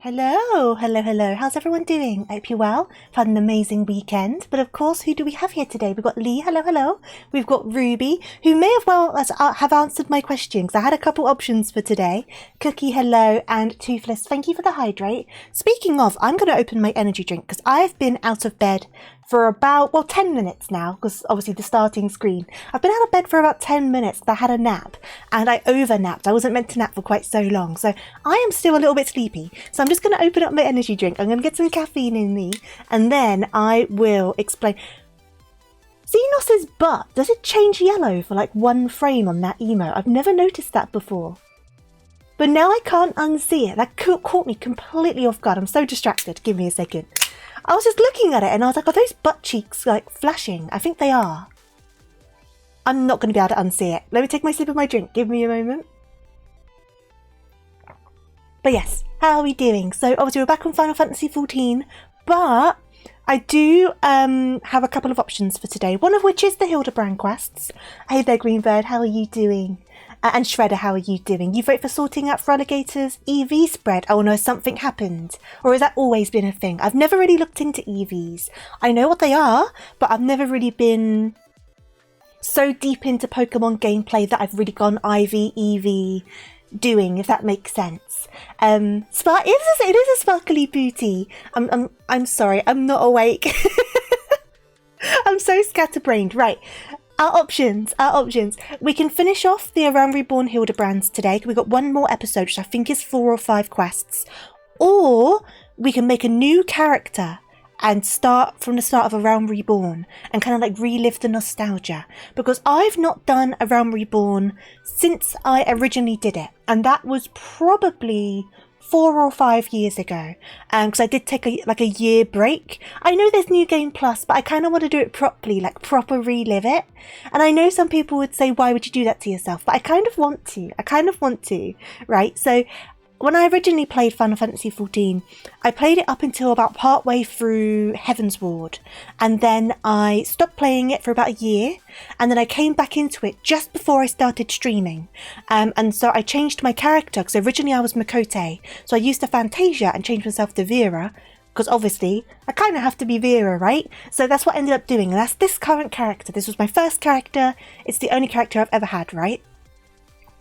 Hello, hello, hello. How's everyone doing? I hope you're well. Had an amazing weekend. But of course, who do we have here today? We've got Lee, hello, hello. We've got Ruby, who may have answered my questions. I had a couple options for today. Cookie, hello, and Toothless, thank you for the hydrate. Speaking of, I'm going to open my energy drink because I've been out of bed for about, 10 minutes now, because obviously the starting screen. I've been out of bed for about 10 minutes because I had a nap, and I over-napped. I wasn't meant to nap for quite so long, so I am still a little bit sleepy. So I'm just going to open up my energy drink. I'm going to get some caffeine in me, and then I will explain. Xenos's butt, does it change yellow for like one frame on that emote? I've never noticed that before. But now I can't unsee it. That caught me completely off guard. I'm so distracted. Give me a second. I was just looking at it and I was like, are those butt cheeks like flashing? I think they are. I'm not going to be able to unsee it. Let me take my sip of my drink. Give me a moment. But yes, how are we doing? So obviously we're back on Final Fantasy XIV, but I do have a couple of options for today. One of which is the Hildibrand quests. Hey there, Greenbird. How are you doing? And Shredder, how are you doing? You vote for sorting out for Alligator's EV spread. Oh no, something happened. Or has that always been a thing? I've never really looked into EVs. I know what they are, but I've never really been so deep into Pokemon gameplay that I've really gone IV, EV doing, if that makes sense. It is a sparkly booty. I'm sorry, I'm not awake. I'm so scatterbrained. Right. Our options. We can finish off the Around Reborn Hildebrands today. We've got one more episode, which I think is 4 or 5 quests. Or we can make a new character and start from the start of Around Reborn and kind of like relive the nostalgia. Because I've not done Around Reborn since I originally did it. And that was probably 4 or 5 years ago, because I did take a year break. I know there's New Game Plus, but I kind of want to do it properly, like proper relive it. And I know some people would say, why would you do that to yourself? But I kind of want to, right? So when I originally played Final Fantasy XIV, I played it up until about partway through Heaven's Ward, and then I stopped playing it for about a year, and then I came back into it just before I started streaming, and so I changed my character, because originally I was Makote, so I used a Fantasia and changed myself to Vera, because obviously I kind of have to be Vera, right? So that's what I ended up doing, and that's this current character. This was my first character, it's the only character I've ever had, right?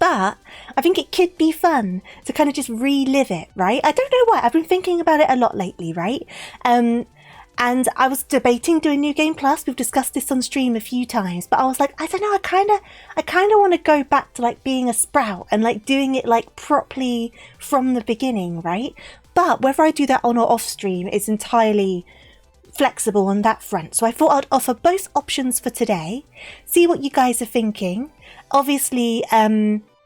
But I think it could be fun to kind of just relive it, right? I don't know why. I've been thinking about it a lot lately, right? And I was debating doing New Game Plus. We've discussed this on stream a few times, but I was like, I don't know. I kind of want to go back to like being a Sprout and like doing it like properly from the beginning, right? But whether I do that on or off stream is entirely flexible on that front. So I thought I'd offer both options for today. See what you guys are thinking. Obviously,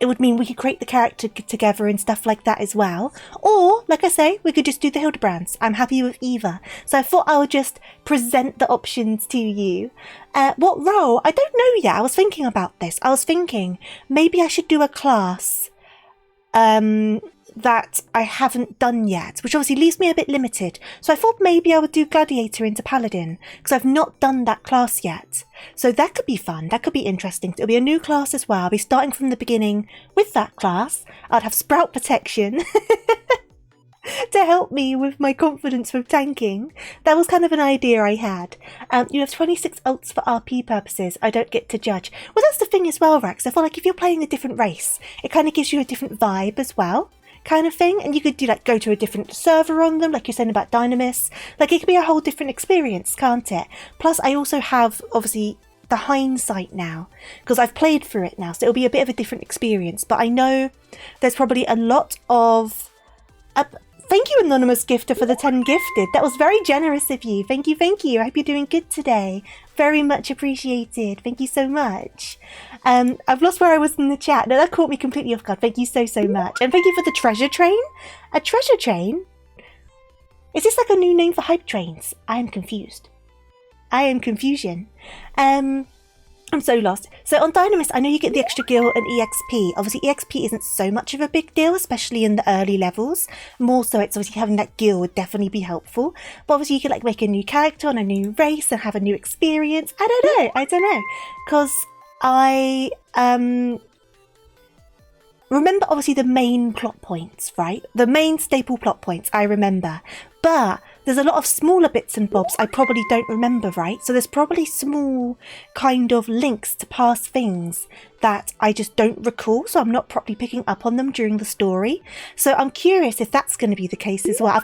it would mean we could create the character together and stuff like that as well. Or, like I say, we could just do the Hildebrands. I'm happy with either. So I thought I would just present the options to you. What role? I don't know yet. I was thinking about this. I was thinking maybe I should do a class that I haven't done yet, which obviously leaves me a bit limited. So I thought maybe I would do Gladiator into Paladin, because I've not done that class yet. So that could be fun, that could be interesting. It'll be a new class as well. I'll be starting from the beginning with that class. I'd have Sprout Protection to help me with my confidence with tanking. That was kind of an idea I had. You have 26 ults for RP purposes. I don't get to judge. Well, that's the thing as well, Rex. I feel like if you're playing a different race, it kind of gives you a different vibe as well, kind of thing. And you could do like go to a different server on them, like you're saying about Dynamis. Like it could be a whole different experience, can't it? Plus I also have obviously the hindsight now, because I've played through it now, so it'll be a bit of a different experience. But I know there's probably a lot of thank you, Anonymous Gifter, for the 10 gifted. That was very generous of you. Thank you. I hope you're doing good today. Very much appreciated. Thank you so much. I've lost where I was in the chat. No, that caught me completely off guard. Thank you so much. And thank you for the treasure train. A treasure train? Is this like a new name for hype trains? I am confused. I am confusion. I'm so lost. So on Dynamis, I know you get the extra gil and EXP. Obviously, EXP isn't so much of a big deal, especially in the early levels. More so, it's obviously having that gil would definitely be helpful. But obviously, you could like make a new character on a new race and have a new experience. I don't know. Because I remember obviously the main plot points, right? The main staple plot points I remember. But there's a lot of smaller bits and bobs I probably don't remember, right? So there's probably small kind of links to past things that I just don't recall, so I'm not properly picking up on them during the story. So I'm curious if that's going to be the case as well.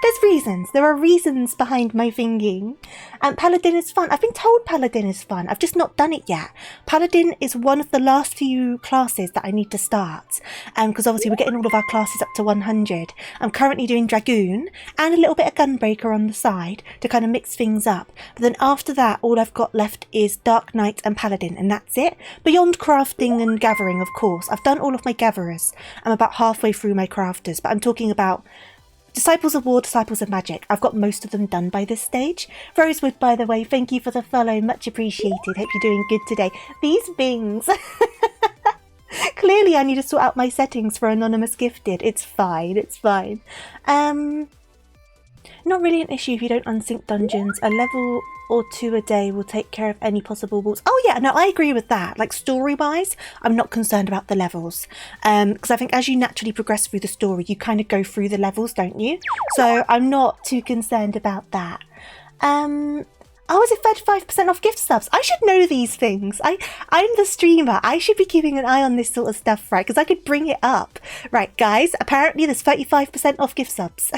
There's reasons. There are reasons behind my thinking. Paladin is fun. I've been told Paladin is fun. I've just not done it yet. Paladin is one of the last few classes that I need to start. Because obviously we're getting all of our classes up to 100. I'm currently doing Dragoon and a little bit of Gunbreaker on the side to kind of mix things up. But then after that, all I've got left is Dark Knight and Paladin, and that's it. Beyond crafting and gathering, of course. I've done all of my gatherers. I'm about halfway through my crafters, but I'm talking about Disciples of War, Disciples of Magic. I've got most of them done by this stage. Rosewood, by the way, thank you for the follow. Much appreciated. Hope you're doing good today. These things. Clearly, I need to sort out my settings for Anonymous Gifted. It's fine. It's fine. Not really an issue if you don't unsync dungeons. A level or 2 a day will take care of any possible walls. Oh yeah, no, I agree with that. Like story-wise, I'm not concerned about the levels. Because I think as you naturally progress through the story, you kind of go through the levels, don't you? So I'm not too concerned about that. Oh, is it 35% off gift subs? I should know these things. I'm the streamer. I should be keeping an eye on this sort of stuff, right? Because I could bring it up. Right, guys, apparently there's 35% off gift subs.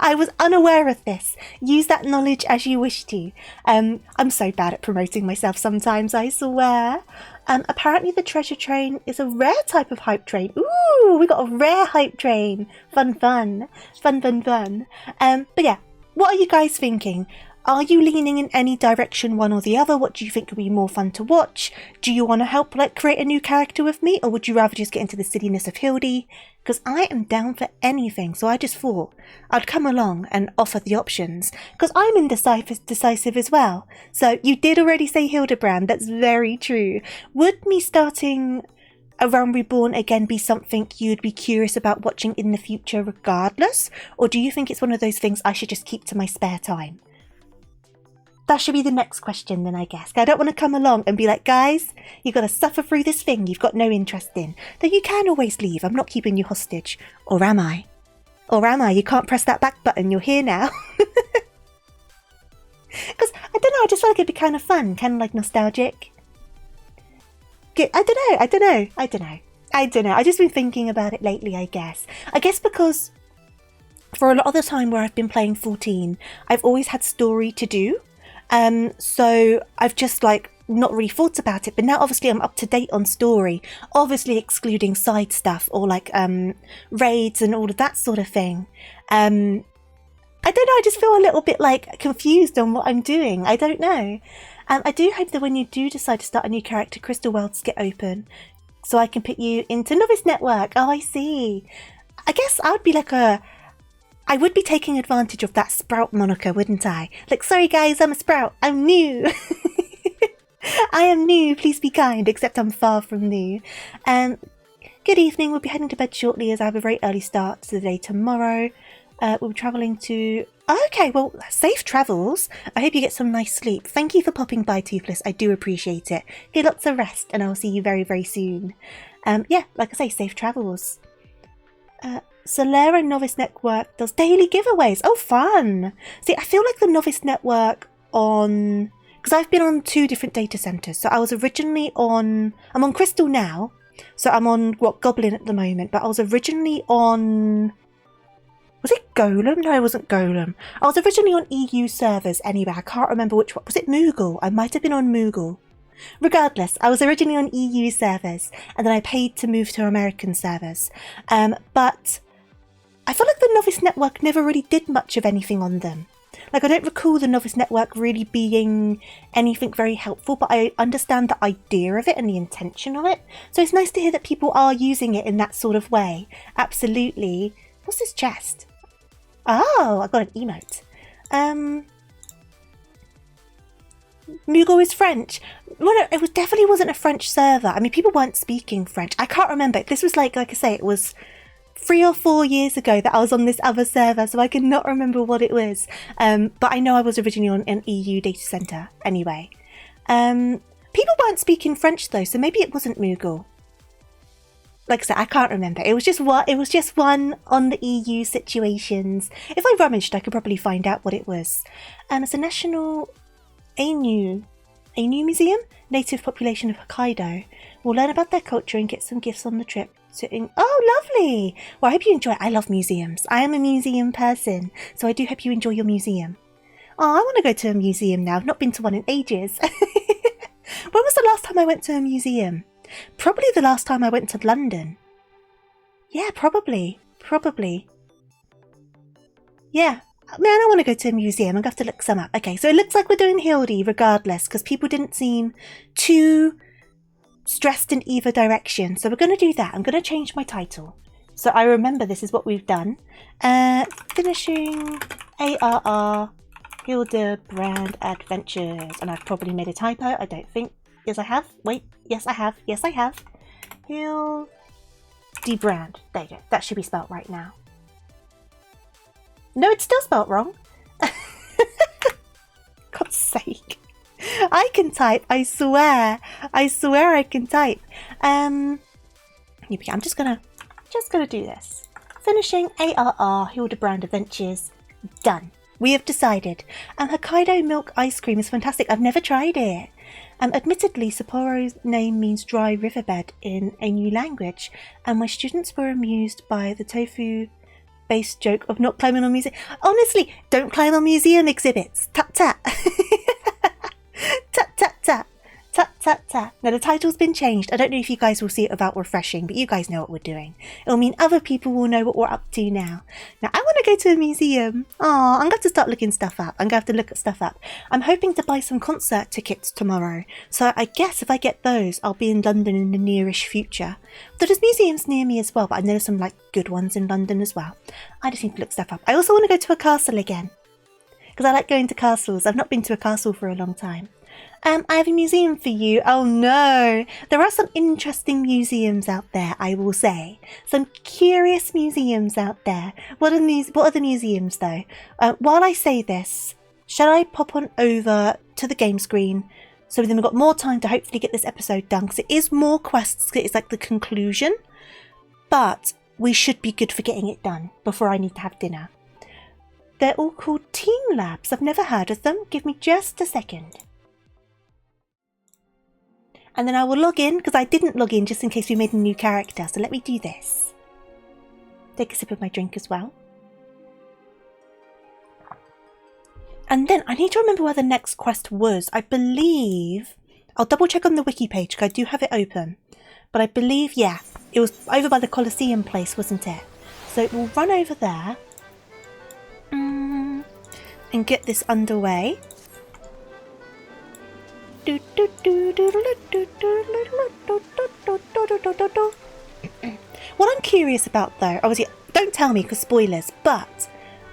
I was unaware of this. Use that knowledge as you wish to. I'm so bad at promoting myself sometimes, I swear. Apparently the treasure train is a rare type of hype train. Ooh, we got a rare hype train. Fun, fun. Fun, fun, fun. But yeah, what are you guys thinking? Are you leaning in any direction, one or the other? What do you think would be more fun to watch? Do you want to help create a new character with me? Or would you rather just get into the silliness of Hildy? Because I am down for anything. So I just thought I'd come along and offer the options. Because I'm indecisive as well. So you did already say Hildibrand. That's very true. Would me starting A Realm Reborn again be something you'd be curious about watching in the future regardless? Or do you think it's one of those things I should just keep to my spare time? That should be the next question then, I guess. I don't want to come along and be like, guys, you've got to suffer through this thing you've got no interest in. Though you can always leave. I'm not keeping you hostage. Or am I? Or am I? You can't press that back button. You're here now. Because, I don't know, I just feel like it'd be kind of fun. Kind of like nostalgic. I don't know. I've just been thinking about it lately, I guess. I guess because for a lot of the time where I've been playing 14, I've always had story to do. So I've just not really thought about it, but now obviously I'm up to date on story, obviously excluding side stuff or raids and all of that sort of thing. I don't know, I just feel a little bit confused on what I'm doing. I don't know. I do hope that when you do decide to start a new character, Crystal Worlds get open so I can put you into Novice Network. Oh, I see. I guess I would be I would be taking advantage of that Sprout moniker, wouldn't I? Sorry guys, I'm a Sprout. I'm new. I am new, please be kind, except I'm far from new. Good evening, we'll be heading to bed shortly as I have a very early start to the day tomorrow. We'll be travelling to... Okay, well, safe travels. I hope you get some nice sleep. Thank you for popping by, Toothless. I do appreciate it. Get lots of rest, and I'll see you very, very soon. Yeah, like I say, safe travels. Solera Novice Network does daily giveaways. Oh, fun! See, I feel like the Novice Network on... Because I've been on 2 different data centres. So I was originally on... I'm on Crystal now. So I'm on, Goblin at the moment. But I was originally on... Was it Golem? No, it wasn't Golem. I was originally on EU servers anyway. I can't remember which one. Was it Moogle? I might have been on Moogle. Regardless, I was originally on EU servers. And then I paid to move to American servers. But... I feel like the Novice Network never really did much of anything on them. I don't recall the Novice Network really being anything very helpful, but I understand the idea of it and the intention of it. So it's nice to hear that people are using it in that sort of way. Absolutely. What's this chest? Oh, I got an emote. Moogle is French. Well, it definitely wasn't a French server. I mean, people weren't speaking French. I can't remember. This was like I say, it was 3 or 4 years ago that I was on this other server, so I cannot remember what it was. But I know I was originally on an EU data centre anyway. People weren't speaking French though, so maybe it wasn't Moogle. like I said, I can't remember. It was just one on the EU situations. If I rummaged, I could probably find out what it was. It's a national Ainu museum, native population of Hokkaido. We'll learn about their culture and get some gifts on the trip. Oh, lovely! Well, I hope you enjoy it. I love museums. I am a museum person, so I do hope you enjoy your museum. Oh, I want to go to a museum now. I've not been to one in ages. When was the last time I went to a museum? Probably the last time I went to London. Yeah, probably. Yeah. Man, I want to go to a museum. I'm going to have to look some up. Okay, so it looks like we're doing Hildy regardless, because people didn't seem too stressed in either direction. So we're going to do that. I'm going to change my title. So I remember this is what we've done. Finishing ARR Hildibrand Adventures. And I've probably made a typo. I don't think. Yes, I have. Wait. Yes, I have. Yes, I have. Hildibrand. There you go. That should be spelt right now. No, it's still spelt wrong. God's sake. I can type. I swear. I swear I can type. I'm just gonna do this. Finishing ARR Hildibrand Adventures. Done. We have decided. Hokkaido milk ice cream is fantastic. I've never tried it. Admittedly, Sapporo's name means dry riverbed in a new language, and my students were amused by the tofu-based joke of not climbing on museum. Honestly, don't climb on museum exhibits. Tap tap. Tap tap tap. Tap tap tap. Now the title's been changed. I don't know if you guys will see it without refreshing, but you guys know what we're doing. It'll mean other people will know what we're up to now. Now I want to go to a museum. Oh, I'm going to have to start looking stuff up. I'm going to have to look at stuff up. I'm hoping to buy some concert tickets tomorrow. So I guess if I get those, I'll be in London in the nearish future. So there's museums near me as well, but I know there's some like good ones in London as well. I just need to look stuff up. I also want to go to a castle again, because I like going to castles. I've not been to a castle for a long time. I have a museum for you. Oh no, there are some interesting museums out there, I will say. Some curious museums out there. What are the museums though? While I say this, shall I pop on over to the game screen so then we've got more time to hopefully get this episode done, because it is more quests, it's like the conclusion, but we should be good for getting it done before I need to have dinner. They're all called Team Labs. I've never heard of them. Give me just a second. And then I will log in, because I didn't log in just in case we made a new character. So let me do this. Take a sip of my drink as well. And then I need to remember where the next quest was. I believe... I'll double check on the wiki page, because I do have it open. But I believe, yeah, it was over by the Colosseum place, wasn't it? So we'll run over there. And get this underway. What I'm curious about though, obviously don't tell me because spoilers, but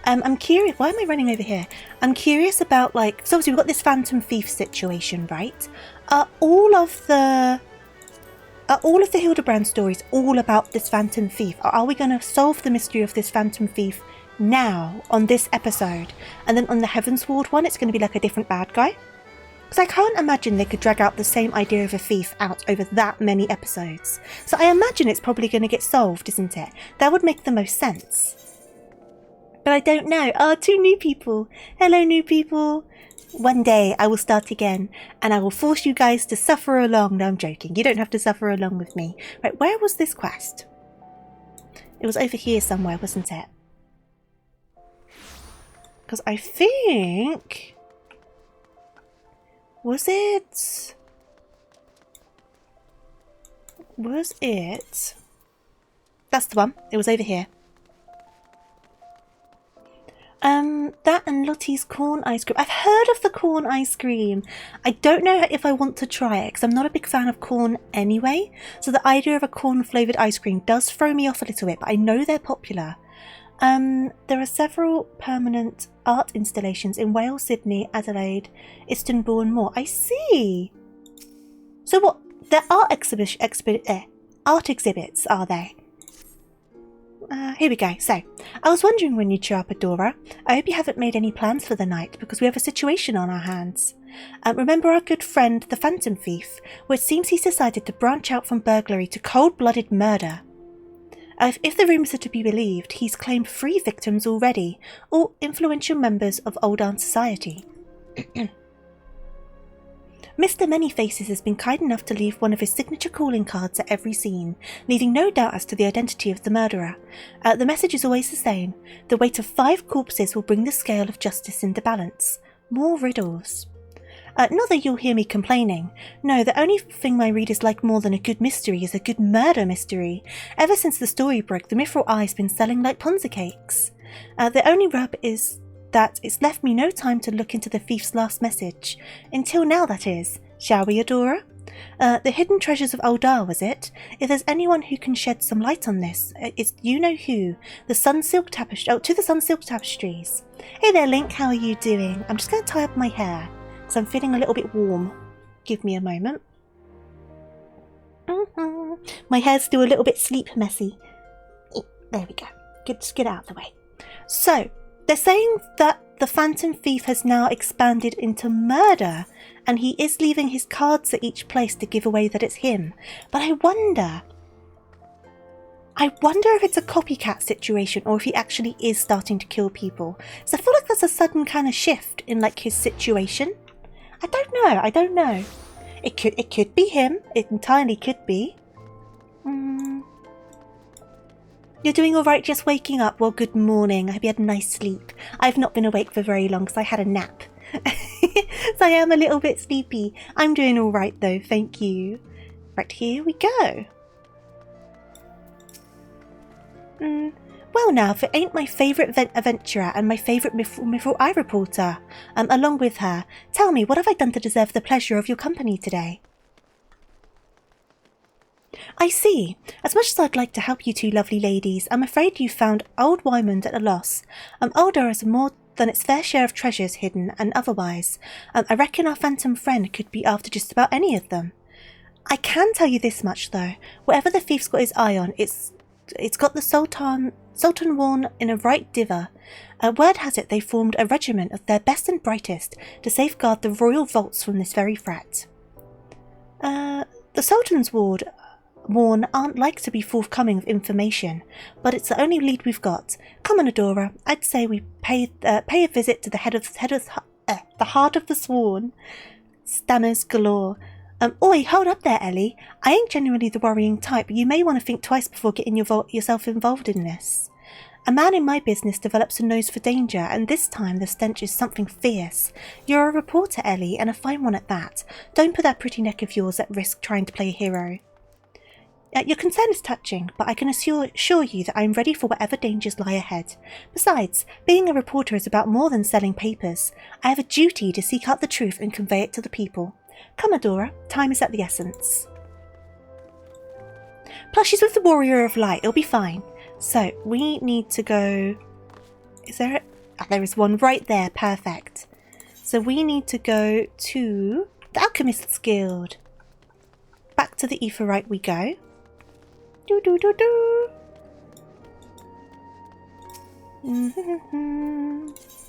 I'm curious, why am I running over here? I'm curious about like, so obviously we've got this Phantom Thief situation, right? Are all of the Hildibrand stories all about this Phantom Thief? Or are we going to solve the mystery of this Phantom Thief now on this episode? And then on the Heavensward one, it's going to be like a different bad guy? Because I can't imagine they could drag out the same idea of a thief out over that many episodes. So I imagine it's probably going to get solved, isn't it? That would make the most sense. But I don't know. Oh, 2 new people. Hello, new people. One day I will start again and I will force you guys to suffer along. No, I'm joking. You don't have to suffer along with me. Right, where was this quest? It was over here somewhere, wasn't it? Because I think... Was it? That's the one. It was over here. That and Lottie's corn ice cream. I've heard of the corn ice cream. I don't know if I want to try it because I'm not a big fan of corn anyway. So the idea of a corn flavoured ice cream does throw me off a little bit, but I know they're popular. There are several permanent art installations in Wales, Sydney, Adelaide, Istanbul and more. I see. So what? There are art exhibits, are they? Here we go. So, I was wondering when you'd show up, Adora. I hope you haven't made any plans for the night because we have a situation on our hands. Remember our good friend, the Phantom Thief? Well, it seems he's decided to branch out from burglary to cold-blooded murder. If the rumours are to be believed, he's claimed 3 victims already, all influential members of Old Aunt Society. Mr. Many-Faces has been kind enough to leave one of his signature calling cards at every scene, leaving no doubt as to the identity of the murderer. The message is always the same. The weight of 5 corpses will bring the scale of justice into balance. More riddles. Not that you'll hear me complaining. No, the only thing my readers like more than a good mystery is a good murder mystery. Ever since the story broke, the Mithril Eye's been selling like Ponzi cakes. The only rub is that it's left me no time to look into the thief's last message. Until now, that is. Shall we, Adora? The hidden treasures of Eldar, was it? If there's anyone who can shed some light on this, it's you-know-who. The Sunsilk Tapestry. Oh, to the Sunsilk Tapestries. Hey there, Link. How are you doing? I'm just going to tie up my hair, because I'm feeling a little bit warm. Give me a moment. My hair's still a little bit sleep messy. There we go. Just get out of the way. So, they're saying that the Phantom Thief has now expanded into murder, and he is leaving his cards at each place to give away that it's him. But I wonder if it's a copycat situation or if he actually is starting to kill people. So I feel like that's a sudden kind of shift in like his situation. I don't know. It could be him. It entirely could be. You're doing alright just waking up? Well, good morning. I hope you had a nice sleep. I've not been awake for very long because I had a nap. So I am a little bit sleepy. I'm doing alright though, thank you. Right, here we go. Well now, if it ain't my favourite adventurer and my favourite Mithril Eye reporter, along with her, tell me, what have I done to deserve the pleasure of your company today? I see. As much as I'd like to help you two lovely ladies, I'm afraid you've found old Wymond at a loss. Eldar has more than its fair share of treasures hidden and otherwise. I reckon our phantom friend could be after just about any of them. I can tell you this much though, whatever the thief's got his eye on, it's got the Sultan worn in a right diver. Word has it they formed a regiment of their best and brightest to safeguard the royal vaults from this very threat. The Sultan's warn aren't like to be forthcoming with information, but it's the only lead we've got. Come on, Adora. I'd say we pay a visit to the the heart of the sworn. Stammers galore. Oi, hold up there, Ellie. I ain't generally the worrying type, but you may want to think twice before getting yourself involved in this. A man in my business develops a nose for danger, and this time the stench is something fierce. You're a reporter, Ellie, and a fine one at that. Don't put that pretty neck of yours at risk trying to play a hero. Your concern is touching, but I can assure you that I am ready for whatever dangers lie ahead. Besides, being a reporter is about more than selling papers. I have a duty to seek out the truth and convey it to the people. Come, Adora, time is at the essence. Plus, she's with the Warrior of Light, it'll be fine. So, we need to go... Is there there is one right there, perfect. So we need to go to the Alchemist's Guild. Back to the Aetheryte we go.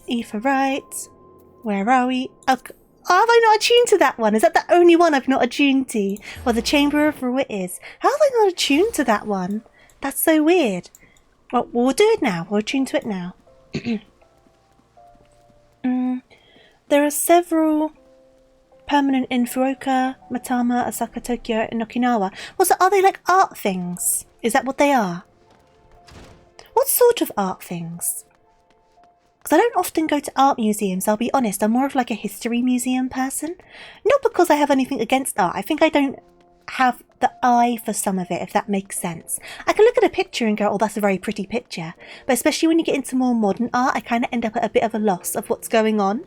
Aetheryte. Where are we? Oh, have I not attuned to that one? Is that the only one I've not attuned to? Well, the Chamber of Ruit is. How have I not attuned to that one? That's so weird. Well, we'll do it now. We'll attune to it now. There are several permanent in Fukuoka, Matama, Osaka, Tokyo, and Okinawa. Well, so are they like art things? Is that what they are? What sort of art things? Because I don't often go to art museums, I'll be honest. I'm more of like a history museum person. Not because I have anything against art. I think I don't have the eye for some of it, if that makes sense. I can look at a picture and go, oh, that's a very pretty picture. But especially when you get into more modern art, I kind of end up at a bit of a loss of what's going on.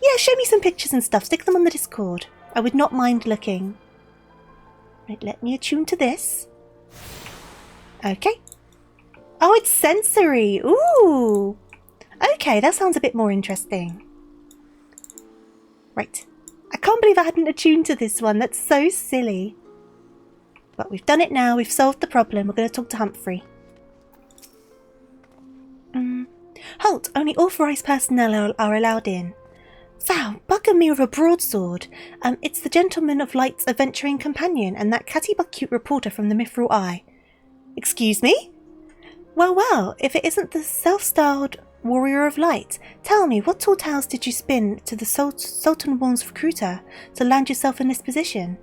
Yeah, show me some pictures and stuff. Stick them on the Discord. I would not mind looking. Right, let me attune to this. Okay. Oh, it's sensory. Ooh. Okay, that sounds a bit more interesting. Right. I can't believe I hadn't attuned to this one. That's so silly. But we've done it now. We've solved the problem. We're going to talk to Humphrey. Halt. Only authorised personnel are allowed in. Wow, bugger me with a broadsword. It's the Gentleman of Light's adventuring companion and that catty but cute reporter from the Mithril Eye. Excuse me? Well, well, if it isn't the self-styled Warrior of Light, tell me, what tall tales did you spin to the Sultan Warn's recruiter to land yourself in this position?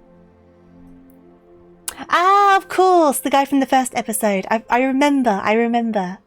Ah, of course, the guy from the first episode. I remember.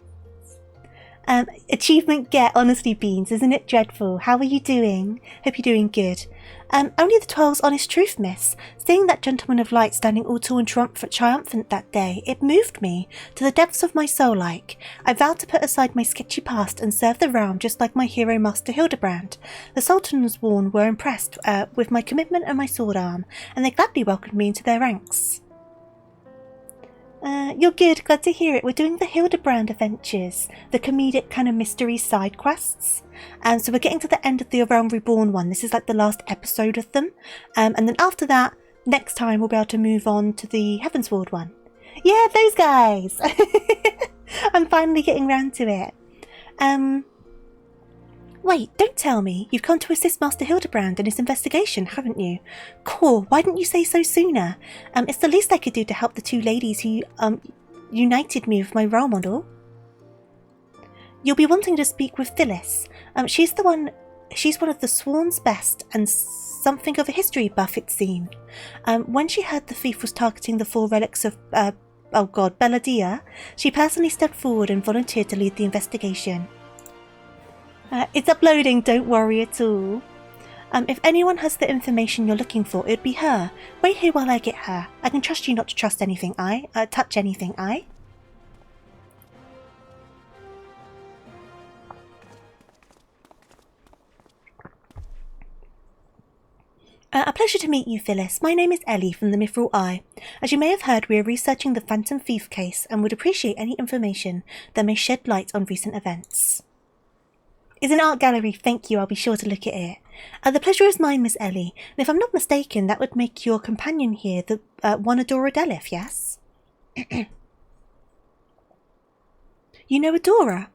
Achievement get, honestly, Beans, isn't it dreadful? How are you doing? Hope you're doing good. Only the 12's honest truth, miss. Seeing that gentleman of light standing all tall and triumphant that day, it moved me, to the depths of my soul like. I vowed to put aside my sketchy past and serve the realm just like my hero master Hildibrand. The Sultan's Warn were impressed with my commitment and my sword arm, and they gladly welcomed me into their ranks. You're good, glad to hear it. We're doing the Hildibrand adventures, the comedic kind of mystery side quests. So we're getting to the end of the Realm Reborn one. This is like the last episode of them. And then after that, next time we'll be able to move on to the Heavensward one. Yeah, those guys! I'm finally getting round to it. Wait, don't tell me. You've come to assist Master Hildibrand in his investigation, haven't you? Cool, why didn't you say so sooner? It's the least I could do to help the two ladies who, united me with my role model. You'll be wanting to speak with Phyllis. She's one of the Sworn's best and something of a history buff, it seemed. When she heard the thief was targeting the 4 relics of, Belladia, she personally stepped forward and volunteered to lead the investigation. It's uploading, don't worry at all. If anyone has the information you're looking for, it'd be her. Wait here while I get her. I can trust you not to trust anything, touch anything, A pleasure to meet you, Phyllis. My name is Ellie from the Mithril Eye. As you may have heard, we are researching the Phantom Thief case and would appreciate any information that may shed light on recent events. It's an art gallery, thank you, I'll be sure to look at it. The pleasure is mine, Miss Ellie, and if I'm not mistaken, that would make your companion here the one Adora Delith, yes? You know Adora?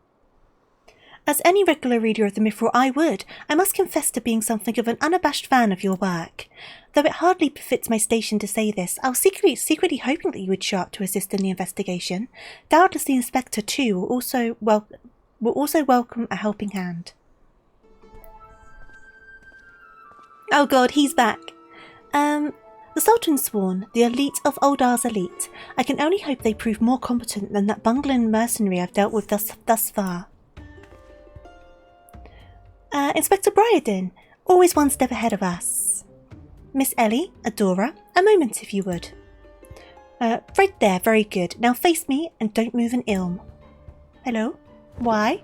As any regular reader of the Mithril I would, I must confess to being something of an unabashed fan of your work. Though it hardly befits my station to say this, I was secretly hoping that you would show up to assist in the investigation. Doubtless the Inspector, too, will also welcome a helping hand. Oh god, he's back. The Sultan's Sworn, the elite of Oldar's elite. I can only hope they prove more competent than that bungling mercenary I've dealt with thus far. Inspector Briarden, always one step ahead of us. Miss Ellie, Adora, a moment if you would. Right there, very good. Now face me and don't move an ilm. Hello? Why?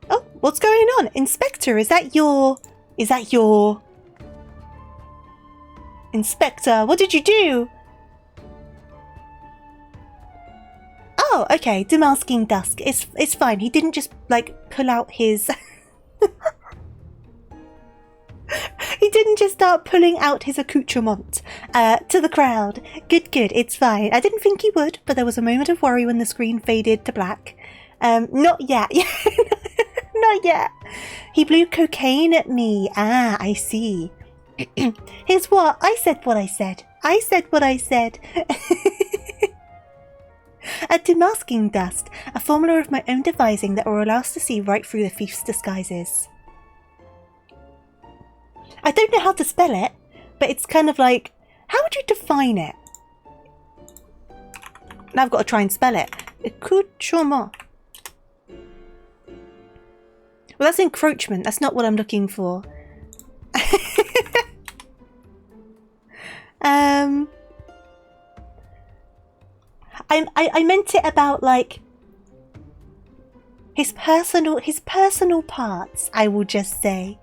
Oh, what's going on? Inspector, is that your... Inspector, what did you do? Oh, okay, Damasking Dusk. It's fine. He didn't just, pull out his... He didn't just start pulling out his accoutrement to the crowd. Good, it's fine. I didn't think he would, but there was a moment of worry when the screen faded to black. Not yet. Not yet. He blew cocaine at me. Ah, I see. Here's what? I said what I said. A demasking dust, a formula of my own devising that will allow us to see right through the thief's disguises. I don't know how to spell it, but it's kind of like, how would you define it? Now I've got to try and spell it. Accoutrement. Well, that's encroachment. That's not what I'm looking for. I meant it about his personal parts, I will just say.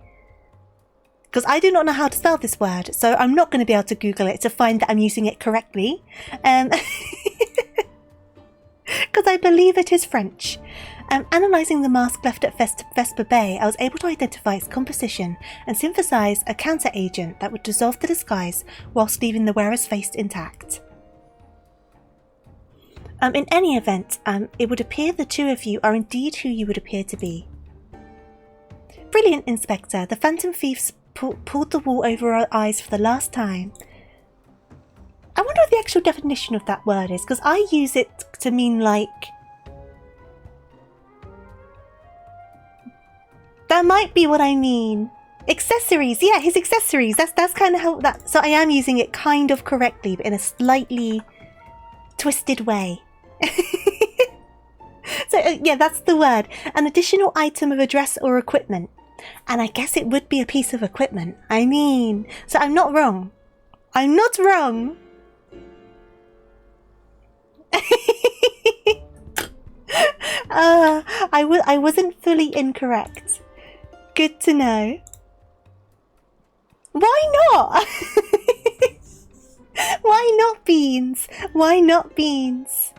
Because I do not know how to spell this word, so I'm not going to be able to Google it to find that I'm using it correctly. Because I believe it is French. Analysing the mask left at Vesper Bay, I was able to identify its composition and synthesise a counter-agent that would dissolve the disguise whilst leaving the wearer's face intact. In any event, it would appear the two of you are indeed who you would appear to be. Brilliant, Inspector. The Phantom Thieves pulled the wool over our eyes for the last time. I wonder if the actual definition of that word is, because I use it to mean like... That might be what I mean. Accessories, yeah, his accessories. That's kind of how that... So I am using it kind of correctly, but in a slightly twisted way. So yeah, that's the word. An additional item of address or equipment. And I guess it would be a piece of equipment. I mean, so I'm not wrong. I'm not wrong. I wasn't fully incorrect. Good to know. Why not? Why not beans? Why not beans?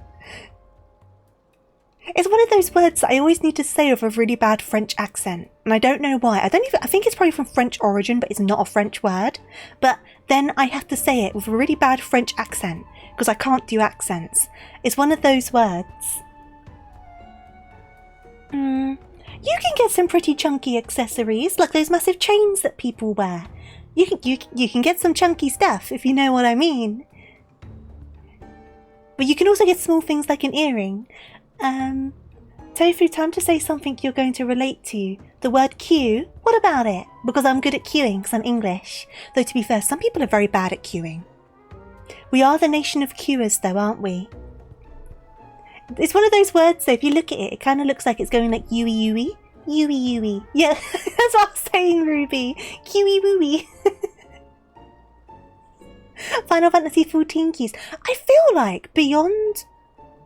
It's one of those words that I always need to say with a really bad French accent. And I don't know why. I think it's probably from French origin, but it's not a French word. But then I have to say it with a really bad French accent, because I can't do accents. It's one of those words. You can get some pretty chunky accessories, like those massive chains that people wear. You can get some chunky stuff, if you know what I mean. But you can also get small things like an earring. Tofu, time to say something you're going to relate to. The word queue. What about it? Because I'm good at queuing, because I'm English. Though to be fair, some people are very bad at queuing. We are the nation of queuers though, aren't we? It's one of those words though, if you look at it, it kind of looks like it's going like yui yui. Yui yui. Yeah, that's what I was saying, Ruby. Kiwi wooey. Final Fantasy 14 queues. I feel like beyond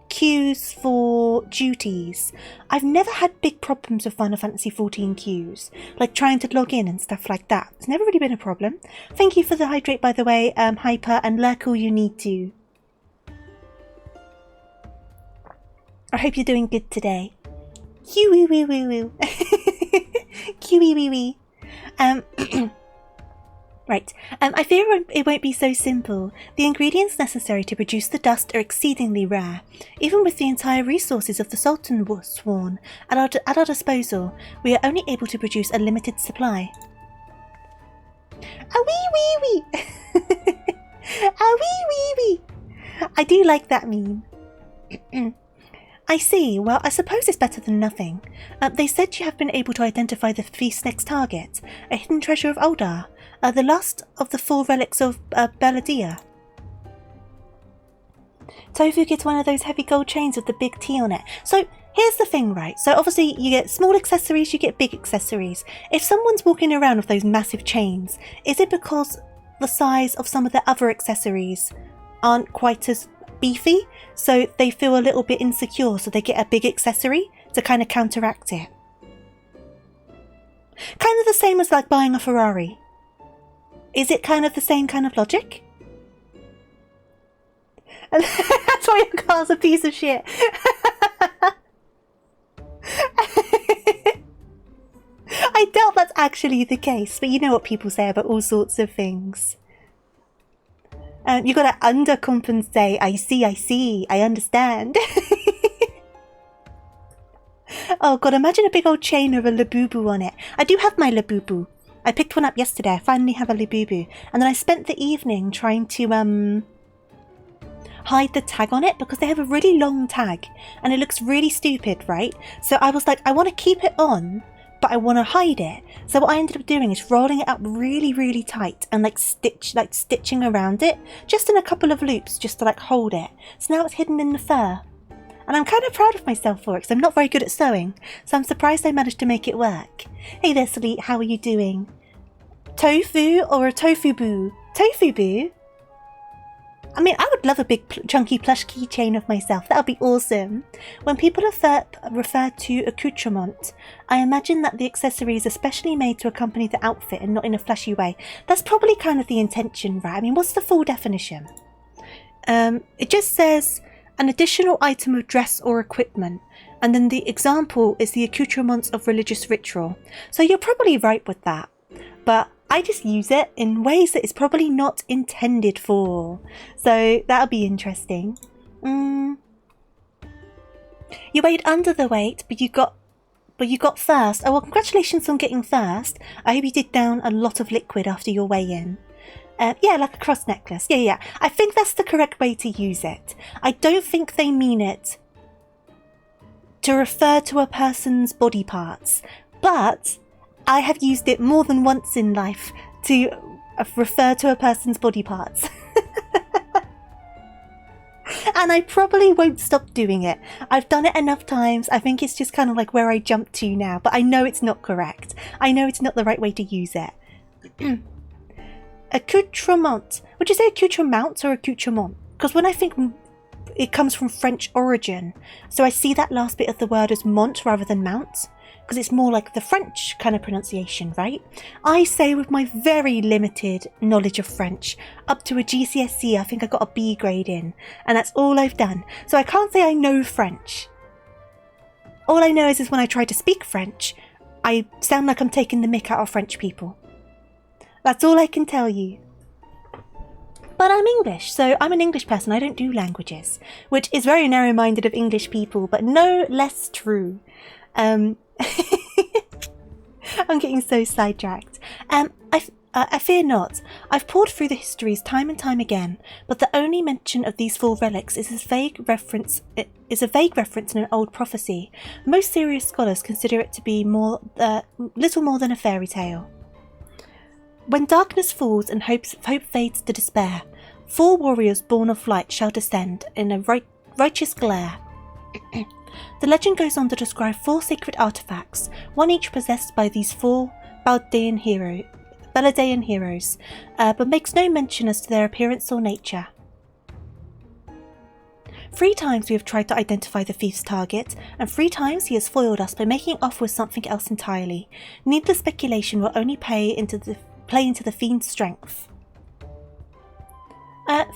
queues for duties, I've never had big problems with Final Fantasy 14 queues, like trying to log in and stuff like that. It's never really been a problem. Thank you for the hydrate, by the way, Hyper, and lurk all you need to. I hope you're doing good today. Wee wee wee wee. Wee wee wee. Right. I fear it won't be so simple. The ingredients necessary to produce the dust are exceedingly rare. Even with the entire resources of the Sultan Sworn at our disposal, we are only able to produce a limited supply. A wee wee wee. A wee wee wee. I do like that meme. I see. Well, I suppose it's better than nothing. They said you have been able to identify the feast's next target, a hidden treasure of Uldar, the last of the 4 relics of Beladia. Tofu gets one of those heavy gold chains with the big T on it. So here's the thing, right? So obviously you get small accessories, you get big accessories. If someone's walking around with those massive chains, is it because the size of some of the other accessories aren't quite as beefy, so they feel a little bit insecure, so they get a big accessory to kind of counteract it? Kind of the same as like buying a Ferrari. Is it kind of the same kind of logic? And that's why your car's a piece of shit. I doubt that's actually the case, but you know what people say about all sorts of things. You gotta undercompensate. I see, I understand. Oh god, imagine a big old chain with a Labubu on it. I do have my Labubu. I picked one up yesterday. I finally have a Labubu. And then I spent the evening trying to hide the tag on it, because they have a really long tag and it looks really stupid, right? So I was like, I want to keep it on, but I want to hide it. So what I ended up doing is rolling it up really, really tight and stitching around it, just in a couple of loops, just to like hold it. So now it's hidden in the fur. And I'm kind of proud of myself for it, because I'm not very good at sewing. So I'm surprised I managed to make it work. Hey there, Sleet, how are you doing? Tofu or a tofu boo? Tofu boo? I mean, I would love a big chunky plush keychain of myself. That would be awesome. When people refer to accoutrement, I imagine that the accessory is especially made to accompany the outfit and not in a flashy way. That's probably kind of the intention, right? I mean, what's the full definition? It just says an additional item of dress or equipment. And then the example is the accoutrements of religious ritual. So you're probably right with that. But I just use it in ways that it's probably not intended for. So that'll be interesting. You weighed under the weight, but you got first. Oh well, congratulations on getting first. I hope you did down a lot of liquid after your weigh-in. Yeah, like a cross necklace. Yeah. I think that's the correct way to use it. I don't think they mean it to refer to a person's body parts, but I have used it more than once in life to refer to a person's body parts. And I probably won't stop doing it. I've done it enough times. I think it's just kind of like where I jump to now, but I know it's not correct. I know it's not the right way to use it. Accoutrement. Would you say accoutrement or accoutrement? Because when I think it comes from French origin, so I see that last bit of the word as mont rather than mount, because it's more like the French kind of pronunciation, right? I say with my very limited knowledge of French, up to a GCSE, I think I got a B grade in, and that's all I've done. So I can't say I know French. All I know is when I try to speak French, I sound like I'm taking the mick out of French people. That's all I can tell you. But I'm English, so I'm an English person. I don't do languages, which is very narrow-minded of English people, but no less true. I'm getting so sidetracked. I fear not. I've pored through the histories time and time again, but the only mention of these four relics is a vague reference in an old prophecy. Most serious scholars consider it to be little more than a fairy tale. When darkness falls and hope fades to despair, 4 warriors born of light shall descend in a righteous glare. The legend goes on to describe 4 sacred artifacts, one each possessed by these 4 Baldaean heroes, but makes no mention as to their appearance or nature. 3 times we have tried to identify the thief's target, and 3 times he has foiled us by making off with something else entirely. Needless speculation will only play into the fiend's strength.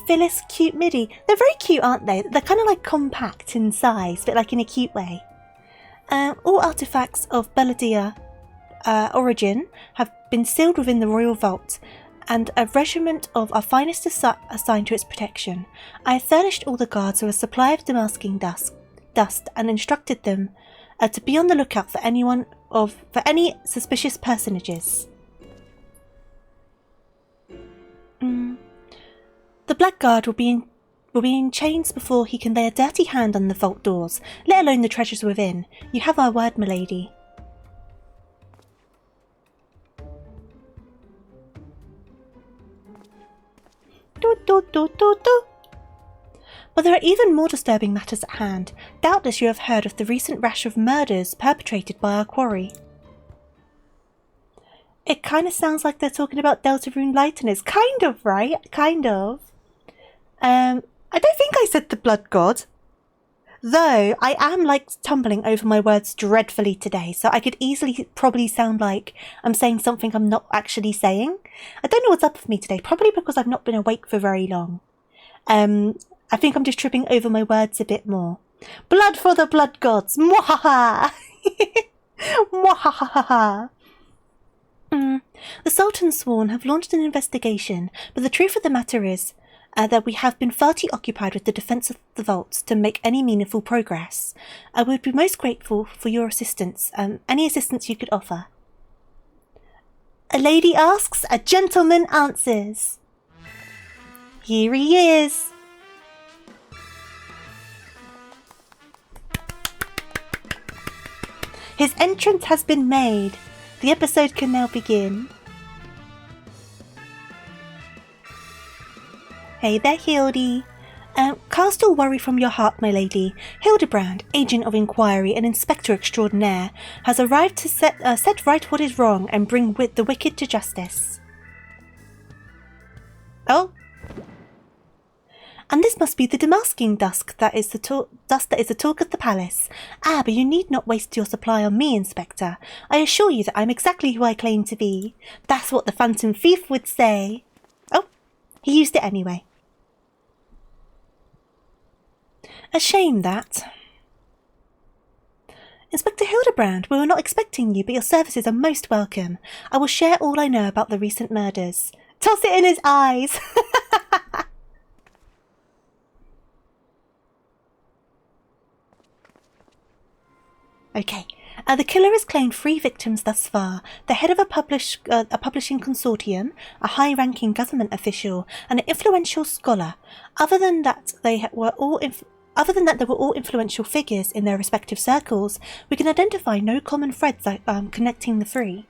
Phyllis, cute midi. They're very cute, aren't they? They're kind of like compact in size, but like in a cute way. All artifacts of Baldaea origin have been sealed within the royal vault, and a regiment of our finest assigned to its protection. I have furnished all the guards with a supply of damasking dust and instructed them to be on the lookout for any suspicious personages. The blackguard will be in chains before he can lay a dirty hand on the vault doors, let alone the treasures within. You have our word, milady. But there are even more disturbing matters at hand. Doubtless you have heard of the recent rash of murders perpetrated by our quarry. It kind of sounds like they're talking about Deltarune Lighteners. Kind of, right? Kind of. I don't think I said the blood god. Though, I am like tumbling over my words dreadfully today, so I could easily probably sound like I'm saying something I'm not actually saying. I don't know what's up with me today, probably because I've not been awake for very long. I think I'm just tripping over my words a bit more. Blood for the blood gods! Mwahaha! Mwahaha! The Sultan's Sworn have launched an investigation, but the truth of the matter is that we have been far too occupied with the defence of the vaults to make any meaningful progress. I would be most grateful for your assistance, any assistance you could offer. A lady asks, a gentleman answers. Here he is. His entrance has been made. The episode can now begin. Hey there, Hildy. Cast all worry from your heart, my lady. Hildibrand, agent of inquiry and inspector extraordinaire, has arrived to set right what is wrong and bring the wicked to justice. Oh? And this must be the damasking dust that is the talk of the palace. Ah, but you need not waste your supply on me, Inspector. I assure you that I'm exactly who I claim to be. That's what the Phantom Thief would say. Oh, he used it anyway. A shame that. Inspector Hildibrand, we were not expecting you, but your services are most welcome. I will share all I know about the recent murders. Toss it in his eyes! Okay, The killer has claimed 3 victims thus far: the head of a publishing consortium, a high-ranking government official, and an influential scholar. Other than that, they were all influential figures in their respective circles. We can identify no common threads connecting the 3.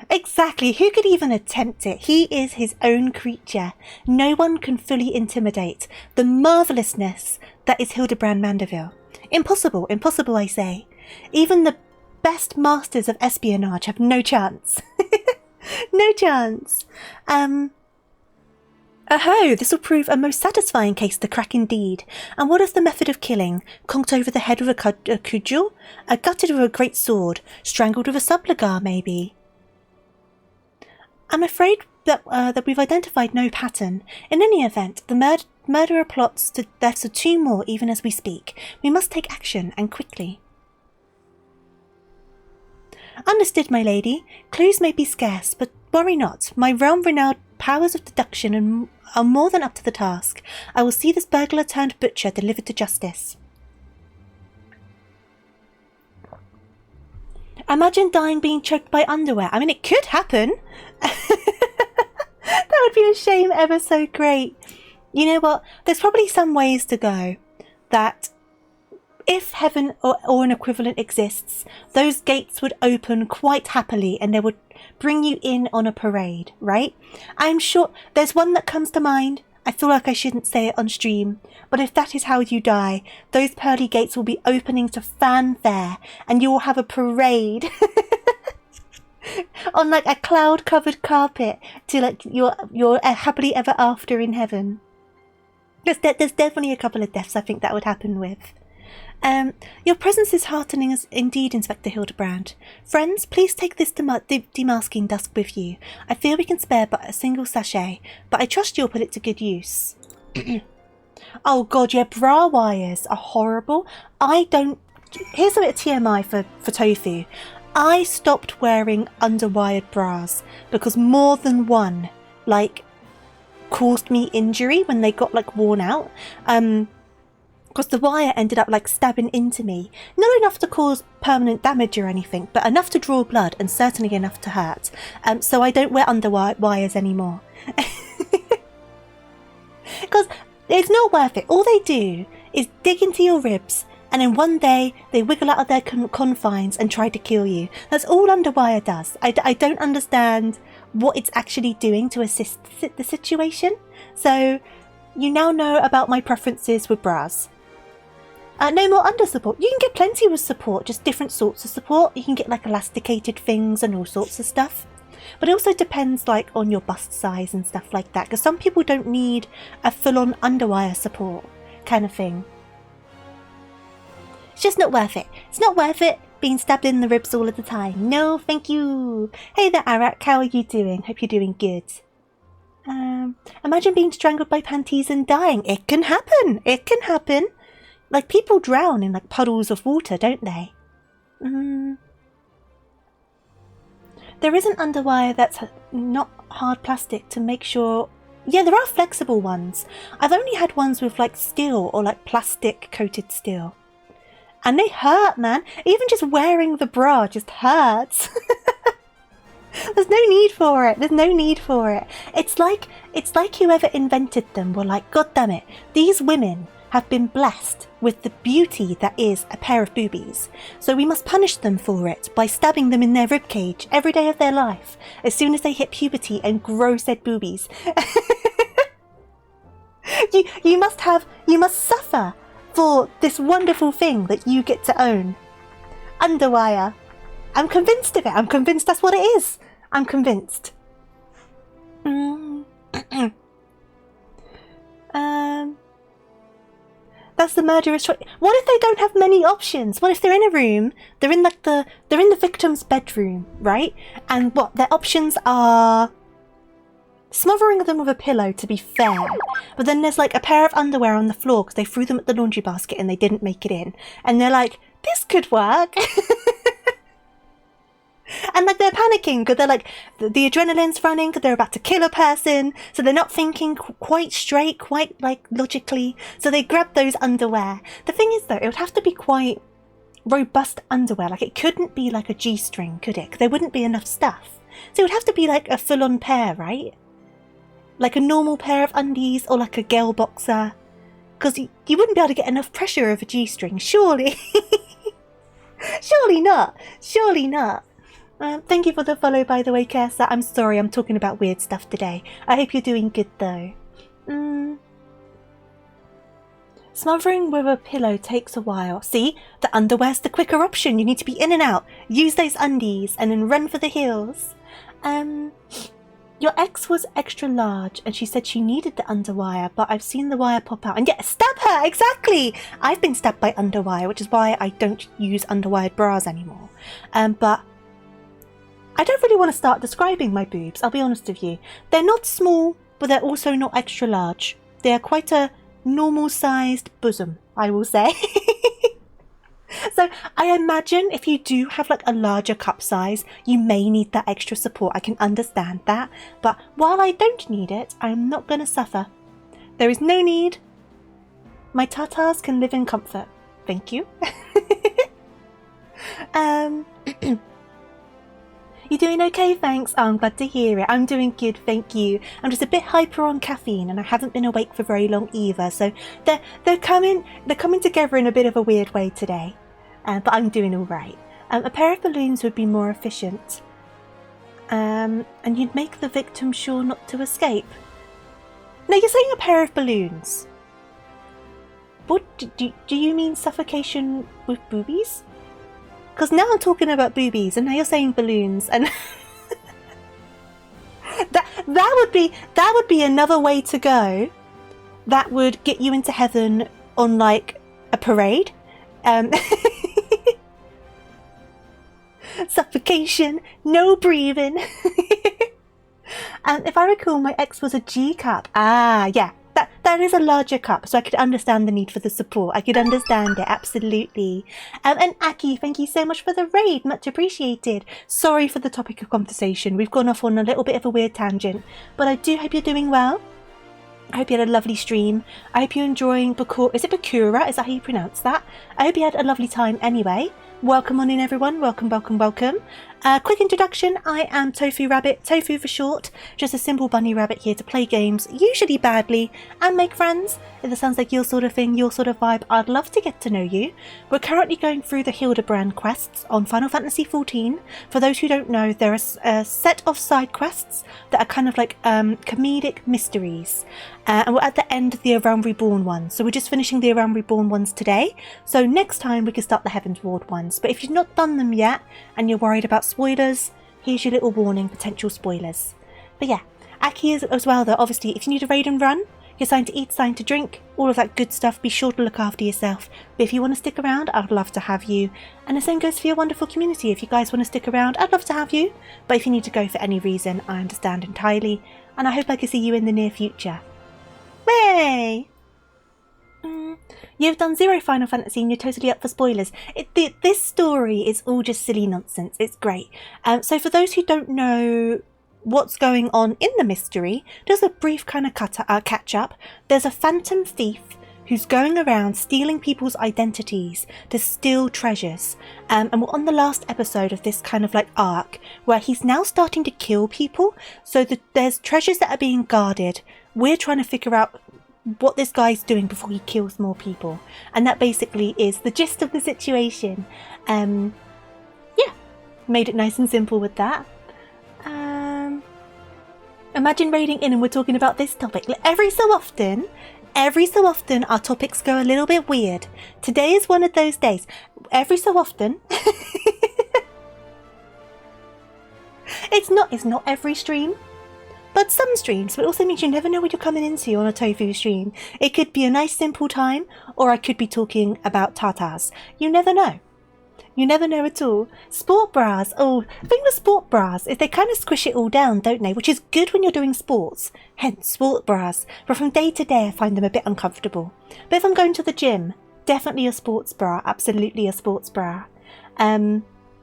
Exactly, who could even attempt it? He is his own creature. No one can fully intimidate the marvellousness that is Hildibrand Mandeville. Impossible, impossible, I say. Even the best masters of espionage have no chance. No chance. Aho, this will prove a most satisfying case to crack indeed. And what is the method of killing? Conked over the head with a cudgel? Gutted with a great sword? Strangled with a subligar, maybe? I'm afraid that we've identified no pattern. In any event, the murderer plots the deaths of 2 more even as we speak. We must take action, and quickly. Understood, my lady. Clues may be scarce, but worry not. My realm-renowned powers of deduction are more than up to the task. I will see this burglar-turned-butcher delivered to justice. Imagine dying being choked by underwear. I mean, it could happen. That would be a shame ever so great. You know what? There's probably some ways to go that if heaven or an equivalent exists, those gates would open quite happily and they would bring you in on a parade, right? I'm sure there's one that comes to mind. I feel like I shouldn't say it on stream, but if that is how you die, those pearly gates will be opening to fanfare and you will have a parade on like a cloud-covered carpet to like your happily ever after in heaven. There's definitely a couple of deaths I think that would happen with. Your presence is heartening as indeed, Inspector Hildibrand. Friends, please take this demasking dusk with you. I fear we can spare but a single sachet, but I trust you'll put it to good use. Oh god, yeah, bra wires are horrible. Here's a bit of TMI for Tofu. I stopped wearing underwired bras because more than one, like, caused me injury when they got, like, worn out. Because the wire ended up like stabbing into me. Not enough to cause permanent damage or anything, but enough to draw blood and certainly enough to hurt. So I don't wear wires anymore. Because it's not worth it. All they do is dig into your ribs and then one day they wiggle out of their confines and try to kill you. That's all underwire does. I don't understand what it's actually doing to assist the situation. So you now know about my preferences with bras. No more under support. You can get plenty with support, just different sorts of support. You can get like elasticated things and all sorts of stuff. But it also depends like on your bust size and stuff like that, because some people don't need a full-on underwire support kind of thing. It's just not worth it. It's not worth it being stabbed in the ribs all of the time. No, thank you. Hey there, Arak. How are you doing? Hope you're doing good. Imagine being strangled by panties and dying. It can happen. It can happen. Like, people drown in, like, puddles of water, don't they? There is an underwire that's not hard plastic to make sure... Yeah, there are flexible ones. I've only had ones with, like, steel or, like, plastic-coated steel. And they hurt, man. Even just wearing the bra just hurts. There's no need for it. There's no need for it. It's like whoever invented them were like, God damn it, these women have been blessed with the beauty that is a pair of boobies. So we must punish them for it by stabbing them in their ribcage every day of their life, as soon as they hit puberty and grow said boobies. You must suffer for this wonderful thing that you get to own. Underwire. I'm convinced of it. I'm convinced that's what it is. I'm convinced. That's the murderer's choice. What if they don't have many options? What if they're in a room, they're in the victim's bedroom, right? And what their options are smothering them with a pillow, to be fair. But then there's like a pair of underwear on the floor because they threw them at the laundry basket and they didn't make it in. And they're like, this could work. And like they're panicking because they're like, the adrenaline's running because they're about to kill a person, so they're not thinking quite straight, quite like logically, so they grab those underwear. The thing is though, it would have to be quite robust underwear. Like, it couldn't be like a G-string, could it? 'Cause there wouldn't be enough stuff. So it would have to be like a full-on pair, right? Like a normal pair of undies or like a girl boxer. Because you wouldn't be able to get enough pressure over G-string, surely. Surely not. Surely not. Thank you for the follow, by the way, Kersa. I'm sorry, I'm talking about weird stuff today. I hope you're doing good, though. Smothering with a pillow takes a while. See? The underwear's the quicker option. You need to be in and out. Use those undies and then run for the hills. Your ex was extra large and she said she needed the underwire, but I've seen the wire pop out. And yeah, stab her! Exactly! I've been stabbed by underwire, which is why I don't use underwired bras anymore. But I don't really want to start describing my boobs, I'll be honest with you. They're not small, but they're also not extra large. They are quite a normal-sized bosom, I will say. So I imagine if you do have like a larger cup size, you may need that extra support. I can understand that. But while I don't need it, I'm not going to suffer. There is no need. My tatas can live in comfort. Thank you. You doing okay? Thanks. Oh, I'm glad to hear it. I'm doing good, thank you. I'm just a bit hyper on caffeine and I haven't been awake for very long either. So they're coming together in a bit of a weird way today. But I'm doing all right. A pair of balloons would be more efficient. And you'd make the victim sure not to escape. No, you're saying a pair of balloons. What do you mean suffocation with boobies? Because now I'm talking about boobies, and now you're saying balloons, and that would be another way to go. That would get you into heaven on like a parade. Suffocation, no breathing. And if I recall, my ex was a G cup. Ah, yeah. That is a larger cup, so I could understand the need for the support. I could understand it, absolutely. And Aki, thank you so much for the raid, much appreciated. Sorry for the topic of conversation. We've gone off on a little bit of a weird tangent, but I do hope you're doing well. I hope you had a lovely stream. I hope you're enjoying Is it Bakura? Is that how you pronounce that? I hope you had a lovely time anyway. Welcome on in, everyone. Welcome, welcome, welcome. Quick introduction, I am TofuuRabbit, Tofu for short, just a simple bunny rabbit here to play games, usually badly, and make friends. If that sounds like your sort of thing, your sort of vibe, I'd love to get to know you. We're currently going through the Hildibrand quests on Final Fantasy XIV. For those who don't know, there are a set of side quests that are kind of like comedic mysteries. And we're at the end of the A Realm Reborn ones, so we're just finishing the A Realm Reborn ones today. So next time we can start the Heaven's Ward ones. But if you've not done them yet, and you're worried about spoilers, here's your little warning, potential spoilers. But yeah, Aki is as well though, obviously, if you need a raid and run, you're signed to eat, signed to drink, all of that good stuff, be sure to look after yourself. But if you want to stick around, I'd love to have you. And the same goes for your wonderful community. If you guys want to stick around, I'd love to have you. But if you need to go for any reason, I understand entirely. And I hope I can see you in the near future. Hey! You've done 0 Final Fantasy and you're totally up for spoilers. This story is all just silly nonsense. It's great. So for those who don't know what's going on in the mystery, just a brief kind of catch up. There's a phantom thief who's going around stealing people's identities to steal treasures. And we're on the last episode of this kind of like arc where he's now starting to kill people. So there's treasures that are being guarded. We're trying to figure out what this guy's doing before he kills more people, and that basically is the gist of the situation. Yeah, made it nice and simple with that. Imagine raiding in and we're talking about this topic. Every so often our topics go a little bit weird. Today is one of those days. Every so often. It's not every stream. But some streams, but it also means you never know what you're coming into on a Tofu stream. It could be a nice simple time, or I could be talking about tatas. You never know. You never know at all. Sport bras. Oh, the thing with sport bras is they kind of squish it all down, don't they? Which is good when you're doing sports. Hence, sport bras. But from day to day, I find them a bit uncomfortable. But if I'm going to the gym, definitely a sports bra. Absolutely a sports bra.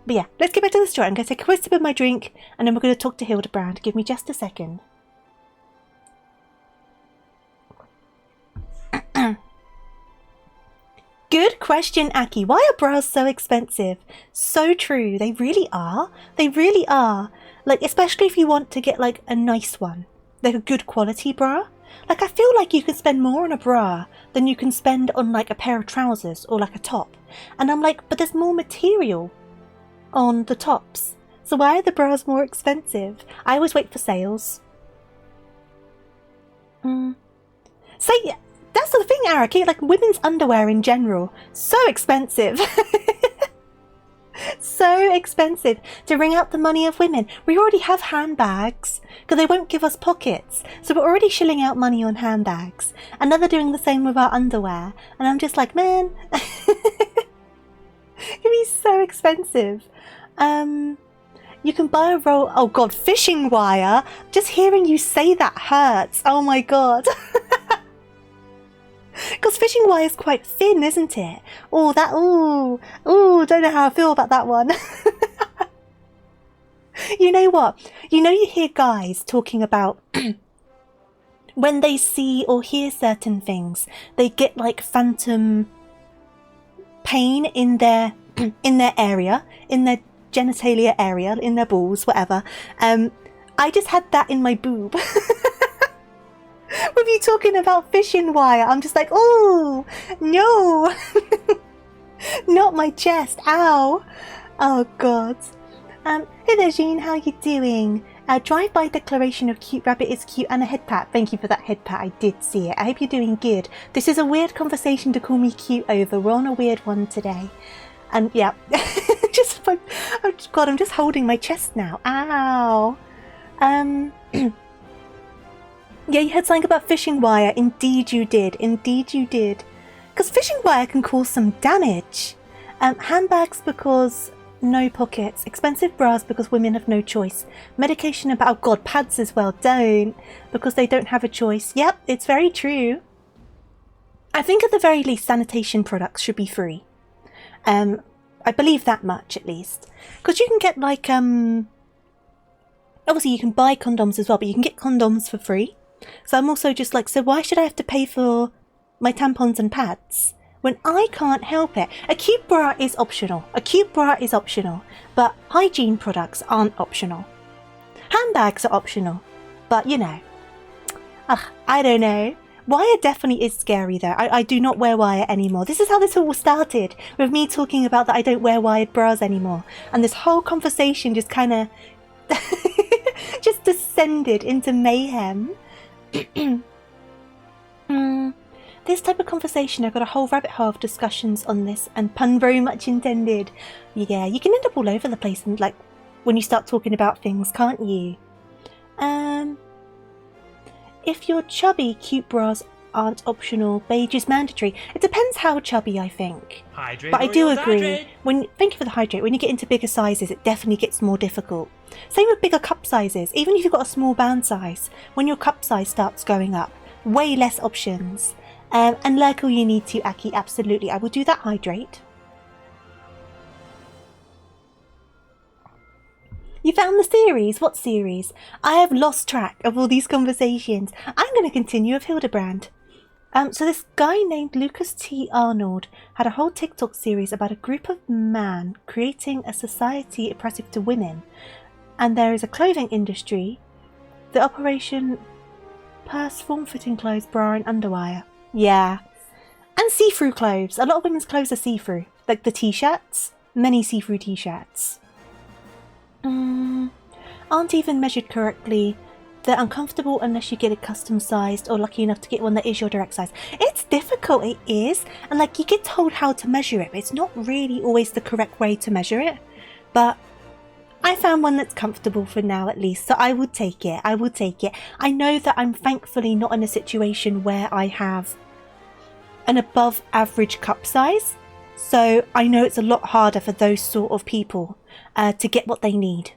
But yeah, let's get back to the story. I'm going to take a quick sip of my drink and then we're going to talk to Hildibrand. Give me just a second. Good question, Aki. Why are bras so expensive? So true. They really are. They really are. Like, especially if you want to get like a nice one, like a good quality bra. Like, I feel like you can spend more on a bra than you can spend on like a pair of trousers or like a top. And I'm like, but there's more material on the tops. So why are the bras more expensive? I always wait for sales. So yeah, that's the thing, Araki. Like, women's underwear in general, so expensive. So expensive to wring out the money of women. We already have handbags because they won't give us pockets. So we're already shilling out money on handbags. And now they're doing the same with our underwear. And I'm just like, man, it can be so expensive. You can buy a roll. Oh God, fishing wire. Just hearing you say that hurts. Oh my God. Because fishing wire is quite thin, isn't it? Oh, that, ooh, don't know how I feel about that one. You know what? You know, you hear guys talking about when they see or hear certain things, they get like phantom pain in their area, in their genitalia area, in their balls, whatever. I just had that in my boob. With you talking about fishing wire, I'm just like, oh, no. Not my chest, ow. Oh, God. Hey there, Jean, how are you doing? Drive-by declaration of cute rabbit is cute and a head pat. Thank you for that head pat, I did see it. I hope you're doing good. This is a weird conversation to call me cute over. We're on a weird one today. And yeah, oh God, I'm just holding my chest now. Ow. Yeah, you had something about fishing wire. Indeed you did. Indeed you did. Because fishing wire can cause some damage. Handbags because no pockets. Expensive bras because women have no choice. Medication about, oh God, pads as well. Don't. Because they don't have a choice. Yep, it's very true. I think at the very least sanitation products should be free. I believe that much at least. Because you can get like, obviously you can buy condoms as well, but you can get condoms for free. So I'm also just like, so why should I have to pay for my tampons and pads when I can't help it? A cute bra is optional. A cute bra is optional, but hygiene products aren't optional. Handbags are optional, but you know, I don't know. Wire definitely is scary though. I do not wear wire anymore. This is how this all started, with me talking about that I don't wear wired bras anymore. And this whole conversation just kind of just descended into mayhem. This type of conversation, I've got a whole rabbit hole of discussions on this, and pun very much intended. Yeah, you can end up all over the place and like when you start talking about things, can't you? If you're chubby, cute bras aren't optional. Beige is mandatory. It depends how chubby, I think. Hydrate, but I do agree. Thank you for the hydrate. When you get into bigger sizes, it definitely gets more difficult. Same with bigger cup sizes. Even if you've got a small band size, when your cup size starts going up, way less options. And like all you need to, Aki, absolutely. I will do that hydrate. You found the series? What series? I have lost track of all these conversations. I'm going to continue with Hildibrand. So this guy named Lucas T. Arnold had a whole TikTok series about a group of men creating a society oppressive to women. And there is a clothing industry. The operation purse, form-fitting clothes, bra and underwire. Yeah. And see-through clothes. A lot of women's clothes are see-through. Like the t-shirts. Many see-through t-shirts. Aren't even measured correctly. They're uncomfortable unless you get it custom sized or lucky enough to get one that is your direct size. It's difficult, it is. And like you get told how to measure it, but it's not really always the correct way to measure it. But I found one that's comfortable for now at least, so I would take it. I would take it. I know that I'm thankfully not in a situation where I have an above average cup size. So I know it's a lot harder for those sort of people to get what they need.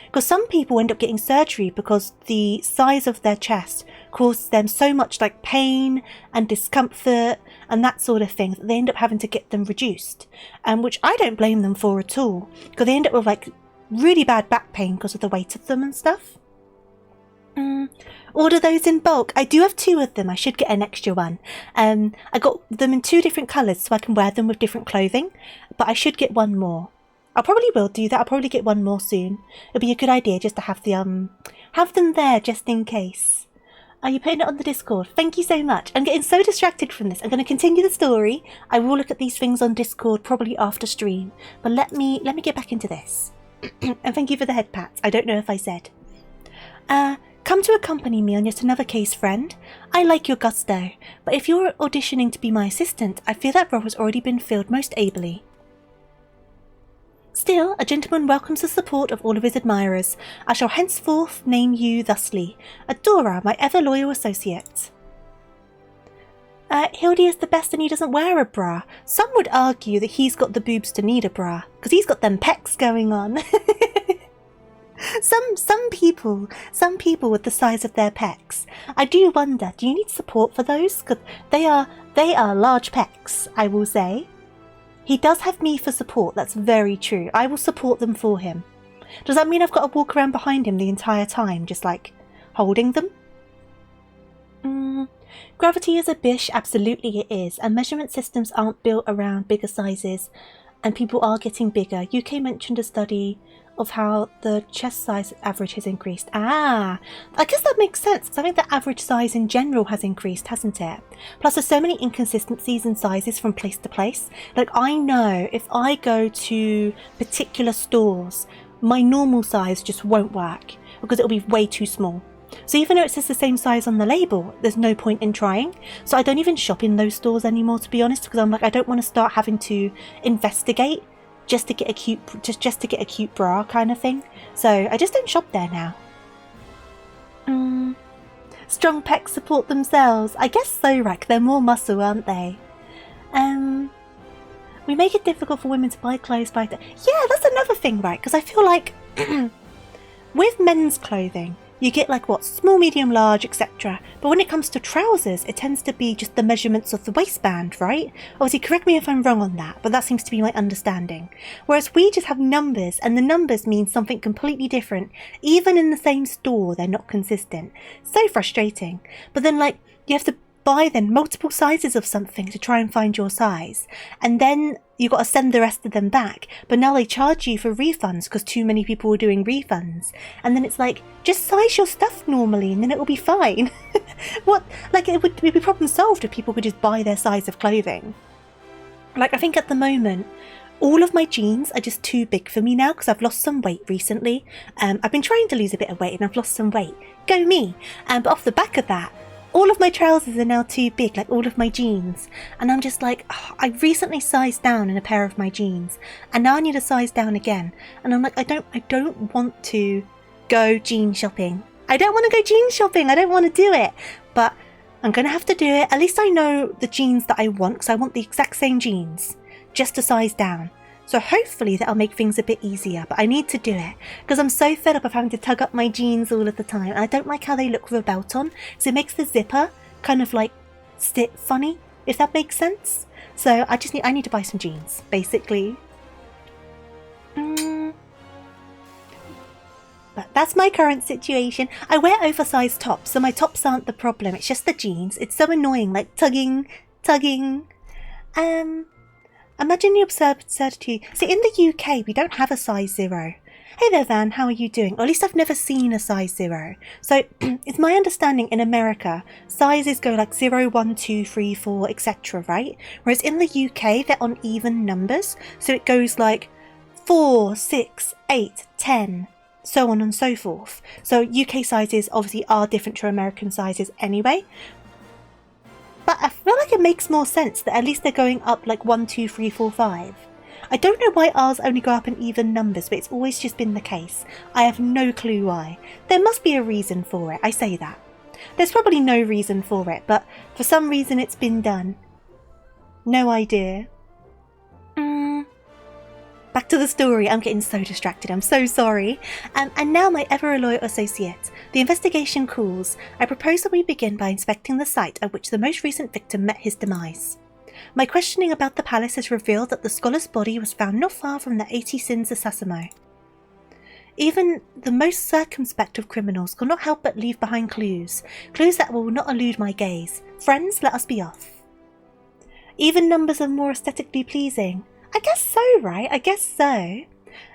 Because some people end up getting surgery because the size of their chest causes them so much like pain and discomfort and that sort of thing that they end up having to get them reduced. Which I don't blame them for at all. Because they end up with like really bad back pain because of the weight of them and stuff. Order those in bulk. I do have 2 of them. I should get an extra one. I got them in 2 different colours so I can wear them with different clothing, but I should get 1 more. I probably will do that. I'll probably get 1 more soon. It'll be a good idea just to have the have them there just in case. Are you putting it on the Discord? Thank you so much. I'm getting so distracted from this. I'm going to continue the story. I will look at these things on Discord probably after stream. But let me get back into this. And thank you for the head pats. I don't know if I said. Come to accompany me on yet another case, friend. I like your gusto, but if you're auditioning to be my assistant, I fear that role has already been filled most ably. Still, a gentleman welcomes the support of all of his admirers. I shall henceforth name you thusly, Adora, my ever-loyal associate. Hildy is the best and he doesn't wear a bra. Some would argue that he's got the boobs to need a bra, because he's got them pecs going on. Some people with the size of their pecs. I do wonder, do you need support for those? Because they are large pecs, I will say. He does have me for support, that's very true. I will support them for him. Does that mean I've got to walk around behind him the entire time, just like holding them? Gravity is a bish, absolutely it is, and measurement systems aren't built around bigger sizes, and people are getting bigger. UK mentioned a study of how the chest size average has increased. I guess that makes sense, because I think the average size in general has increased, hasn't it? Plus there's so many inconsistencies in sizes from place to place. Like, I know if I go to particular stores, my normal size just won't work, because it'll be way too small. So even though it says the same size on the label, there's no point in trying. So I don't even shop in those stores anymore, to be honest, because I'm like, I don't want to start having to investigate just to get a cute bra kind of thing. So I just don't shop there now. Strong pecs support themselves. I guess so, right? They're more muscle, aren't they? We make it difficult for women to buy clothes yeah, that's another thing, right? Because I feel like with men's clothing, you get like what, small, medium, large, etc. But when it comes to trousers, it tends to be just the measurements of the waistband, right? Obviously, correct me if I'm wrong on that, but that seems to be my understanding. Whereas we just have numbers, and the numbers mean something completely different. Even in the same store, they're not consistent. So frustrating. But then, like, you have to buy then multiple sizes of something to try and find your size, and then you've got to send the rest of them back, but now they charge you for refunds because too many people were doing refunds, and then it's like, just size your stuff normally and then it will be fine. What, like, it would be problem solved if people could just buy their size of clothing. Like, I think at the moment all of my jeans are just too big for me now because I've lost some weight recently. I've been trying to lose a bit of weight and I've lost some weight, go me. But off the back of that, all of my trousers are now too big, like all of my jeans. And I'm just like, oh, I recently sized down in a pair of my jeans, and now I need to size down again. And I'm like, I don't want to go jean shopping. I don't want to go jean shopping. I don't want to do it. But I'm going to have to do it. At least I know the jeans that I want, because I want the exact same jeans, just to size down. So hopefully that'll make things a bit easier, but I need to do it because I'm so fed up of having to tug up my jeans all of the time. And I don't like how they look with a belt on, so it makes the zipper kind of like sit funny, if that makes sense. So I need to buy some jeans, basically. But that's my current situation. I wear oversized tops, so my tops aren't the problem. It's just the jeans. It's so annoying, like tugging. Imagine the absurdity. See, in the UK, we don't have a size 0. Hey there, Van, how are you doing? Or at least I've never seen a size 0. So, it's my understanding in America, sizes go like 0, 1, 2, 3, 4, etc., right? Whereas in the UK, they're on even numbers. So it goes like 4, 6, 8, 10, so on and so forth. So UK sizes obviously are different to American sizes anyway. But I feel like it makes more sense that at least they're going up like 1, 2, 3, 4, 5. I don't know why ours only go up in even numbers, but it's always just been the case. I have no clue why. There must be a reason for it, I say that. There's probably no reason for it, but for some reason it's been done. No idea. Back to the story. I'm getting so distracted. I'm so sorry. And now my ever-loyal associate. The investigation calls. I propose that we begin by inspecting the site at which the most recent victim met his demise. My questioning about the palace has revealed that the scholar's body was found not far from the 80 Sins of Sasimo. Even the most circumspect of criminals cannot help but leave behind clues. Clues that will not elude my gaze. Friends, let us be off. Even numbers are more aesthetically pleasing. I guess so, right? I guess so.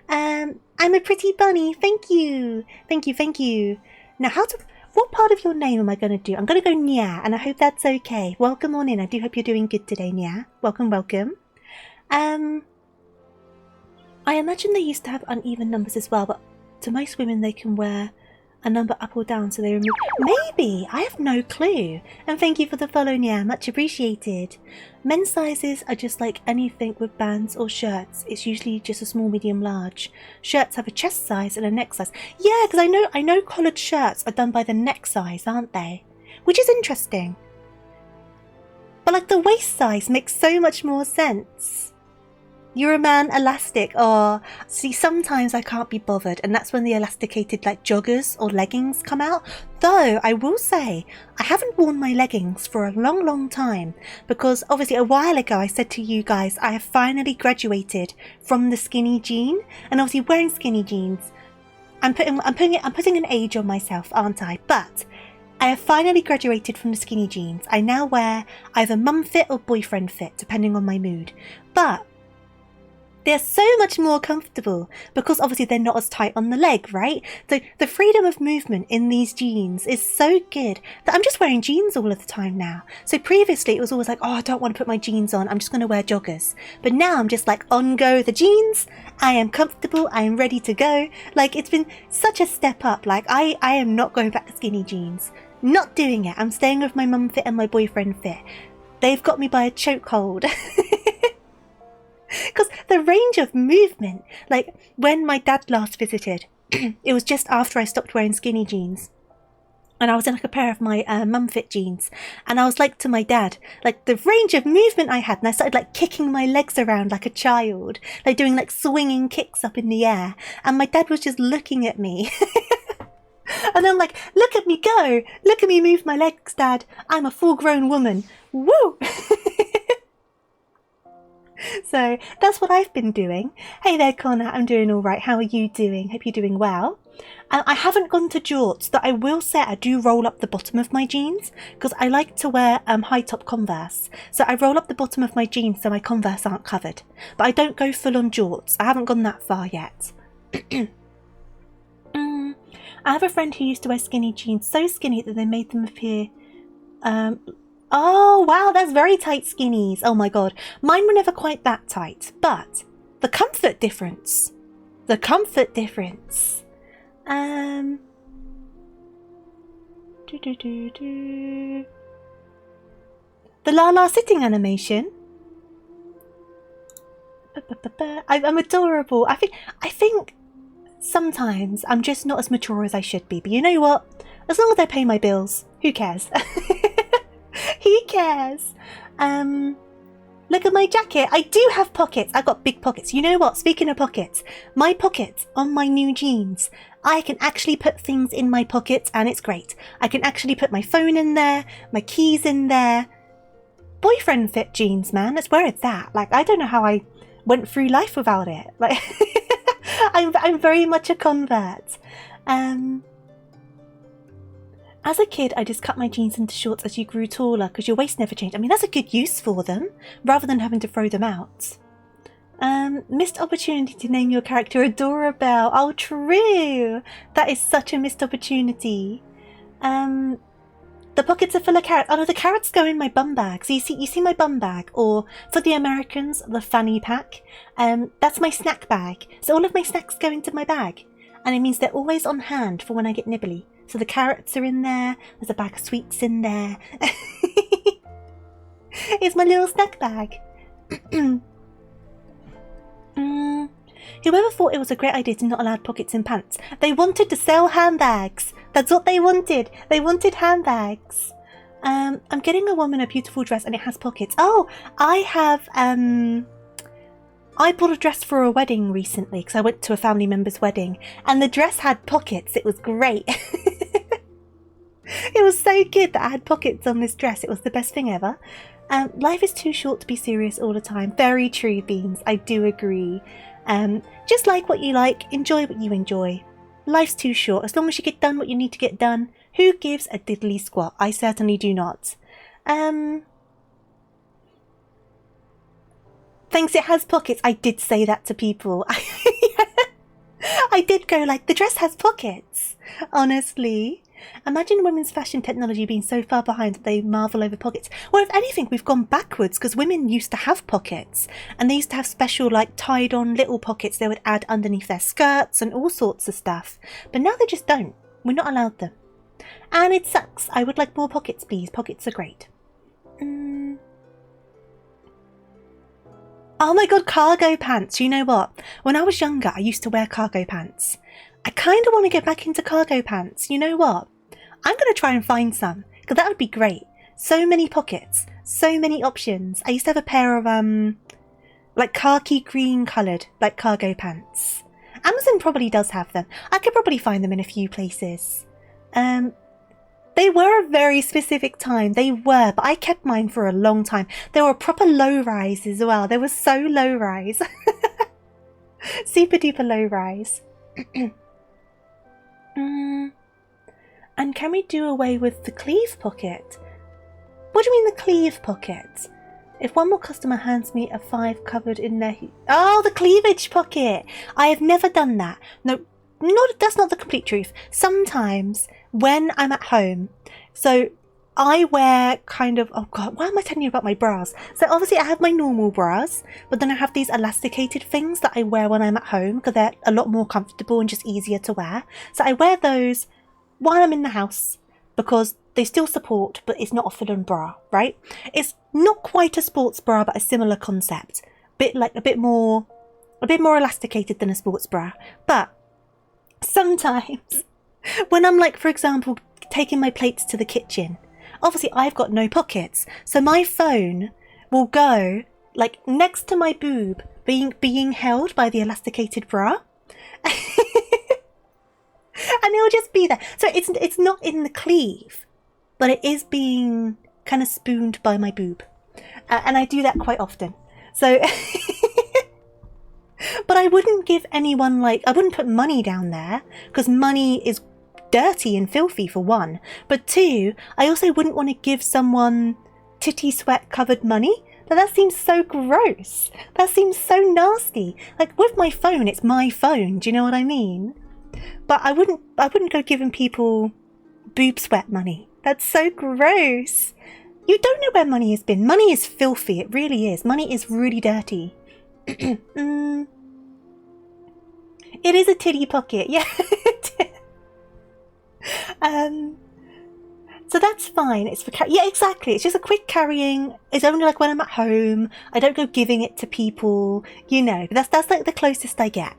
I'm a pretty bunny. Thank you. Thank you, thank you. Now, what part of your name am I going to do? I'm going to go Nya, and I hope that's okay. Welcome on in. I do hope you're doing good today, Nya. Welcome, welcome. I imagine they used to have uneven numbers as well, but to most women they can wear a number up or down, so they remove... Maybe! I have no clue. And thank you for the follow, Nia. Much appreciated. Men's sizes are just like anything with bands or shirts. It's usually just a small, medium, large. Shirts have a chest size and a neck size. Yeah, because I know collared shirts are done by the neck size, aren't they? Which is interesting. But like the waist size makes so much more sense. You're a man, elastic. Oh, see, sometimes I can't be bothered, and that's when the elasticated like joggers or leggings come out. Though I will say, I haven't worn my leggings for a long, long time because obviously a while ago I said to you guys I have finally graduated from the skinny jean, and obviously wearing skinny jeans, I'm putting an age on myself, aren't I? But I have finally graduated from the skinny jeans. I now wear either mum fit or boyfriend fit, depending on my mood. But they're so much more comfortable because obviously they're not as tight on the leg, right? So the freedom of movement in these jeans is so good that I'm just wearing jeans all of the time now. So previously it was always like, oh, I don't want to put my jeans on. I'm just going to wear joggers. But now I'm just like, on go the jeans. I am comfortable. I am ready to go. Like, it's been such a step up. Like, I am not going back to skinny jeans. Not doing it. I'm staying with my mum fit and my boyfriend fit. They've got me by a chokehold. Because the range of movement, like when my dad last visited, it was just after I stopped wearing skinny jeans. And I was in like a pair of my mum fit jeans. And I was like to my dad, like the range of movement I had. And I started like kicking my legs around like a child, like doing like swinging kicks up in the air. And my dad was just looking at me. And I'm like, look at me go. Look at me move my legs, Dad. I'm a full grown woman. Woo! So that's what I've been doing. Hey there, Connor. I'm doing all right. How are you doing? Hope you're doing well. I haven't gone to jorts, though I will say I do roll up the bottom of my jeans because I like to wear high top Converse. So I roll up the bottom of my jeans so my Converse aren't covered. But I don't go full on jorts. I haven't gone that far yet. I have a friend who used to wear skinny jeans, so skinny that they made them appear... Oh, wow, that's very tight skinnies. Oh my god. Mine were never quite that tight, but the comfort difference. The comfort difference. The La La sitting animation. I'm adorable. I think sometimes I'm just not as mature as I should be, but you know what? As long as I pay my bills, who cares? Who cares? Look at my jacket. I do have pockets. I've got big pockets. You know what? Speaking of pockets, my pockets on my new jeans, I can actually put things in my pockets and it's great. I can actually put my phone in there, my keys in there. Boyfriend fit jeans, man. That's where it's at. Like, I don't know how I went through life without it. Like, I'm very much a convert. As a kid, I just cut my jeans into shorts as you grew taller because your waist never changed. I mean, that's a good use for them, rather than having to throw them out. Missed opportunity to name your character Adorabelle. Oh, true! That is such a missed opportunity. The pockets are full of carrots. Oh no, the carrots go in my bum bag. So you see my bum bag, or for the Americans, the fanny pack. That's my snack bag. So all of my snacks go into my bag. And it means they're always on hand for when I get nibbly. So the carrots are in there, there's a bag of sweets in there. It's my little snack bag. Whoever thought it was a great idea to not allow pockets in pants? They wanted to sell handbags. That's what they wanted. They wanted handbags. I'm getting a woman a beautiful dress and it has pockets. Oh, I have... I bought a dress for a wedding recently because I went to a family member's wedding and the dress had pockets. It was great. It was so good that I had pockets on this dress. It was the best thing ever. Life is too short to be serious all the time. Very true, Beans. I do agree. Just like what you like, enjoy what you enjoy. Life's too short. As long as you get done what you need to get done, who gives a diddly squat? I certainly do not. Thanks, it has pockets. I did say that to people. I did go like, the dress has pockets. Honestly. Imagine women's fashion technology being so far behind that they marvel over pockets. Well, if anything, we've gone backwards because women used to have pockets. And they used to have special, like, tied-on little pockets they would add underneath their skirts and all sorts of stuff. But now they just don't. We're not allowed them. And it sucks. I would like more pockets, please. Pockets are great. Oh my god, cargo pants. You know what? When I was younger, I used to wear cargo pants. I kind of want to get back into cargo pants. You know what? I'm going to try and find some, because that would be great. So many pockets, so many options. I used to have a pair of, like khaki green coloured, like cargo pants. Amazon probably does have them. I could probably find them in a few places. They were a very specific time. They were, but I kept mine for a long time. They were a proper low rise as well. They were so low rise. Super duper low rise. And can we do away with the cleave pocket? What do you mean the cleave pocket? If one more customer hands me a 5 covered in their... Oh, the cleavage pocket! I have never done that. No, that's not the complete truth. Sometimes when I'm at home, so I wear kind of... Oh god, why am I telling you about my bras? So obviously I have my normal bras, but then I have these elasticated things that I wear when I'm at home because they're a lot more comfortable and just easier to wear. So I wear those while I'm in the house because they still support, but it's not a full-on bra, right? It's not quite a sports bra, but a similar concept. A bit more elasticated than a sports bra. But sometimes when I'm like, for example, taking my plates to the kitchen, obviously I've got no pockets, so my phone will go like next to my boob, being held by the elasticated bra. And it'll just be there. So it's not in the cleave, but it is being kind of spooned by my boob. And I do that quite often. So, but I wouldn't give anyone, like, I wouldn't put money down there because money is dirty and filthy for one. But two, I also wouldn't want to give someone titty sweat covered money. That seems so gross. That seems so nasty. Like with my phone, it's my phone. Do you know what I mean? But I wouldn't go giving people boob sweat money. That's so gross. You don't know where money has been. Money is filthy. It really is. Money is really dirty. It is a titty pocket. Yeah. So that's fine. It's for yeah, exactly. It's just a quick carrying. It's only like when I'm at home. I don't go giving it to people. You know, that's like the closest I get.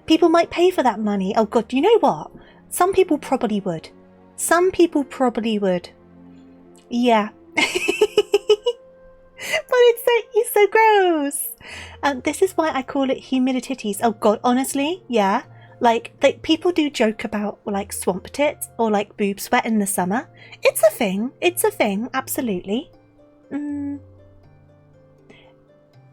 People might pay for that money. Oh god, you know what? Some people probably would. Some people probably would. Yeah. But it's so gross. This is why I call it humidititties. Oh god, honestly, yeah. Like people do joke about like swamp tit or like boob sweat in the summer. It's a thing. It's a thing. Absolutely.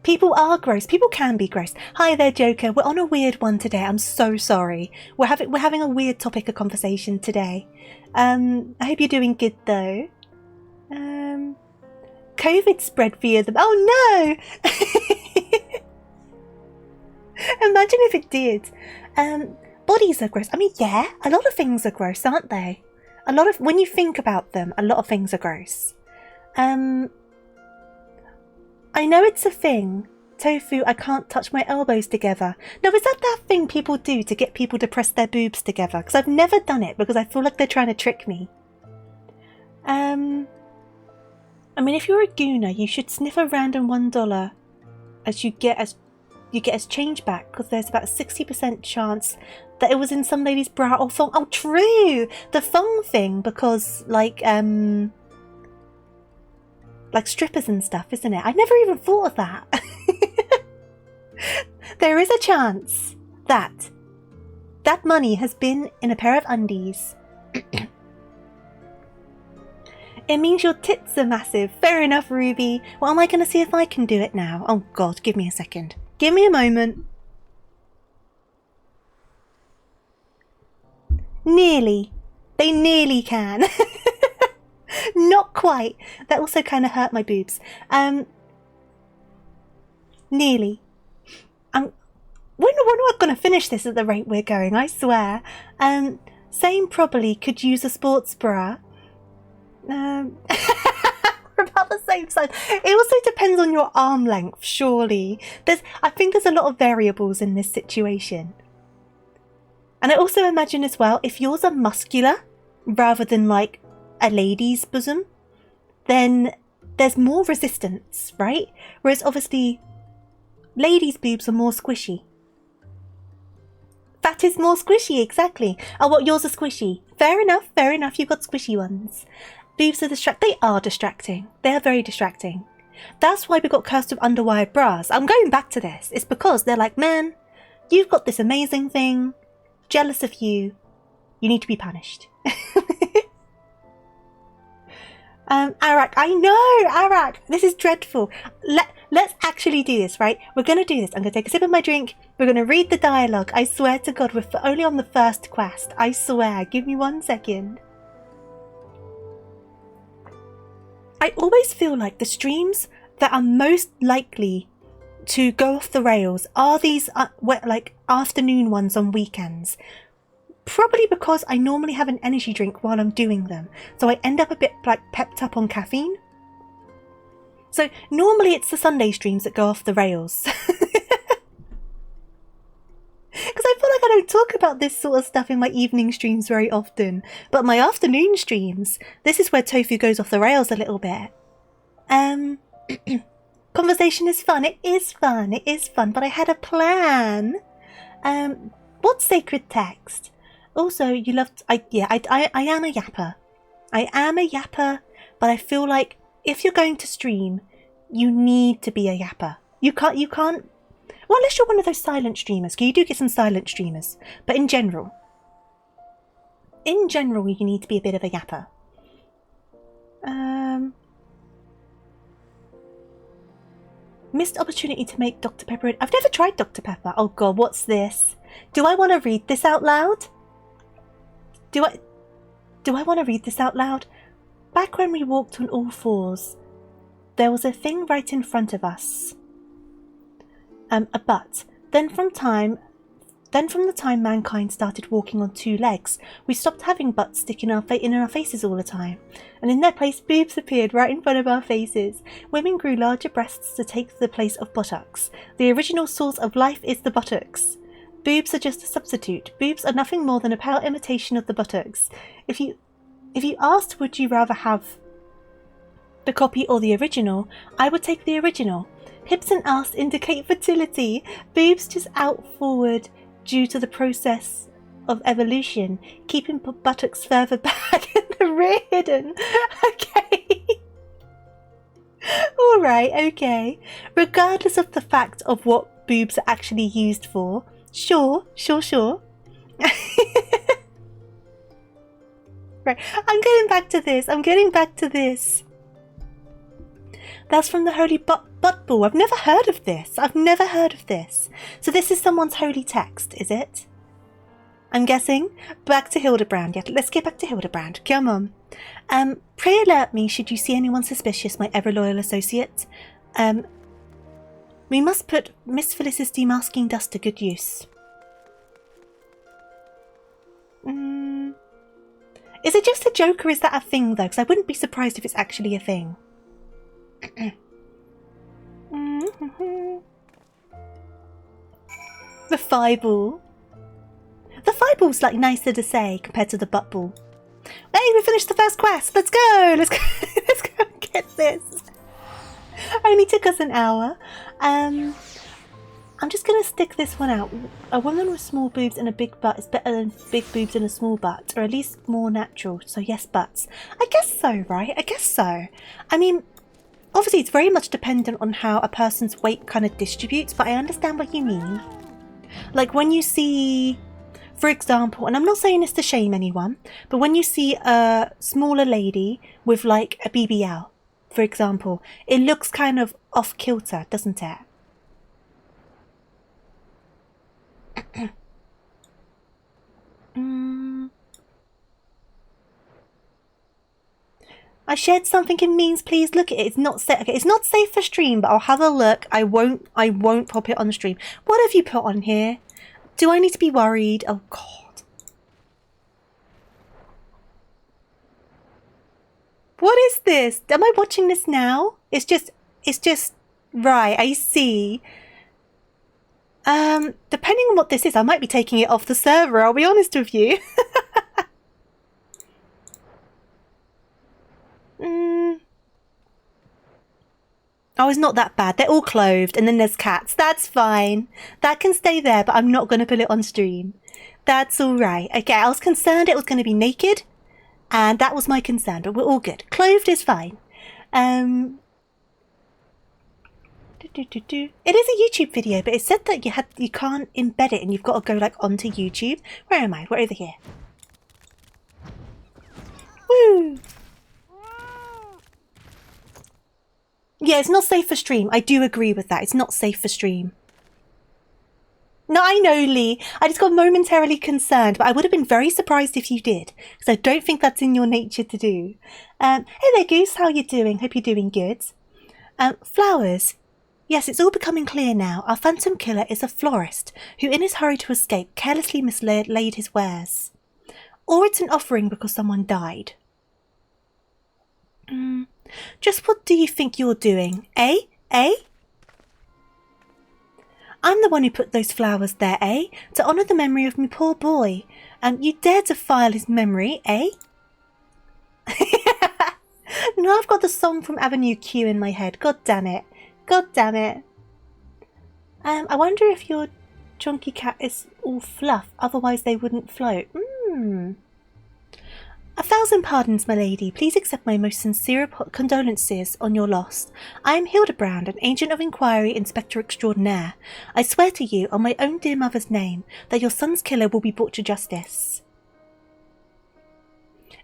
People are gross. People can be gross. Hi there, Joker. We're on a weird one today. I'm so sorry. We're having a weird topic of conversation today. I hope you're doing good though. COVID spread via them. Oh no! Imagine if it did. Bodies are gross. I mean, yeah, a lot of things are gross, aren't they? When you think about them, a lot of things are gross. I know it's a thing. Tofu, I can't touch my elbows together. Now, is that thing people do to get people to press their boobs together? Because I've never done it because I feel like they're trying to trick me. I mean, if you're a gooner, you should sniff a random $1 as you get as change back because there's about a 60% chance that it was in some lady's bra or thong. Oh, true! The thong thing because, like strippers and stuff, isn't it? I never even thought of that. There is a chance that money has been in a pair of undies. It means your tits are massive. Fair enough, Ruby. Well, am I going to see if I can do it now? Oh, God, give me a second. Give me a moment. Nearly. They nearly can. Not quite. That also kind of hurt my boobs. Nearly. When am I going to finish this at the rate we're going? I swear. Same probably could use a sports bra. We're about the same size. It also depends on your arm length, surely. I think there's a lot of variables in this situation. And I also imagine as well, if yours are muscular rather than like a lady's bosom, then there's more resistance, right? Whereas obviously ladies' boobs are more squishy. Fat is more squishy, exactly. Oh, what, yours are squishy? Fair enough, you've got squishy ones. Boobs are they are distracting. They are very distracting. That's why we got cursed with underwired bras. I'm going back to this. It's because they're like, man, you've got this amazing thing. Jealous of you. You need to be punished. Arak, I know, Arak, this is dreadful. Let's actually do this, right? We're going to do this. I'm going to take a sip of my drink. We're going to read the dialogue. I swear to God, we're only on the first quest. I swear. Give me 1 second. I always feel like the streams that are most likely to go off the rails are these like afternoon ones on weekends. Probably because I normally have an energy drink while I'm doing them, so I end up a bit like pepped up on caffeine. So normally it's the Sunday streams that go off the rails. Because I feel like I don't talk about this sort of stuff in my evening streams very often. But my afternoon streams, this is where Tofu goes off the rails a little bit. Conversation is fun. It is fun. It is fun. But I had a plan. What's sacred text? Also, you loved... I am a yapper. I am a yapper, but I feel like if you're going to stream, you need to be a yapper. You can't... Well, unless you're one of those silent streamers, because you do get some silent streamers. But in general, you need to be a bit of a yapper. Missed opportunity to make Dr. Pepper. I've never tried Dr. Pepper. Oh God, what's this? Do I want to read this out loud? Do I want to read this out loud? Back when we walked on all fours, there was a thing right in front of us. A butt. Then from the time mankind started walking on 2 legs, we stopped having butts sticking in our faces all the time. And in their place, boobs appeared right in front of our faces. Women grew larger breasts to take the place of buttocks. The original source of life is the buttocks. Boobs are just a substitute. Boobs are nothing more than a pale imitation of the buttocks. If you asked would you rather have the copy or the original, I would take the original. Hips and ass indicate fertility. Boobs just out forward due to the process of evolution, keeping buttocks further back and the rear hidden. Okay. Alright, okay. Regardless of the fact of what boobs are actually used for. Sure. Right, I'm getting back to this. That's from the Holy Butt Ball. I've never heard of this. So this is someone's holy text, is it? I'm guessing. Back to Hildibrand. Yeah, let's get back to Hildibrand. Come on. Pray alert me should you see anyone suspicious, my ever-loyal associate. We must put Miss Phyllis's demasking dust to good use. Is it just a joke or is that a thing though? Because I wouldn't be surprised if it's actually a thing. The thigh ball. The thigh ball's like nicer to say compared to the butt ball. Hey, we finished the first quest. Let's go. Let's go and get this. Only took us an hour. I'm just going to stick this one out. A woman with small boobs and a big butt is better than big boobs and a small butt, or at least more natural. So yes, butts. I guess so, right? I guess so. I mean, obviously it's very much dependent on how a person's weight kind of distributes, but I understand what you mean. Like when you see, for example, and I'm not saying this to shame anyone, but when you see a smaller lady with like a BBL, for example, it looks kind of off kilter, doesn't it? I shared something in memes. Please look at it. It's not safe. Okay, it's not safe for stream, but I'll have a look. I won't pop it on the stream. What have you put on here? Do I need to be worried? Oh God. What is this? Am I watching this now? It's just right. I see. Depending on what this is, I might be taking it off the server. I'll be honest with you. Oh, it's not that bad. They're all clothed, and then there's cats. That's fine. That can stay there, but I'm not going to put it on stream. That's all right. Okay, I was concerned it was going to be naked, and that was my concern, but we're all good. Clothed is fine. It is a YouTube video, but it said that you can't embed it, and you've got to go like onto YouTube. Where am I? We're over here. Woo! Yeah, it's not safe for stream. I do agree with that. It's not safe for stream. No, I know, Lee. I just got momentarily concerned, but I would have been very surprised if you did, because I don't think that's in your nature to do. Hey there, Goose. How you doing? Hope you're doing good. Flowers. Yes, it's all becoming clear now. Our phantom killer is a florist who, in his hurry to escape, carelessly mislaid his wares. Or it's an offering because someone died. Just what do you think you're doing, eh? Eh? I'm the one who put those flowers there, eh? To honour the memory of me poor boy. You dare defile his memory, eh? No, I've got the song from Avenue Q in my head. God damn it. God damn it. I wonder if your chunky cat is all fluff, otherwise they wouldn't float. 1,000 pardons, my lady. Please accept my most sincere condolences on your loss. I am Hildibrand, an agent of inquiry, inspector extraordinaire. I swear to you, on my own dear mother's name, that your son's killer will be brought to justice.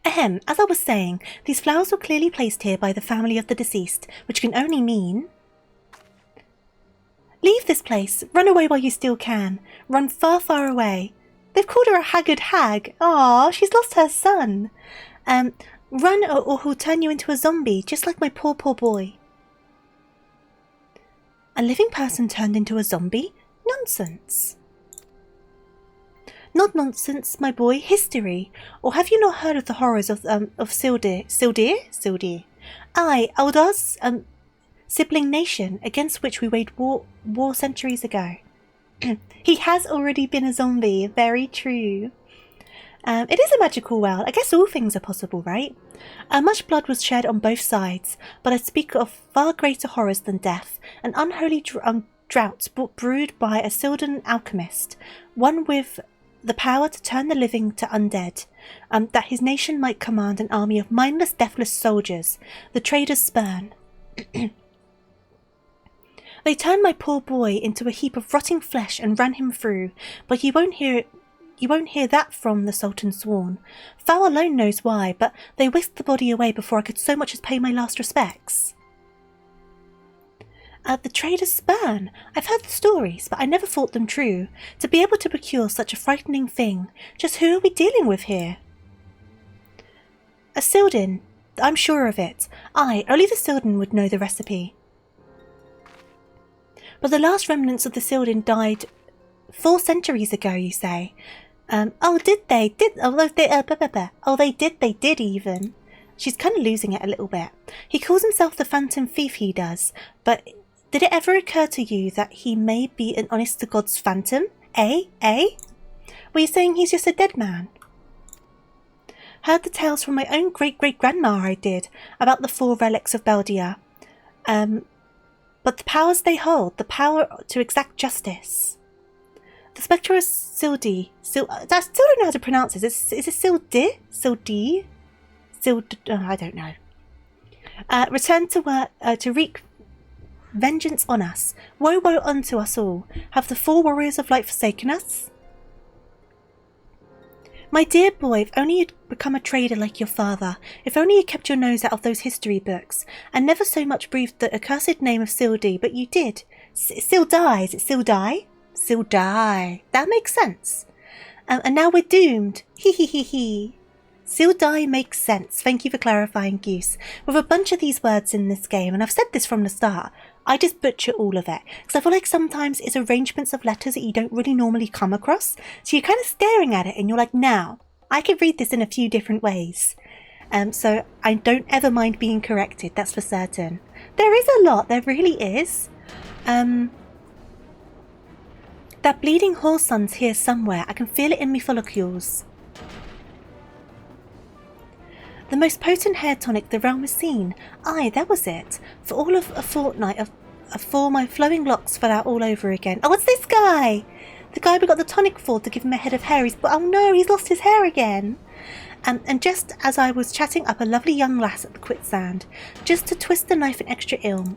Ahem, as I was saying, these flowers were clearly placed here by the family of the deceased, which can only mean... Leave this place. Run away while you still can. Run far, far away. They've called her a haggard hag. Ah, she's lost her son. Run or he'll turn you into a zombie, just like my poor, poor boy. A living person turned into a zombie? Nonsense. Not nonsense, my boy, history. Or have you not heard of the horrors of Sildir? Sildir? Aye, Aldar's sibling nation, against which we waged war centuries ago. He has already been a zombie. Very true. It is a magical world. I guess all things are possible, right? Much blood was shed on both sides, but I speak of far greater horrors than death. An unholy drought brewed by a Sildan alchemist, one with the power to turn the living to undead, that his nation might command an army of mindless, deathless soldiers, the traders' spurn. They turned my poor boy into a heap of rotting flesh and ran him through, but you won't hear that from the Sultan Sworn. Thou alone knows why, but they whisked the body away before I could so much as pay my last respects. The trader's spurn. I've heard the stories, but I never thought them true. To be able to procure such a frightening thing, just who are we dealing with here? A Sildan. I'm sure of it. Aye, only the Sildan would know the recipe. But the last remnants of the Sildan died 4 centuries ago, you say? Oh, did they? They did even. She's kind of losing it a little bit. He calls himself the Phantom Thief, he does. But did it ever occur to you that he may be an honest-to-God's phantom? Eh? Were you saying he's just a dead man? Heard the tales from my own great-great-grandma, I did, about the 4 relics of Beldia. But the powers they hold, the power to exact justice. The spectre of Sildi. I still don't know how to pronounce this. Is it Sildi? Sildi? I don't know. Return to work to wreak vengeance on us. Woe, woe unto us all. Have the 4 warriors of light forsaken us? My dear boy, if only you'd become a trader like your father, if only you kept your nose out of those history books, and never so much breathed the accursed name of Sildi, but you did. Sildai, is it Sildai? Sildai. That makes sense. And now we're doomed. Hee hee hee hee. Sildai makes sense. Thank you for clarifying, Goose. With a bunch of these words in this game, and I've said this from the start, I just butcher all of it. Because I feel like sometimes it's arrangements of letters that you don't really normally come across. So you're kind of staring at it and you're like, now, I could read this in a few different ways. So I don't ever mind being corrected, that's for certain. There is a lot, there really is. That bleeding horse sun's here somewhere. I can feel it in me follicles. The most potent hair tonic the realm has seen. Aye, that was it. For all of a fortnight before my flowing locks fell out all over again. Oh, what's this guy? The guy we got the tonic for to give him a head of hair. Oh no, he's lost his hair again. And just as I was chatting up a lovely young lass at the quicksand, just to twist the knife an extra ill.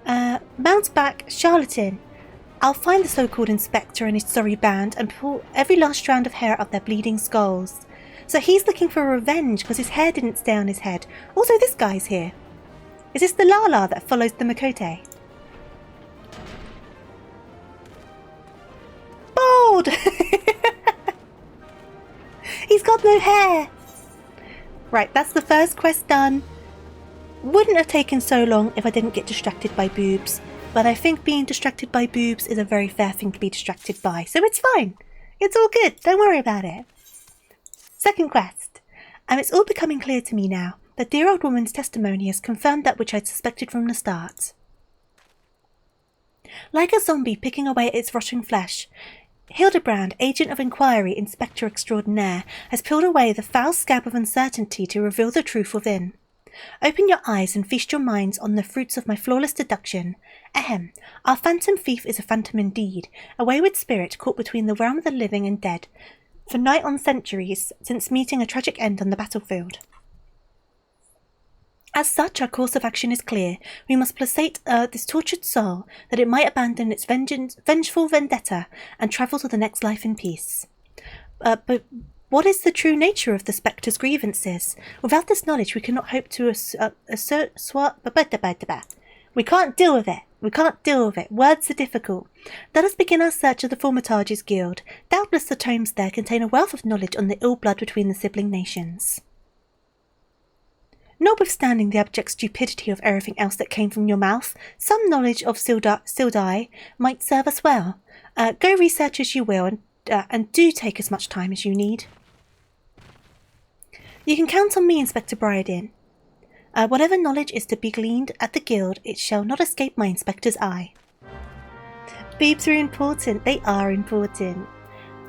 Mount back, charlatan. I'll find the so-called inspector and his sorry band and pull every last strand of hair out of their bleeding skulls. So he's looking for revenge because his hair didn't stay on his head. Also, this guy's here. Is this the Lala that follows the Makote? Bald! He's got no hair! Right, that's the first quest done. Wouldn't have taken so long if I didn't get distracted by boobs. But I think being distracted by boobs is a very fair thing to be distracted by. So it's fine. It's all good. Don't worry about it. Second quest. It's all becoming clear to me now. The dear old woman's testimony has confirmed that which I'd suspected from the start. Like a zombie picking away at its rotting flesh, Hildibrand, agent of inquiry, inspector extraordinaire, has peeled away the foul scab of uncertainty to reveal the truth within. Open your eyes and feast your minds on the fruits of my flawless deduction. Ahem, our phantom thief is a phantom indeed, a wayward spirit caught between the realm of the living and dead, for nigh on centuries since meeting a tragic end on the battlefield. As such, our course of action is clear. We must placate this tortured soul, that it might abandon its vengeful vendetta and travel to the next life in peace. But what is the true nature of the spectre's grievances? Without this knowledge, we cannot hope to assert. We can't deal with it. We can't deal with it. Words are difficult. Let us begin our search of the Thaumaturge's Guild. Doubtless the tomes there contain a wealth of knowledge on the ill blood between the sibling nations. Notwithstanding the abject stupidity of everything else that came from your mouth, some knowledge of Sildai might serve us well. Go research as you will, and do take as much time as you need. You can count on me, Inspector Bryden. Whatever knowledge is to be gleaned at the guild, it shall not escape my inspector's eye. Boobs are important. They are important.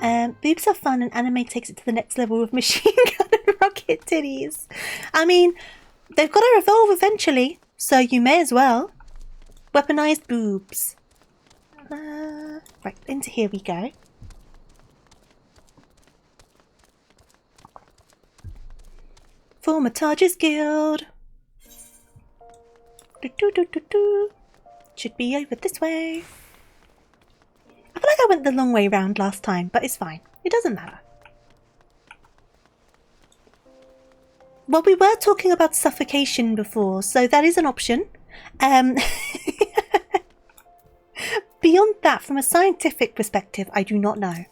Boobs are fun, and anime takes it to the next level with machine gun and rocket titties. I mean, they've got to evolve eventually, so you may as well. Weaponized boobs. Right, into here we go. Thaumaturge's Guild. Should be over this way. I feel like I went the long way round last time, but it's fine. It doesn't matter. Well, we were talking about suffocation before, so that is an option. Beyond that, from a scientific perspective, I do not know.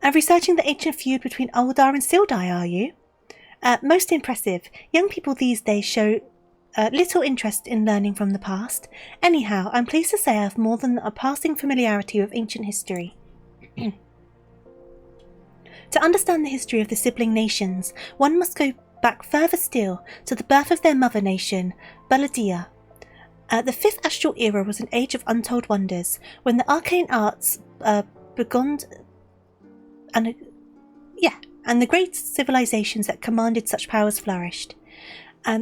And researching the ancient feud between Uldar and Sildai, are you? Most impressive. Young people these days show little interest in learning from the past. Anyhow, I'm pleased to say I have more than a passing familiarity with ancient history. To understand the history of the sibling nations, one must go back further still to the birth of their mother nation, Baladia. The Fifth Astral Era was an age of untold wonders, when the arcane arts begunned, and the great civilizations that commanded such powers flourished.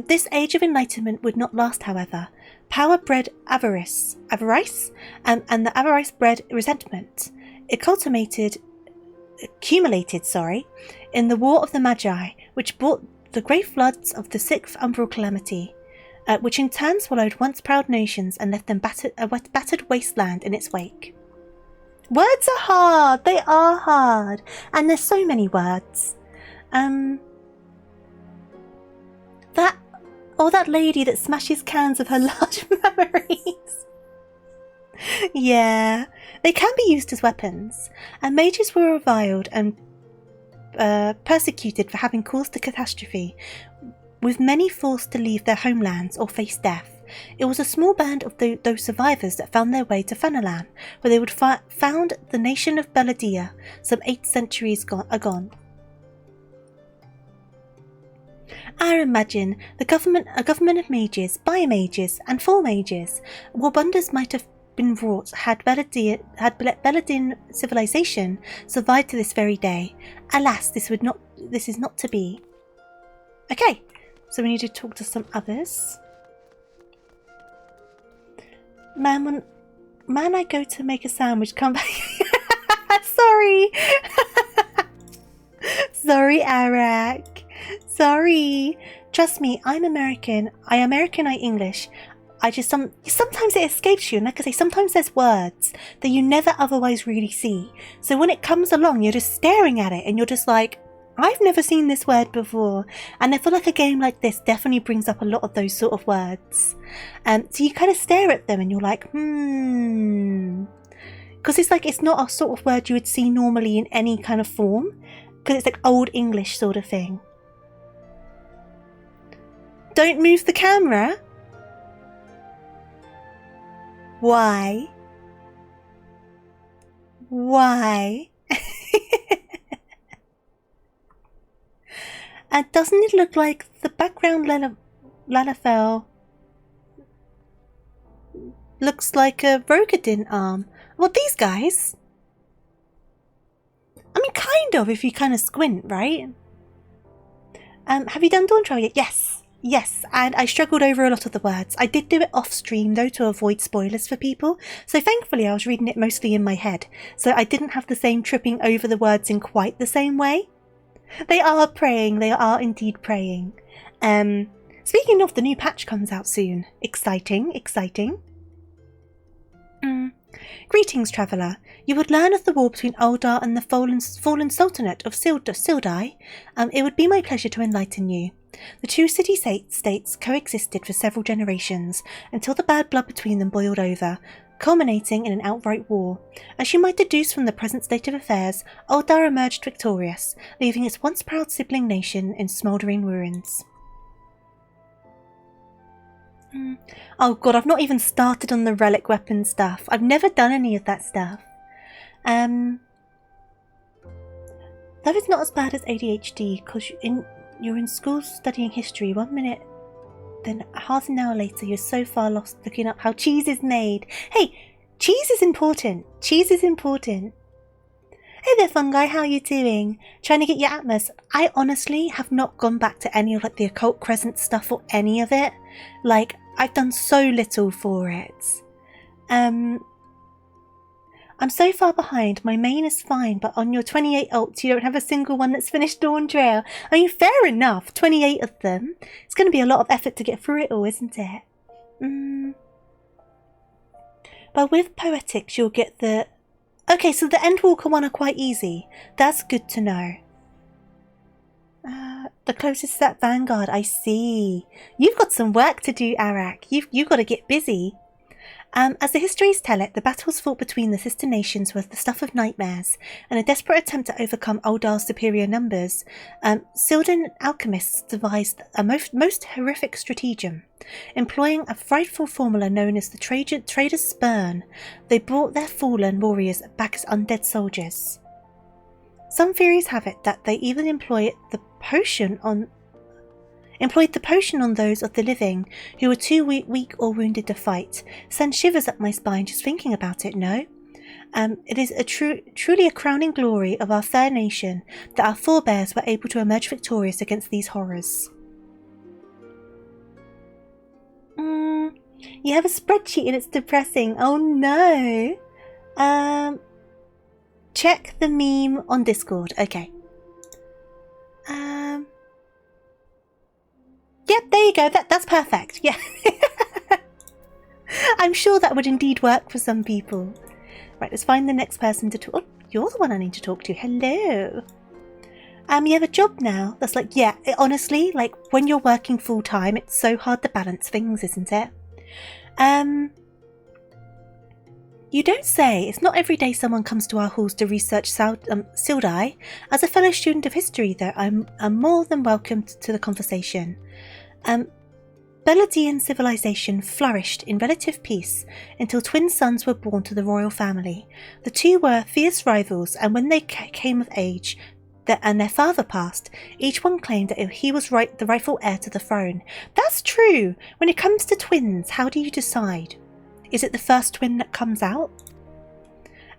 This age of enlightenment would not last, however. Power bred avarice, and the avarice bred resentment. It accumulated, in the War of the Magi, which brought the great floods of the Sixth Umbral Calamity, which in turn swallowed once proud nations and left them a battered wasteland in its wake. Words are hard. They are hard. And there's so many words. That lady that smashes cans of her large memories. Yeah, they can be used as weapons, and mages were reviled and persecuted for having caused the catastrophe, with many forced to leave their homelands or face death. It was a small band of those survivors that found their way to Fanalan, where they would found the nation of Beladia some 8 centuries agone. I imagine a government of mages, by mages, and for mages, where wonders might have been wrought had Belladin civilization survived to this very day. Alas, this is not to be. Okay, so we need to talk to some others. Man, I go to make a sandwich, come back. Sorry. Sorry, Arak. Sorry. Trust me, I'm American. I English. I just sometimes it escapes you, and like I say, sometimes there's words that you never otherwise really see. So when it comes along, you're just staring at it and you're just like, I've never seen this word before. And I feel like a game like this definitely brings up a lot of those sort of words. So you kind of stare at them and you're like, because it's like, it's not a sort of word you would see normally in any kind of form, because it's like Old English sort of thing. Don't move the camera. Why? Why? And doesn't it look like the background Lalafell looks like a Rogadin arm? Well, these guys. I mean, kind of, if you kind of squint, right? Have you done Dawn Trial yet? Yes. Yes, and I struggled over a lot of the words. I did do it off stream though to avoid spoilers for people, so thankfully I was reading it mostly in my head, so I didn't have the same tripping over the words in quite the same way. They are praying, they are indeed praying. Speaking of, the new patch comes out soon. Exciting, exciting. Greetings, traveller. You would learn of the war between Uldar and the fallen Sultanate of Sildai. It would be my pleasure to enlighten you. The two city-states coexisted for several generations, until the bad blood between them boiled over, culminating in an outright war. As you might deduce from the present state of affairs, Uldar emerged victorious, leaving its once proud sibling nation in smouldering ruins. Oh god, I've not even started on the relic weapon stuff. I've never done any of that stuff. Though it's not as bad as ADHD, because you're in school studying history 1 minute, then half an hour later you're so far lost looking up how cheese is made. Hey, cheese is important. Cheese is important. Hey there, fungi, how are you doing? Trying to get your Atmos. I honestly have not gone back to any of like the occult crescent stuff or any of it. Like, I've done so little for it. I'm so far behind. My main is fine, but on your 28 ults, you don't have a single one that's finished Dawn Trail. I mean, fair enough. 28 of them. It's going to be a lot of effort to get through it all, isn't it? But with Poetics, you'll get the... Okay, so the Endwalker one are quite easy. That's good to know. The closest is that Vanguard, I see. You've got some work to do, Arak. You've got to get busy. As the histories tell it, the battles fought between the sister nations were the stuff of nightmares. In a desperate attempt to overcome Uldar's superior numbers, Sildan alchemists devised a most horrific stratagem. Employing a frightful formula known as the Trader's Spurn, they brought their fallen warriors back as undead soldiers. Some theories have it that they even employed the potion on those of the living who were too weak or wounded to fight. Sends shivers up my spine just thinking about it, no? It is truly a crowning glory of our fair nation that our forebears were able to emerge victorious against these horrors. You have a spreadsheet and it's depressing. Oh no. Check the meme on Discord. Okay. Yep, there you go. That's perfect. Yeah. I'm sure that would indeed work for some people. Right, let's find the next person to talk. Oh, you're the one I need to talk to. Hello. You have a job now. That's like, yeah, honestly, like when you're working full time, it's so hard to balance things, isn't it? You don't say. It's not every day someone comes to our halls to research Sildai. As a fellow student of history, though, I'm more than welcome to the conversation. Beladian civilization flourished in relative peace until twin sons were born to the royal family. The two were fierce rivals, and when they came of age and their father passed, each one claimed that he was the rightful heir to the throne. That's true! When it comes to twins, how do you decide? Is it the first twin that comes out?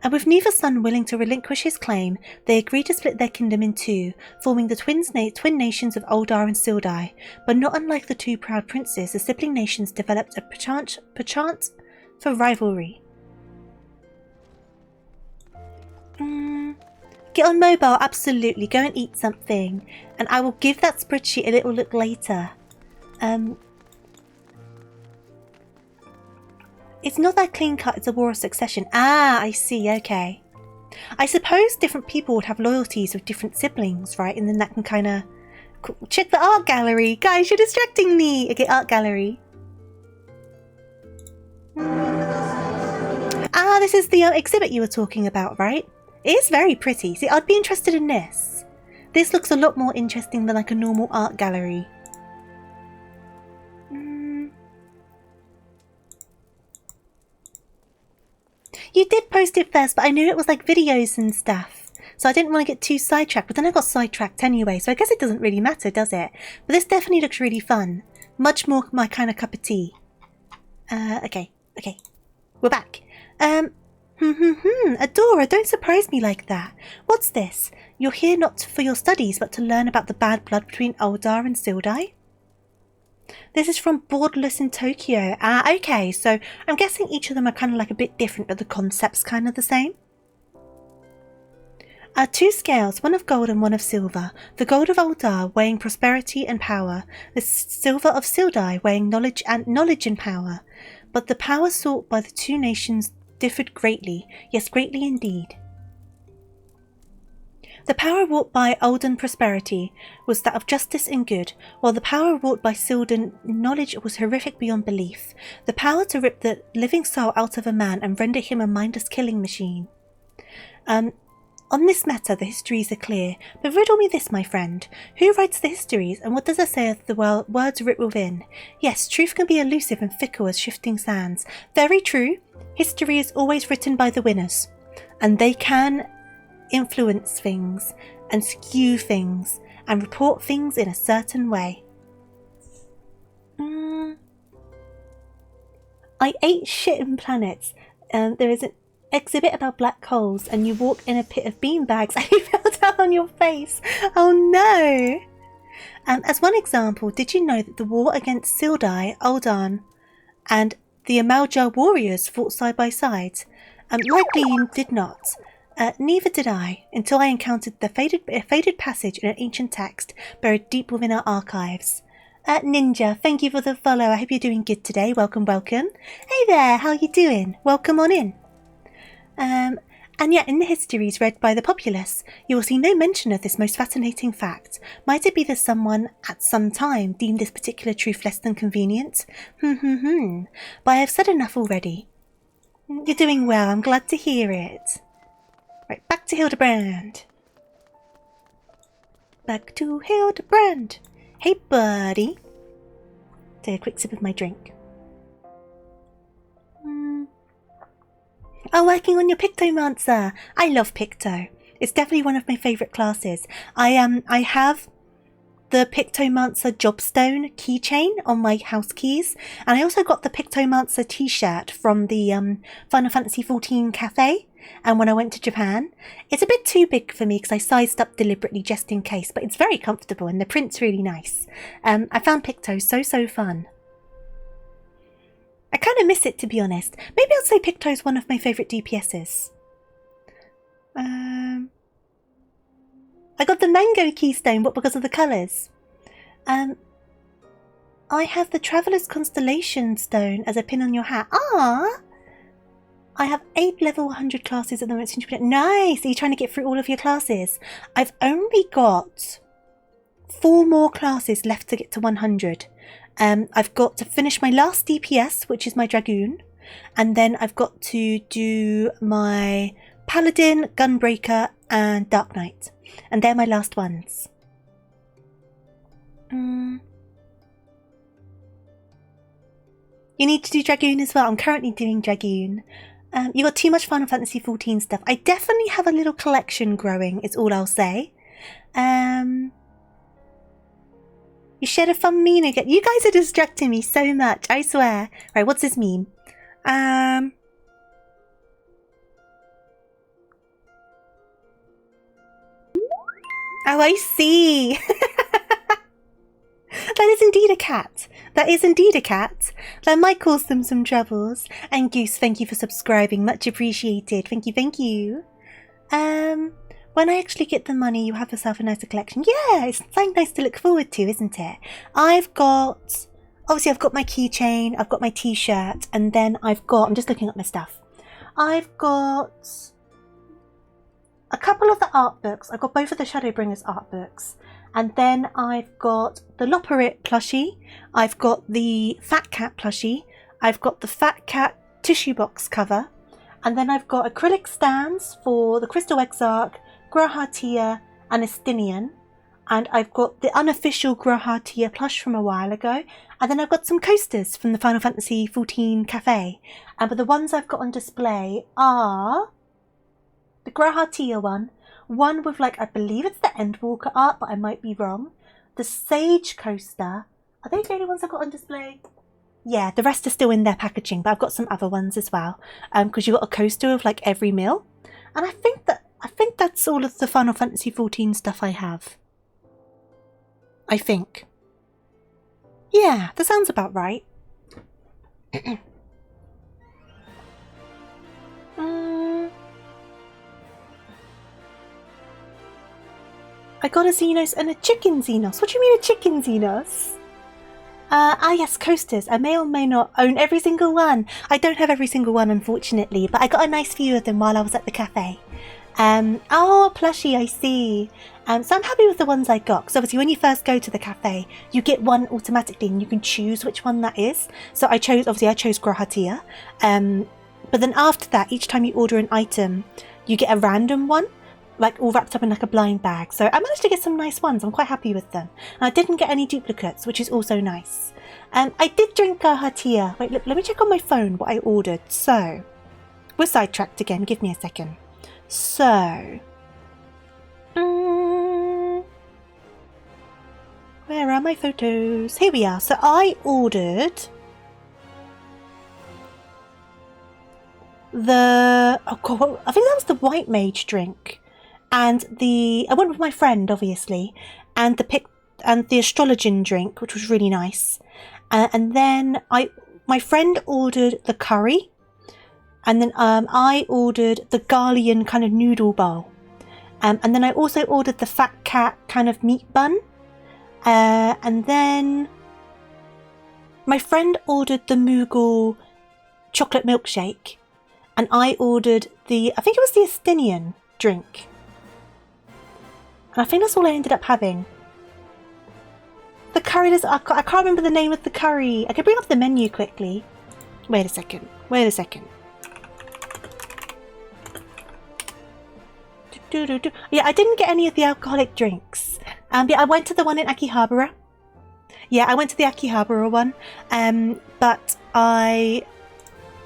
And with neither son willing to relinquish his claim, they agreed to split their kingdom in two, forming the twin nations of Uldar and Sildai. But not unlike the two proud princes, the sibling nations developed a penchant for rivalry. Get on mobile, absolutely. Go and eat something. And I will give that spreadsheet a little look later. It's not that clean cut, it's a war of succession. Ah, I see, okay. I suppose different people would have loyalties with different siblings, right? And then that can kind of... Check the art gallery! Guys, you're distracting me! Okay, art gallery. Ah, this is the exhibit you were talking about, right? It is very pretty. See, I'd be interested in this. This looks a lot more interesting than like a normal art gallery. You did post it first, but I knew it was like videos and stuff. So I didn't want to get too sidetracked, but then I got sidetracked anyway, so I guess it doesn't really matter, does it? But this definitely looks really fun. Much more my kind of cup of tea. Okay. We're back. Adora, don't surprise me like that. What's this? You're here not for your studies, but to learn about the bad blood between Uldar and Sildai? This is from Borderless in Tokyo. Ah, okay, so I'm guessing each of them are kind of like a bit different, but the concept's kind of the same. Two scales, one of gold and one of silver. The gold of Uldar weighing prosperity and power, the silver of Sildai weighing knowledge and power. But the power sought by the two nations differed greatly, yes, greatly indeed. The power wrought by Uldan prosperity was that of justice and good, while the power wrought by Sildan knowledge was horrific beyond belief. The power to rip the living soul out of a man and render him a mindless killing machine. On this matter the histories are clear, but riddle me this, my friend. Who writes the histories, and what does it say of the words writ within? Yes, truth can be elusive and fickle as shifting sands. Very true. History is always written by the winners, and they can influence things and skew things and report things in a certain way. I ate shit in planets. There is an exhibit about black holes, and you walk in a pit of beanbags and you fell down on your face. Oh no! As one example, did you know that the war against Sildai, Uldan, and the Amaljar warriors fought side by side? Likely you did not. Neither did I, until I encountered a faded passage in an ancient text buried deep within our archives. Ninja, thank you for the follow. I hope you're doing good today. Welcome. Hey there, how you doing? Welcome on in. And yet in the histories read by the populace, you will see no mention of this most fascinating fact. Might it be that someone, at some time, deemed this particular truth less than convenient? But I have said enough already. You're doing well, I'm glad to hear it. Right, back to Hildibrand. Hey, buddy. Take a quick sip of my drink. Oh, working on your Pictomancer. I love Picto. It's definitely one of my favourite classes. I have the Pictomancer Jobstone keychain on my house keys, and I also got the Pictomancer t-shirt from the Final Fantasy XIV cafe. And when I went to Japan, it's a bit too big for me because I sized up deliberately just in case, but it's very comfortable and the print's really nice. I found Picto so fun. I kind of miss it, to be honest. Maybe I'll say Picto's one of my favourite DPSs. I got the Mango Keystone, but because of the colours. I have the Traveller's Constellation Stone as a pin on your hat. Ah! I have 8 level 100 classes at the moment. Nice! Are you trying to get through all of your classes? I've only got 4 more classes left to get to 100. I've got to finish my last DPS, which is my Dragoon. And then I've got to do my Paladin, Gunbreaker, and Dark Knight. And they're my last ones. You need to do Dragoon as well. I'm currently doing Dragoon. You got too much Final Fantasy XIV stuff. I definitely have a little collection growing, is all I'll say. You shared a fun meme again. You guys are distracting me so much, I swear. Right, what's this meme? Oh, I see. That is indeed a cat. That is indeed a cat. That might cause them some troubles. And Goose, thank you for subscribing. Much appreciated. Thank you, thank you. When I actually get the money, you have yourself a nicer collection. Yeah, it's something nice to look forward to, isn't it? Obviously I've got my keychain, I've got my t-shirt, and then I'm just looking at my stuff. I've got a couple of the art books. I've got both of the Shadowbringers art books. And then I've got the Loperit plushie. I've got the Fat Cat plushie. I've got the Fat Cat tissue box cover. And then I've got acrylic stands for the Crystal Exarch, Grahatia, and Estinian. And I've got the unofficial Grahatia plush from a while ago. And then I've got some coasters from the Final Fantasy XIV cafe. But the ones I've got on display are the Grahatia one with, like, I believe it's the Endwalker art, but I might be wrong. The Sage coaster. Are they the only ones I've got on display? Yeah, the rest are still in their packaging, but I've got some other ones as well. Because you've got a coaster of, like, every meal. And I think that's all of the Final Fantasy XIV stuff I have. I think. Yeah, that sounds about right. I got a Xenos and a chicken Xenos. What do you mean a chicken Xenos? Yes, coasters. I may or may not own every single one. I don't have every single one, unfortunately, but I got a nice few of them while I was at the cafe. Oh, plushie, I see. So I'm happy with the ones I got, because obviously when you first go to the cafe, you get one automatically and you can choose which one that is. So I chose Grahatia. But then after that, each time you order an item, you get a random one, like all wrapped up in like a blind bag. So I managed to get some nice ones. I'm quite happy with them. And I didn't get any duplicates, which is also nice. I did drink Grahatia. Wait, look, let me check on my phone what I ordered. So, we're sidetracked again. Give me a second. So, where are my photos? Here we are. So I ordered I think that was the White Mage drink, and I went with my friend, obviously, and the Astrologian drink, which was really nice. And then my friend ordered the curry. And then I ordered the Garlean kind of noodle bowl. And then I also ordered the Fat Cat kind of meat bun. And then my friend ordered the Moogle chocolate milkshake. And I ordered I think it was the Estinian drink. And I think that's all I ended up having. The curry, I can't remember the name of the curry. I can bring up the menu quickly. Wait a second. Yeah, I didn't get any of the alcoholic drinks. Yeah, I went to the one in Akihabara. Yeah, I went to the Akihabara one. But I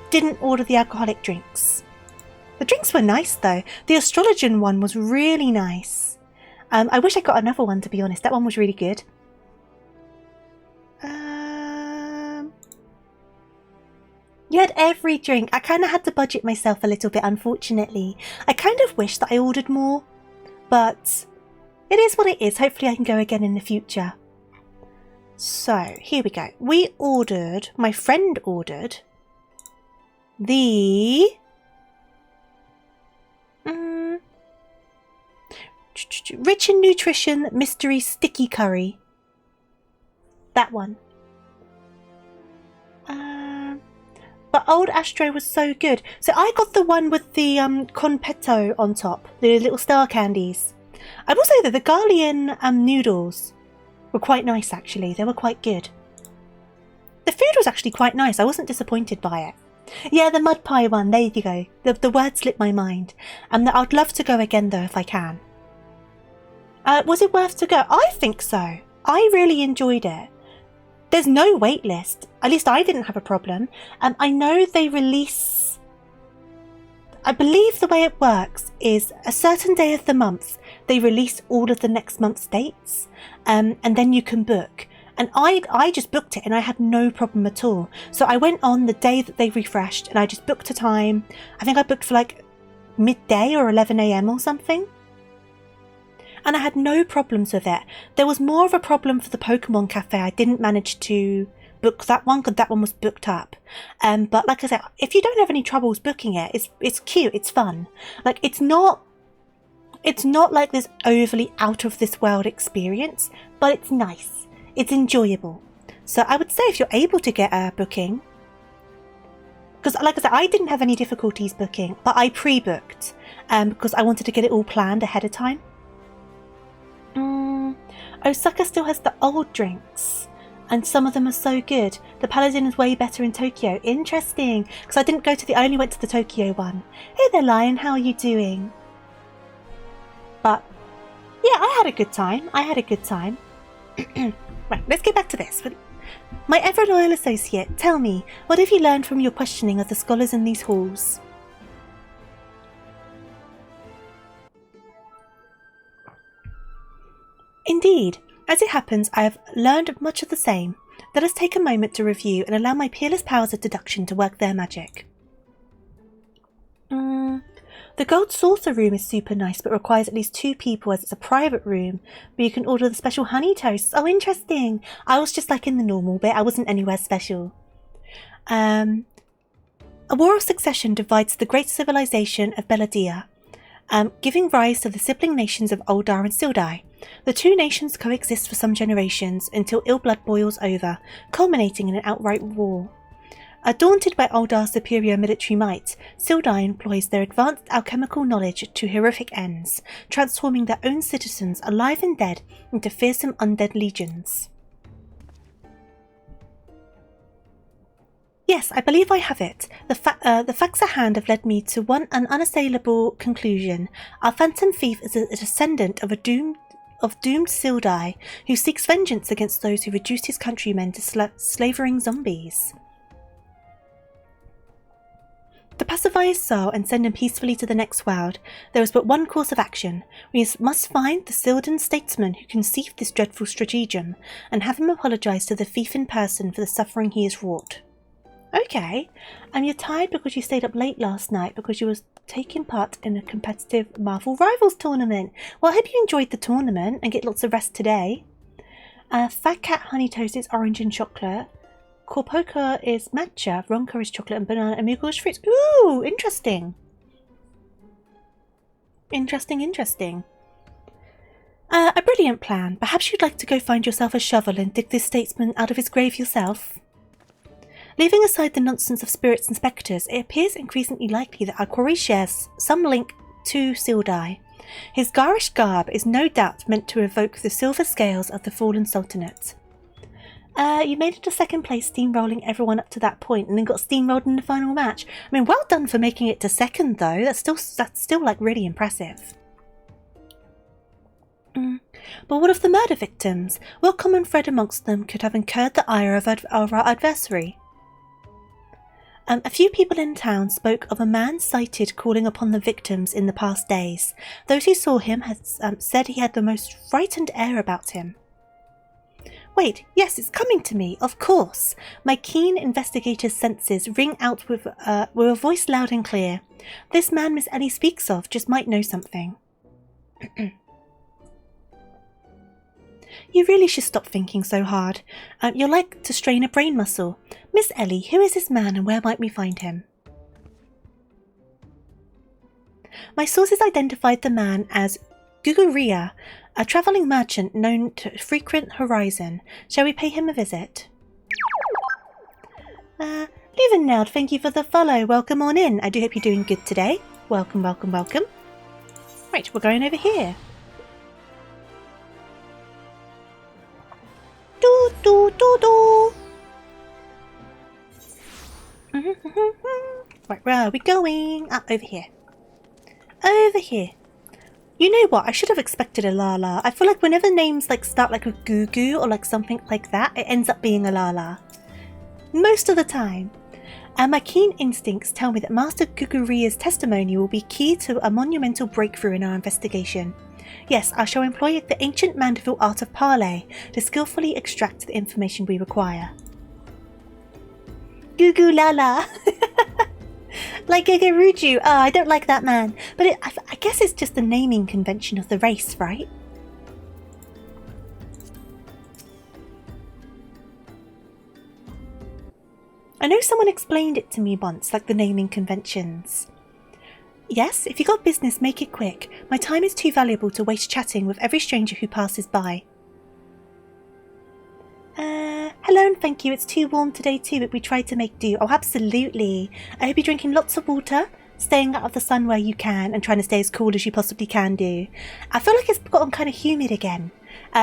didn't order the alcoholic drinks. The drinks were nice though. The Astrologian one was really nice. I wish I got another one, to be honest. That one was really good. You had every drink. I kind of had to budget myself a little bit, unfortunately. I kind of wish that I ordered more, but it is what it is. Hopefully I can go again in the future. So, here we go. My friend ordered the Rich in Nutrition Mystery Sticky Curry. That one. But Old Astro was so good. So I got the one with the Conpetto on top. The little star candies. I will say that the Garlean noodles were quite nice, actually. They were quite good. The food was actually quite nice. I wasn't disappointed by it. Yeah, the mud pie one. There you go. The word slipped my mind. I'd love to go again though if I can. Was it worth to go? I think so. I really enjoyed it. There's no wait list. At least I didn't have a problem. I know they release... I believe the way it works is a certain day of the month, they release all of the next month's dates, and then you can book. And I just booked it and I had no problem at all. So I went on the day that they refreshed and I just booked a time. I think I booked for like midday or 11 AM or something. And I had no problems with it. There was more of a problem for the Pokemon Cafe. I didn't manage to book that one because that one was booked up. But like I said, if you don't have any troubles booking it, it's cute, it's fun. Like it's not like this overly out of this world experience, but it's nice. It's enjoyable. So I would say if you're able to get a booking, because like I said, I didn't have any difficulties booking, but I pre-booked because I wanted to get it all planned ahead of time. Osaka still has the old drinks, and some of them are so good. The Paladin is way better in Tokyo. Interesting, because I only went to the Tokyo one. Hey there, Lion, how are you doing? But yeah, I had a good time. Right, let's get back to this. My ever loyal associate, tell me, what have you learned from your questioning of the scholars in these halls? Indeed, as it happens, I have learned much of the same. Let us take a moment to review and allow my peerless powers of deduction to work their magic. The gold saucer room is super nice, but requires at least 2 people as it's a private room, but you can order the special honey toasts. Oh, interesting. I was just like in the normal bit. I wasn't anywhere special. A war of succession divides the great civilization of Belladia, giving rise to the sibling nations of Uldar and Sildai. The 2 nations coexist for some generations until ill blood boils over, culminating in an outright war. Daunted by Uldar's superior military might, Sildai employs their advanced alchemical knowledge to horrific ends, transforming their own citizens, alive and dead, into fearsome undead legions. Yes, I believe I have it. The facts at hand have led me to an unassailable conclusion. Our Phantom Thief is a descendant of doomed Sildai, who seeks vengeance against those who reduced his countrymen to slavering zombies. To pacify his soul and send him peacefully to the next world, there is but one course of action. We must find the Sildan statesman who conceived this dreadful stratagem, and have him apologise to the thief in person for the suffering he has wrought. Okay, and you're tired because you stayed up late last night because you were taking part in a competitive Marvel Rivals tournament. Well, I hope you enjoyed the tournament and get lots of rest today. Fat Cat Honey Toast is orange and chocolate. Korpoka is matcha, Ronka is chocolate and banana, and Mughal is fruits. Ooh, interesting. Interesting. A brilliant plan. Perhaps you'd like to go find yourself a shovel and dig this statesman out of his grave yourself. Leaving aside the nonsense of spirits and spectres, it appears increasingly likely that our quarry shares some link to Sildai. His garish garb is no doubt meant to evoke the silver scales of the fallen sultanate. You made it to second place, steamrolling everyone up to that point, and then got steamrolled in the final match. I mean, well done for making it to second, though. That's still like really impressive. But what of the murder victims? What common thread amongst them could have incurred the ire of our adversary? A few people in town spoke of a man sighted calling upon the victims in the past days. Those who saw him had said he had the most frightened air about him. Wait, yes, it's coming to me, of course. My keen investigator's senses ring out with a voice loud and clear. This man Miss Ellie speaks of just might know something. You really should stop thinking so hard. You're like to strain a brain muscle. Miss Ellie, who is this man and where might we find him? My sources identified the man as Guguria, a travelling merchant known to frequent Horizon. Shall we pay him a visit? Leaveneld, thank you for the follow. Welcome on in. I do hope you're doing good today. Welcome. Right, we're going over here. Do. Where are we going? Ah, over here. Over here. You know what? I should have expected a Lala. I feel like whenever names like start like with Goo Goo or like something like that, it ends up being a Lala. Most of the time. And my keen instincts tell me that Master Guguria's testimony will be key to a monumental breakthrough in our investigation. Yes, I shall employ the ancient Mandeville art of parley to skillfully extract the information we require. Gugu Lala. Like Guguruju. Oh, I don't like that man. But I guess it's just the naming convention of the race, right? I know someone explained it to me once, like the naming conventions. Yes, if you got business, make it quick. My time is too valuable to waste chatting with every stranger who passes by. Hello and thank you. It's too warm today too, but we tried to make do. Oh, absolutely. I hope you're drinking lots of water, staying out of the sun where you can, and trying to stay as cool as you possibly can do. I feel like it's gotten kind of humid again,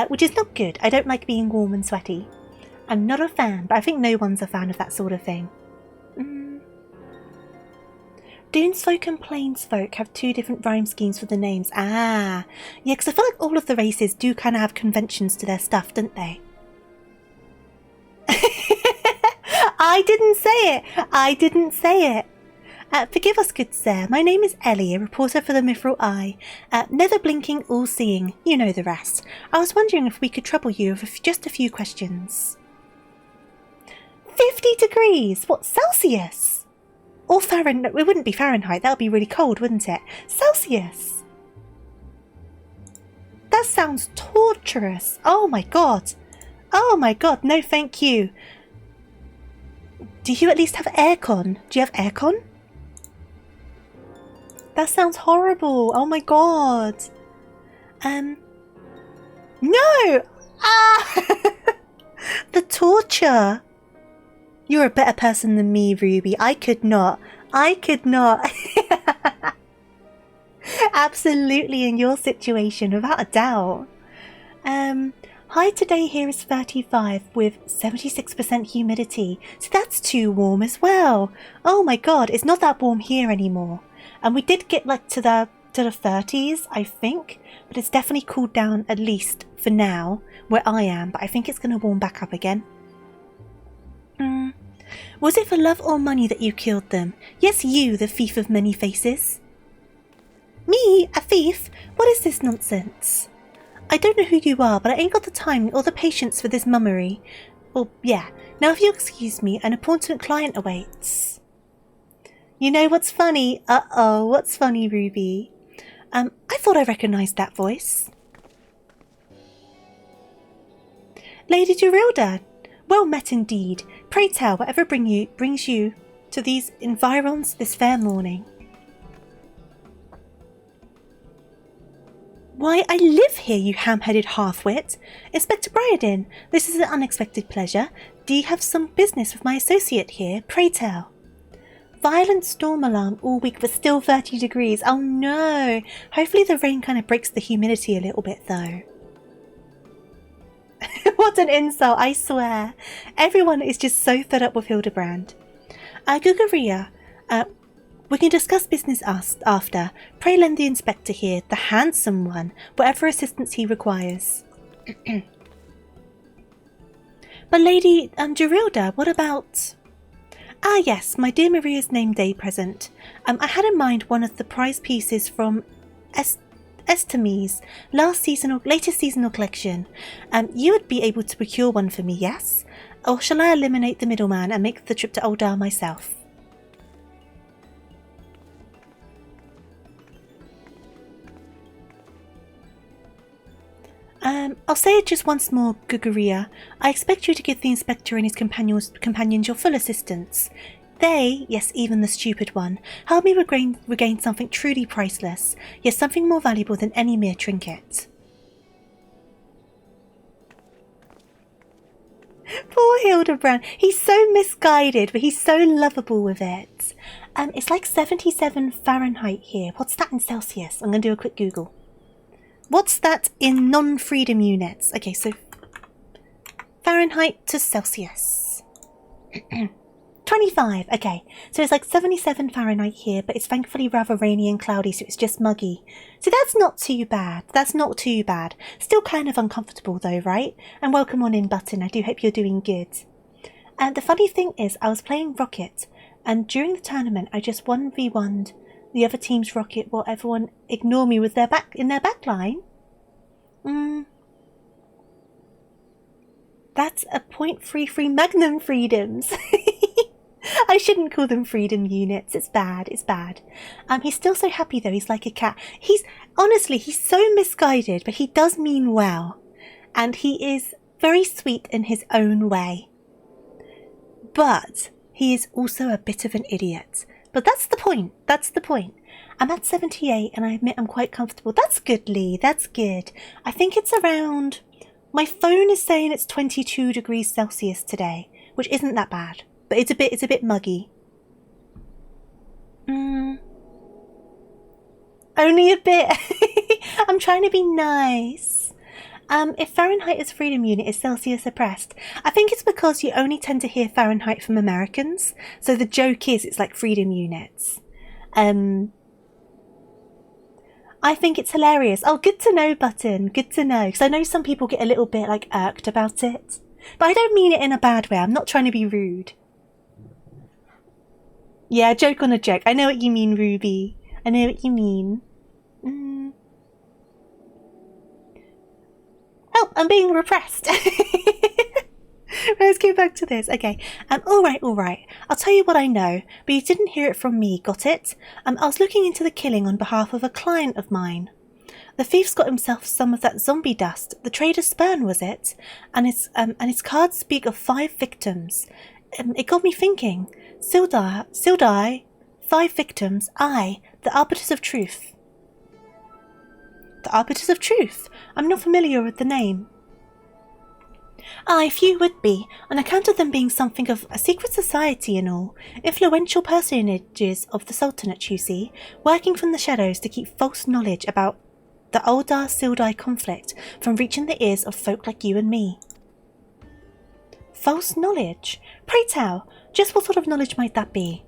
which is not good. I don't like being warm and sweaty. I'm not a fan, but I think no one's a fan of that sort of thing. Dunesfolk and Plainsfolk have two different rhyme schemes for the names. Ah, yeah, because I feel like all of the races do kind of have conventions to their stuff, don't they? I didn't say it. I didn't say it. Forgive us, good sir. My name is Ellie, a reporter for the Mithril Eye. Never blinking, all seeing. You know the rest. I was wondering if we could trouble you with just a few questions. 50 degrees? What, Celsius? Or Fahrenheit? It wouldn't be Fahrenheit. That would be really cold, wouldn't it? Celsius. That sounds torturous. Oh my god. Oh my god, no thank you. Do you at least have aircon? Do you have aircon? That sounds horrible. Oh my god. No! Ah! The torture. You're a better person than me, Ruby. I could not. I could not. Absolutely in your situation, without a doubt. High today here is 35 with 76% humidity, so that's too warm as well. Oh my god, it's not that warm here anymore. And we did get like to the 30s, I think, but it's definitely cooled down at least for now where I am, but I think it's going to warm back up again. Was it for love or money that you killed them? Yes, you, the thief of many faces. Me? A thief? What is this nonsense? I don't know who you are, but I ain't got the time or the patience for this mummery. Well, yeah. Now if you'll excuse me, an important client awaits. You know what's funny? Uh-oh, what's funny, Ruby? I thought I recognised that voice. Lady Durilda, well met indeed. Pray tell, whatever brings you to these environs this fair morning. Why, I live here, you ham-headed half-wit. Inspector Briardin, this is an unexpected pleasure. Do you have some business with my associate here? Pray tell. Violent storm alarm all week, but still 30 degrees. Oh no! Hopefully the rain kind of breaks the humidity a little bit, though. What an insult, I swear. Everyone is just so fed up with Hildibrand. Guguria, we can discuss business after. Pray lend the inspector here, the handsome one, whatever assistance he requires. But Lady Durilda, what about... Ah yes, my dear Maria's name day present. I had in mind one of the prize pieces from Estemies' latest seasonal collection. You would be able to procure one for me, yes? Or shall I eliminate the middleman and make the trip to Oldar myself? I'll say it just once more, Guguria. I expect you to give the inspector and his companions your full assistance. They, yes, even the stupid one, help me regain something truly priceless, yes, something more valuable than any mere trinket. Poor Hildibrand. He's so misguided, but he's so lovable with it. It's like 77 Fahrenheit here. What's that in Celsius? I'm going to do a quick Google. What's that in non-freedom units? Okay, so Fahrenheit to Celsius. 12 25. Okay, so it's like 77 Fahrenheit here, but it's thankfully rather rainy and cloudy, so it's just muggy. So that's not too bad. That's not too bad. Still kind of uncomfortable though, right? And welcome on in, Button. I do hope you're doing good. And the funny thing is, I was playing Rocket, and during the tournament, I just 1v1'd the other team's Rocket while everyone ignored me with their back line. That's a .33 Magnum Freedoms. I shouldn't call them freedom units. It's bad. It's bad. He's still so happy though. He's like a cat. Honestly, he's so misguided, but he does mean well. And he is very sweet in his own way. But he is also a bit of an idiot. But that's the point. That's the point. I'm at 78 and I admit I'm quite comfortable. That's good, Lee. That's good. I think it's around... My phone is saying it's 22 degrees Celsius today, which isn't that bad. But it's a bit muggy. Only a bit. I'm trying to be nice. If Fahrenheit is freedom unit, is Celsius oppressed? I think it's because you only tend to hear Fahrenheit from Americans. So the joke is it's like freedom units. I think it's hilarious. Oh, good to know, Button. Good to know. Because I know some people get a little bit like irked about it. But I don't mean it in a bad way. I'm not trying to be rude. Yeah, joke on a joke. I know what you mean, Ruby. I know what you mean. Oh, I'm being repressed. Let's go back to this. Okay. All right. I'll tell you what I know, but you didn't hear it from me, got it? I was looking into the killing on behalf of a client of mine. The thief's got himself some of that zombie dust. The trader's sperm, was it? And his cards speak of 5 victims. It got me thinking. Sildai, 5 victims, the Arbiters of Truth. The Arbiters of Truth? I'm not familiar with the name. Few would be, on account of them being something of a secret society and all. Influential personages of the Sultanate, you see, working from the shadows to keep false knowledge about the Aldar-Sildai conflict from reaching the ears of folk like you and me. False knowledge? Pray tell, just what sort of knowledge might that be?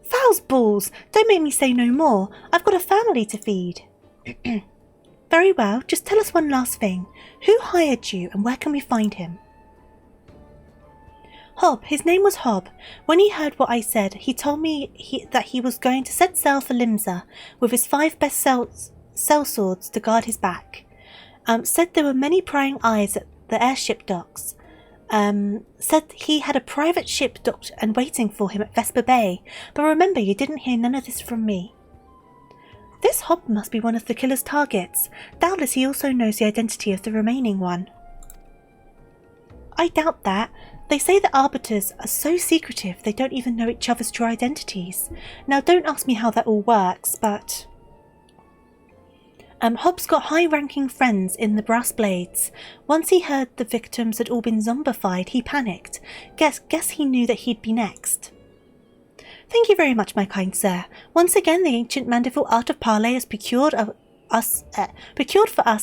Fowls balls! Don't make me say no more. I've got a family to feed. Very well, just tell us one last thing. Who hired you and where can we find him? Hob, his name was Hob. When he heard what I said, he told me that he was going to set sail for Limsa with his 5 best sellswords to guard his back. Said there were many prying eyes at the airship docks. Said he had a private ship docked and waiting for him at Vesper Bay. But remember, you didn't hear none of this from me. This Hob must be one of the killer's targets. Doubtless he also knows the identity of the remaining one. I doubt that. They say the Arbiters are so secretive they don't even know each other's true identities. Now don't ask me how that all works, but... Hob's got high-ranking friends in the Brass Blades. Once he heard the victims had all been zombified, he panicked. Guess he knew that he'd be next. Thank you very much, my kind sir. Once again, the ancient Mandeville art of parley has procured for us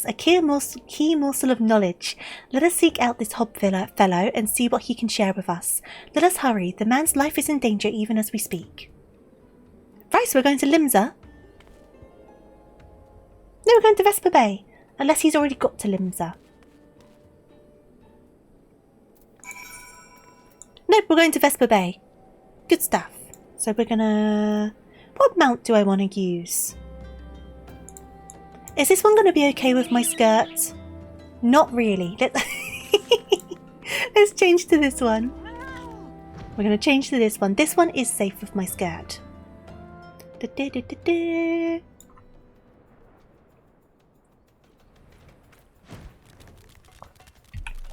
a key morsel of knowledge. Let us seek out this Hob fellow and see what he can share with us. Let us hurry. The man's life is in danger even as we speak. Right, so we're going to Limsa. No, we're going to Vesper Bay. Unless he's already got to Limsa. Nope, we're going to Vesper Bay. Good stuff. So we're gonna... What mount do I want to use? Is this one going to be okay with my skirt? Not really. Let's change to this one. We're going to change to this one. This one is safe with my skirt.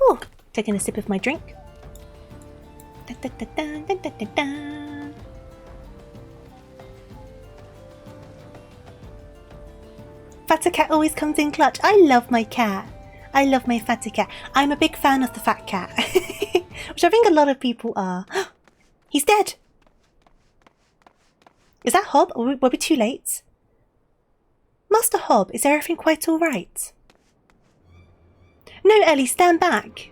Oh, taking a sip of my drink. Fatter cat always comes in clutch. I love my cat. I love my fatter cat. I'm a big fan of the fat cat. Which I think a lot of people are. He's dead. Is that Hob? Or were we too late? Master Hob, is everything quite alright? No, Ellie, stand back.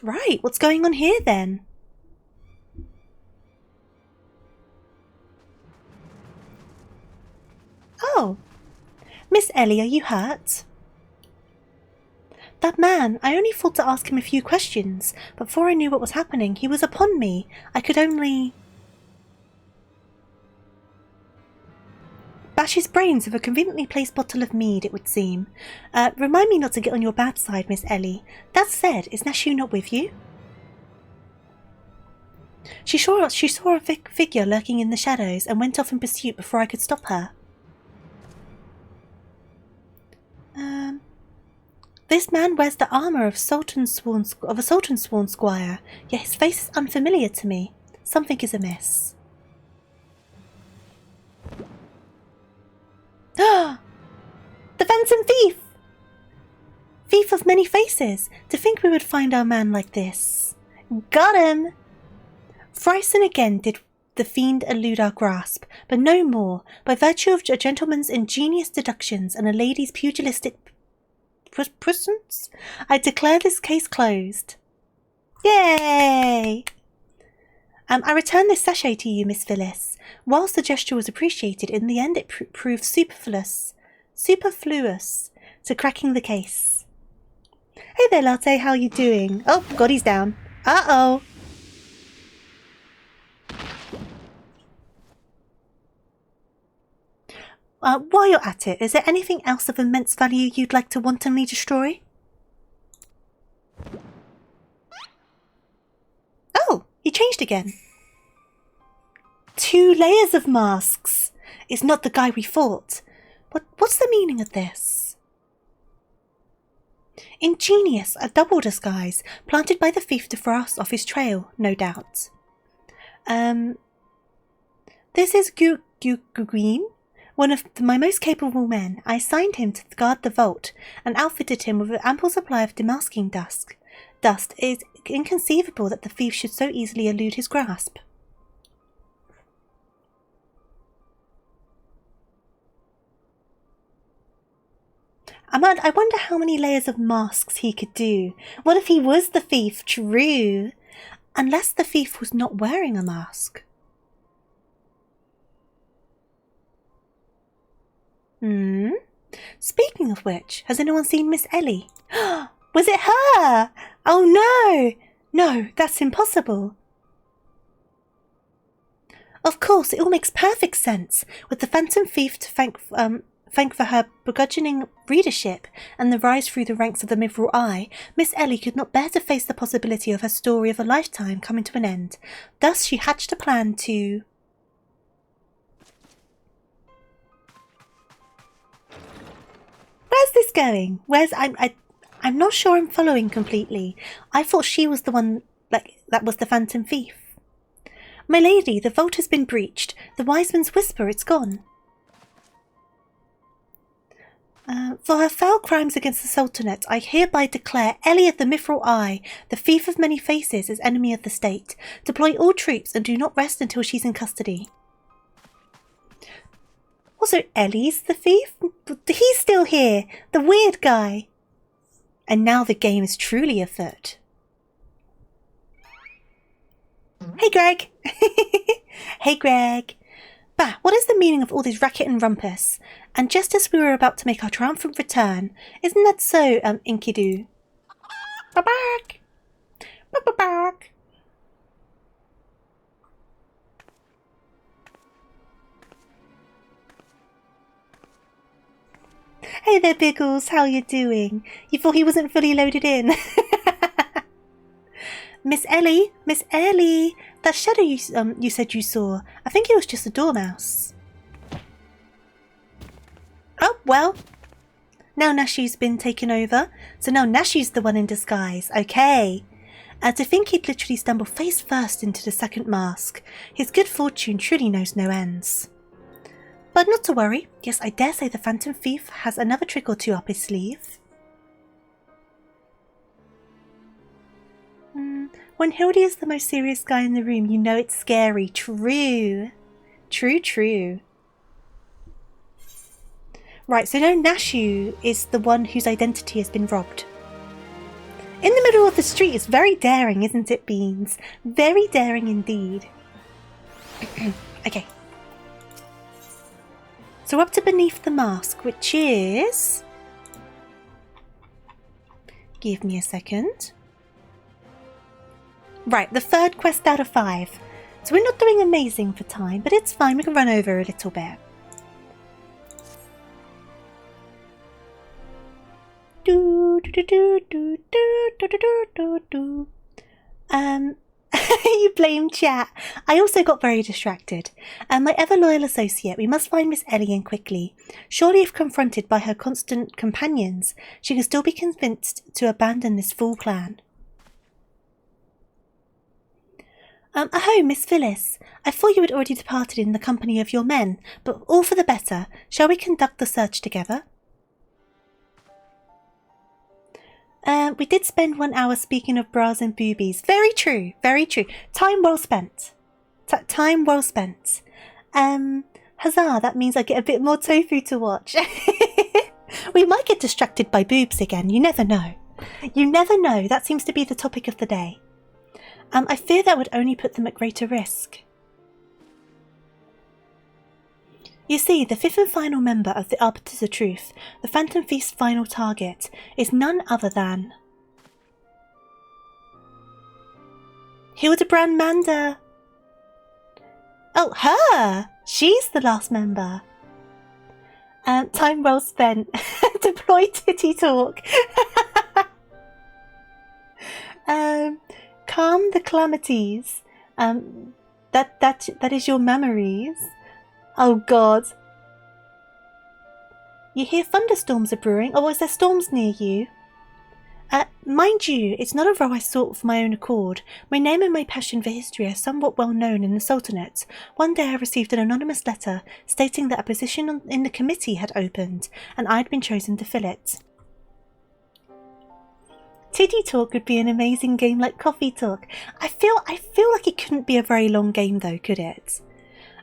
Right, what's going on here then? Oh, Miss Ellie, are you hurt? That man, I only thought to ask him a few questions, but before I knew what was happening, he was upon me. I could only bash his brains with a conveniently placed bottle of mead, it would seem. Remind me not to get on your bad side, Miss Ellie. That said, is Nashu not with you? She saw a figure lurking in the shadows and went off in pursuit before I could stop her. This man wears the armour of a Sultan Sworn Squire, yet his face is unfamiliar to me. Something is amiss. Ah! The Phantom Thief! Thief of many faces! To think we would find our man like this. Got him! Thrice and again did the fiend elude our grasp, but no more, by virtue of a gentleman's ingenious deductions and a lady's pugilistic presence, I declare this case closed. Yay! I return this sachet to you, Miss Phyllis. Whilst the gesture was appreciated, in the end it proved superfluous to cracking the case. Hey there, Latte, how you doing? Oh, God, he's down. Uh-oh. While you're at it, is there anything else of immense value you'd like to wantonly destroy? Oh, he changed again. 2 layers of masks. It's not the guy we fought. What's the meaning of this? Ingenious, a double disguise, planted by the thief to throw us off his trail, no doubt. This is Green, one of my most capable men. I assigned him to guard the vault and outfitted him with an ample supply of demasking dust. It is inconceivable that the thief should so easily elude his grasp. I wonder how many layers of masks he could do. What if he was the thief? True. Unless the thief was not wearing a mask. Speaking of which, has anyone seen Miss Ellie? Was it her? Oh no! No, that's impossible. Of course, it all makes perfect sense. With the Phantom Thief to thank for her burgeoning readership and the rise through the ranks of the Mithril Eye, Miss Ellie could not bear to face the possibility of her story of a lifetime coming to an end. Thus she hatched a plan to... Where's this going? I'm not sure I'm following completely. I thought she was the one, that was the Phantom Thief. My lady, the vault has been breached. The wise man's whisper, it's gone. For her foul crimes against the Sultanate, I hereby declare Ellie of the Mithril Eye, the thief of many faces, as enemy of the state. Deploy all troops and do not rest until she's in custody. Also, Ellie's the thief? He's still here, the weird guy. And now the game is truly afoot. Hey, Greg. Hey, Greg. Bah, what is the meaning of all this racket and rumpus? And just as we were about to make our triumphant return, isn't that so, Enkidu? Ba-bark! Ba-ba-bark! Hey there, Biggles, how you doing? You thought he wasn't fully loaded in? Miss Ellie, that shadow you said you saw, I think it was just a dormouse. Oh, well. Now Nashu's been taken over, so now Nashu's the one in disguise. Okay. To think he'd literally stumble face first into the second mask. His good fortune truly knows no ends. But not to worry. Yes, I dare say the Phantom Thief has another trick or two up his sleeve. When Hildy is the most serious guy in the room, you know it's scary. True. True. Right, so now Nashu is the one whose identity has been robbed. In the middle of the street is very daring, isn't it, Beans? Very daring indeed. Okay. So up to beneath the mask, which is... Give me a second. Right, the third quest out of 5. So we're not doing amazing for time, but it's fine. We can run over a little bit. You blame chat. I also got very distracted. My ever-loyal associate, we must find Miss Elian quickly. Surely if confronted by her constant companions, she can still be convinced to abandon this fool clan. Aho, Miss Phyllis. I thought you had already departed in the company of your men, but all for the better. Shall we conduct the search together? We did spend 1 hour speaking of bras and boobies. Very true, very true. Time well spent. Time well spent. Huzzah, that means I get a bit more tofu to watch. We might get distracted by boobs again, you never know. You never know, that seems to be the topic of the day. I fear that would only put them at greater risk. You see, the fifth and final member of the Arbiters of Truth, the Phantom Thief's final target, is none other than... Hildibrand Manda! Oh, her! She's the last member. Time well spent. Deploy titty talk. Calm the calamities. That is your memories. Oh god. You hear thunderstorms are brewing? Oh, is there storms near you? Mind you, it's not a row I sought of my own accord. My name and my passion for history are somewhat well known in the Sultanate. One day I received an anonymous letter stating that a position in the committee had opened, and I'd been chosen to fill it. Tiddy Talk would be an amazing game like Coffee Talk. I feel like it couldn't be a very long game though, could it?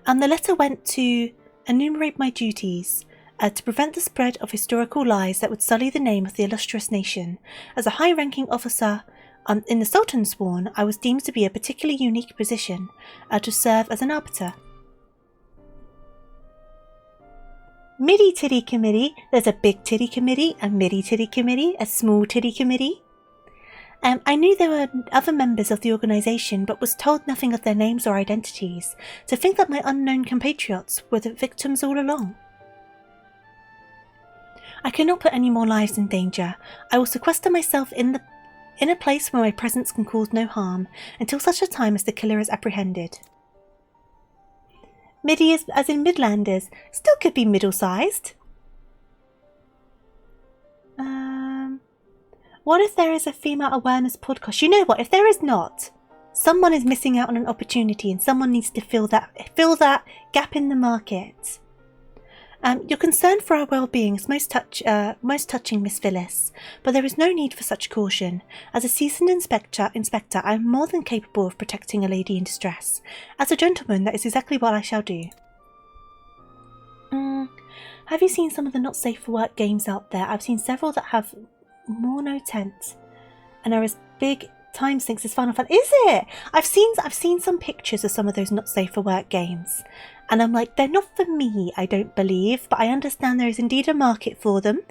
The letter went to enumerate my duties, to prevent the spread of historical lies that would sully the name of the illustrious nation. As a high-ranking officer in the Sultan's Sworn, I was deemed to be a particularly unique position, to serve as an arbiter. Midi Titty Committee. There's a big titty committee, a midi titty committee, a small titty committee. I knew there were other members of the organisation, but was told nothing of their names or identities. To think that my unknown compatriots were the victims all along. I could not put any more lives in danger. I will sequester myself in a place where my presence can cause no harm, until such a time as the killer is apprehended. Midi is, as in Midlanders, still could be middle-sized. What if there is a female awareness podcast? You know what? If there is not, someone is missing out on an opportunity, and someone needs to fill that gap in the market. Your concern for our well-being is most touching, Miss Phyllis, but there is no need for such caution. As a seasoned inspector, I am more than capable of protecting a lady in distress. As a gentleman, that is exactly what I shall do. Have you seen some of the not safe for work games out there? I've seen several that have mono tent and are as big time sinks as Final Fantasy. Is it? I've seen some pictures of some of those not safe for work games, and I'm like, they're not for me, I don't believe, but I understand there is indeed a market for them.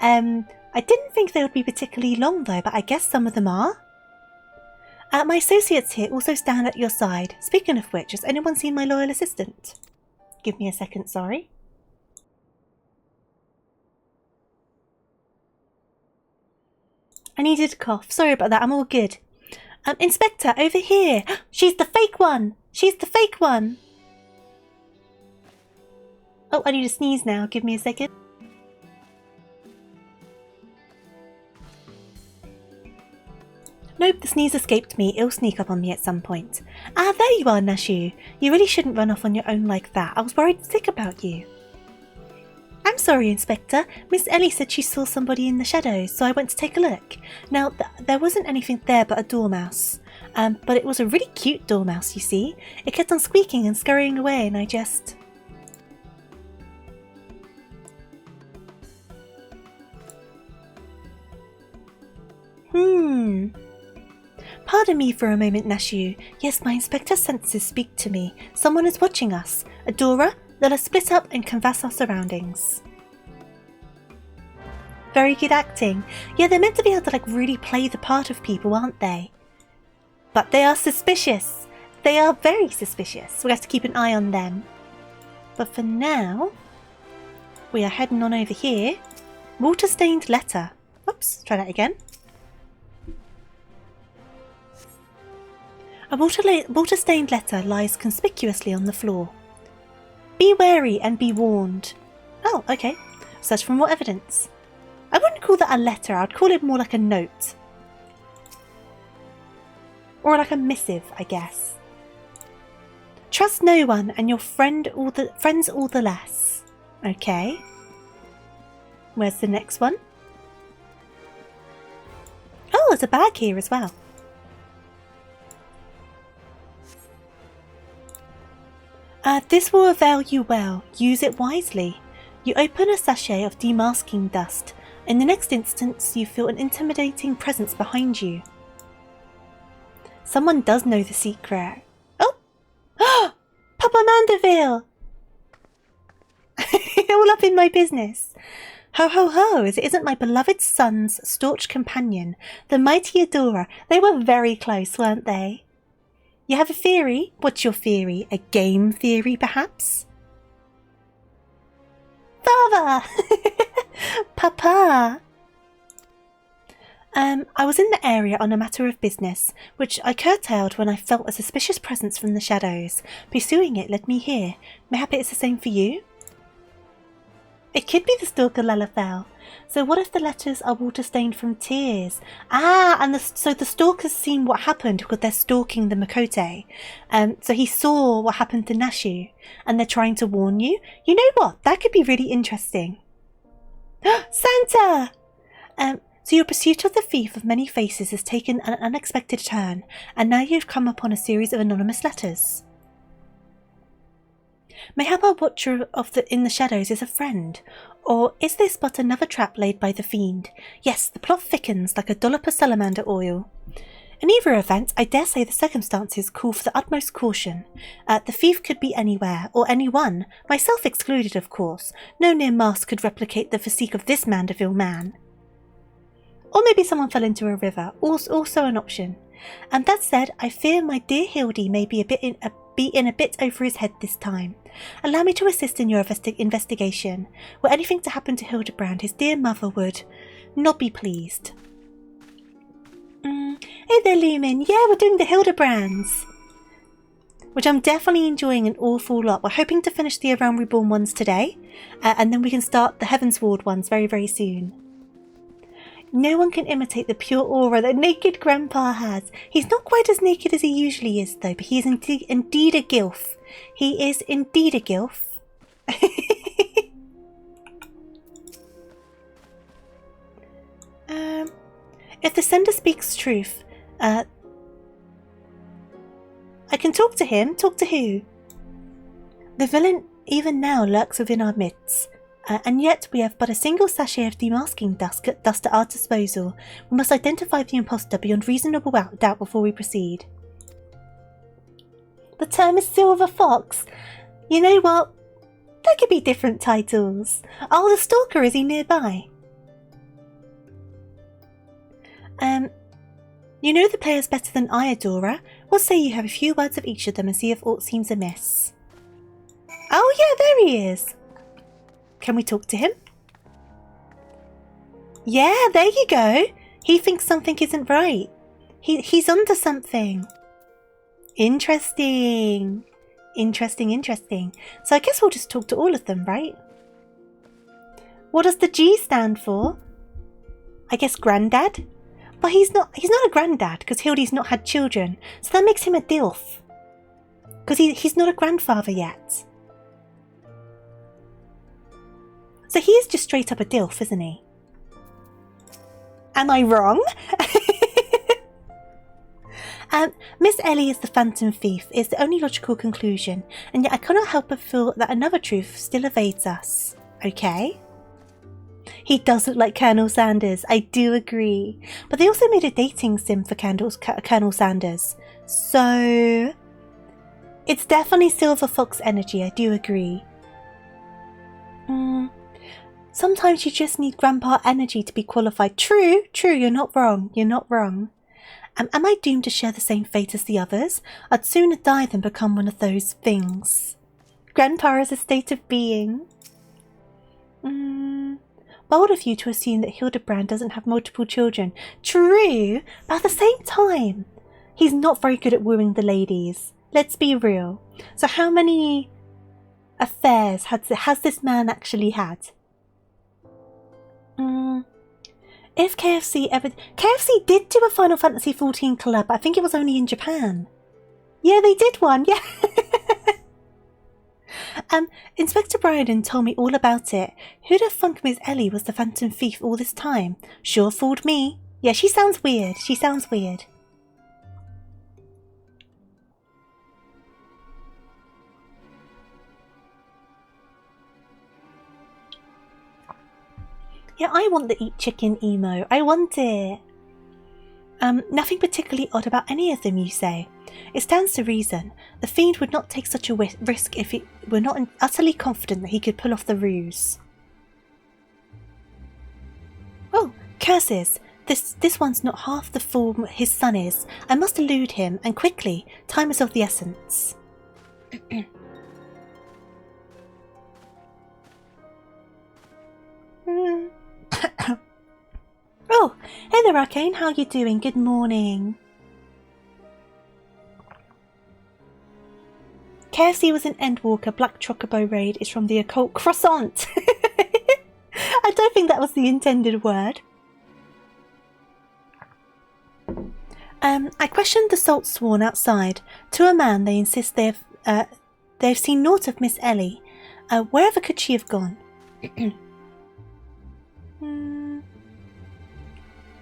I didn't think they would be particularly long though, but I guess some of them are. My associates here also stand at your side. Speaking of which, has anyone seen my loyal assistant? Give me a second, sorry. I needed a cough. Sorry about that, I'm all good. Inspector, over here! She's the fake one! She's the fake one! Oh, I need to sneeze now. Give me a second. Nope, the sneeze escaped me. It'll sneak up on me at some point. Ah, there you are, Nashu. You really shouldn't run off on your own like that. I was worried sick about you. I'm sorry, Inspector. Miss Ellie said she saw somebody in the shadows, so I went to take a look. Now, there wasn't anything there but a dormouse. But it was a really cute dormouse, you see. It kept on squeaking and scurrying away, and I just... Pardon me for a moment, Nashu. Yes, my inspector senses speak to me. Someone is watching us. Adora, let us split up and canvass our surroundings. Very good acting. Yeah, they're meant to be able to really play the part of people, aren't they? But they are suspicious. They are very suspicious. We have to keep an eye on them. But for now, we are heading on over here. Water-stained letter. Oops, try that again. A water-stained letter lies conspicuously on the floor. Be wary and be warned. Oh, okay. Search for more evidence. I wouldn't call that a letter. I'd call it more like a note. Or like a missive, I guess. Trust no one and your friends all the less. Okay. Where's the next one? Oh, there's a bag here as well. This will avail you well. Use it wisely. You open a sachet of demasking dust. In the next instance, you feel an intimidating presence behind you. Someone does know the secret. Oh! Papa Mandeville! All up in my business. Ho ho ho, as it isn't my beloved son's staunch companion, the mighty Adora. They were very close, weren't they? You have a theory? What's your theory? A game theory, perhaps? Father! Papa! I was in the area on a matter of business, which I curtailed when I felt a suspicious presence from the shadows. Pursuing it led me here. Mayhap it's the same for you? It could be the stalker Lalafell. So what if the letters are water-stained from tears? So the stalker's seen what happened because they're stalking the Makote. So he saw what happened to Nashu, and they're trying to warn you. You know what? That could be really interesting. Santa! So your pursuit of the thief of many faces has taken an unexpected turn, and now you've come upon a series of anonymous letters. Mayhap our watcher in the shadows is a friend, or is this but another trap laid by the fiend? Yes, the plot thickens like a dollop of salamander oil. In either event, I dare say the circumstances call for the utmost caution. The thief could be anywhere, or anyone, myself excluded, of course. No near mask could replicate the physique of this Mandeville man. Or maybe someone fell into a river, also an option. And that said, I fear my dear Hildy may be in a bit over his head this time. Allow me to assist in your investigation. Were anything to happen to Hildibrand, his dear mother would not be pleased. Hey there, Lumen. Yeah, we're doing the Hildibrands, which I'm definitely enjoying an awful lot. We're hoping to finish the Around Reborn ones today, and then we can start the Heavensward ones very, very soon. No one can imitate the pure aura that naked Grandpa has. He's not quite as naked as he usually is, though, but he is indeed a gilf. He is indeed a gilf. If the sender speaks truth, I can talk to him. Talk to who? The villain even now lurks within our midst. And yet we have but a single sachet of demasking dust at our disposal. We must identify the imposter beyond reasonable doubt before we proceed. The term is Silver Fox. You know what? There could be different titles. Oh, the stalker, is he nearby? You know the players better than I, Adora. What say you have a few words of each of them and see if aught seems amiss? Oh yeah, there he is. Can we talk to him? Yeah, there you go. He thinks something isn't right. He's onto something. Interesting. Interesting. So I guess we'll just talk to all of them, right? What does the G stand for? I guess Granddad? But he's not a granddad because Hildy's not had children. So that makes him a DILF. Because he's not a grandfather yet. So he is just straight up a DILF, isn't he? Am I wrong? Miss Ellie is the Phantom Thief is the only logical conclusion, and yet I cannot help but feel that another truth still evades us. Okay? He does look like Colonel Sanders. I do agree. But they also made a dating sim for Colonel Sanders. So it's definitely Silver Fox energy. I do agree. Sometimes you just need grandpa energy to be qualified. True. You're not wrong. Am I doomed to share the same fate as the others? I'd sooner die than become one of those things. Grandpa is a state of being. Bold of you to assume that Hildibrand doesn't have multiple children. True, but at the same time, he's not very good at wooing the ladies. Let's be real. So how many affairs has this man actually had? If KFC did do a Final Fantasy XIV collab, I think it was only in Japan. Yeah, they did one, yeah. Inspector Bryden told me all about it. Who'd have thunk Miss Ellie was the Phantom Thief all this time? Sure fooled me. Yeah, she sounds weird. Yeah, I want the eat chicken emo. I want it. Nothing particularly odd about any of them, you say? It stands to reason. The fiend would not take such a risk if he were not utterly confident that he could pull off the ruse. Oh, curses! This one's not half the fool his son is. I must elude him, and quickly. Time is of the essence. Oh, hey there, Arcane. How you doing? Good morning. KFC was an Endwalker. Black Chocobo Raid is from the occult croissant. I don't think that was the intended word. I questioned the salt sworn outside. To a man, they insist they've seen naught of Miss Ellie. Wherever could she have gone?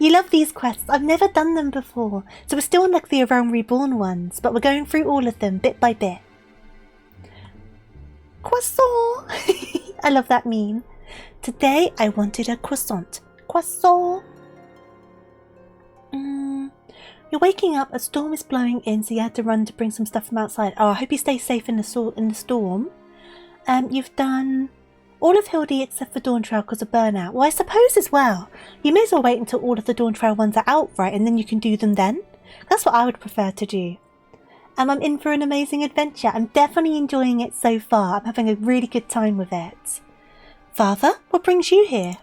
You love these quests. I've never done them before, so we're still on like the Realm Reborn ones, but we're going through all of them bit by bit. Croissant! I love that meme. Today I wanted a croissant. Croissant! You're waking up, a storm is blowing in, so you had to run to bring some stuff from outside. Oh, I hope you stay safe in the storm. You've done all of Hildy except for Dawn Trail because of burnout. Well, I suppose as well. You may as well wait until all of the Dawn Trail ones are out, right? And then you can do them then. That's what I would prefer to do. I'm in for an amazing adventure. I'm definitely enjoying it so far. I'm having a really good time with it. Father, what brings you here?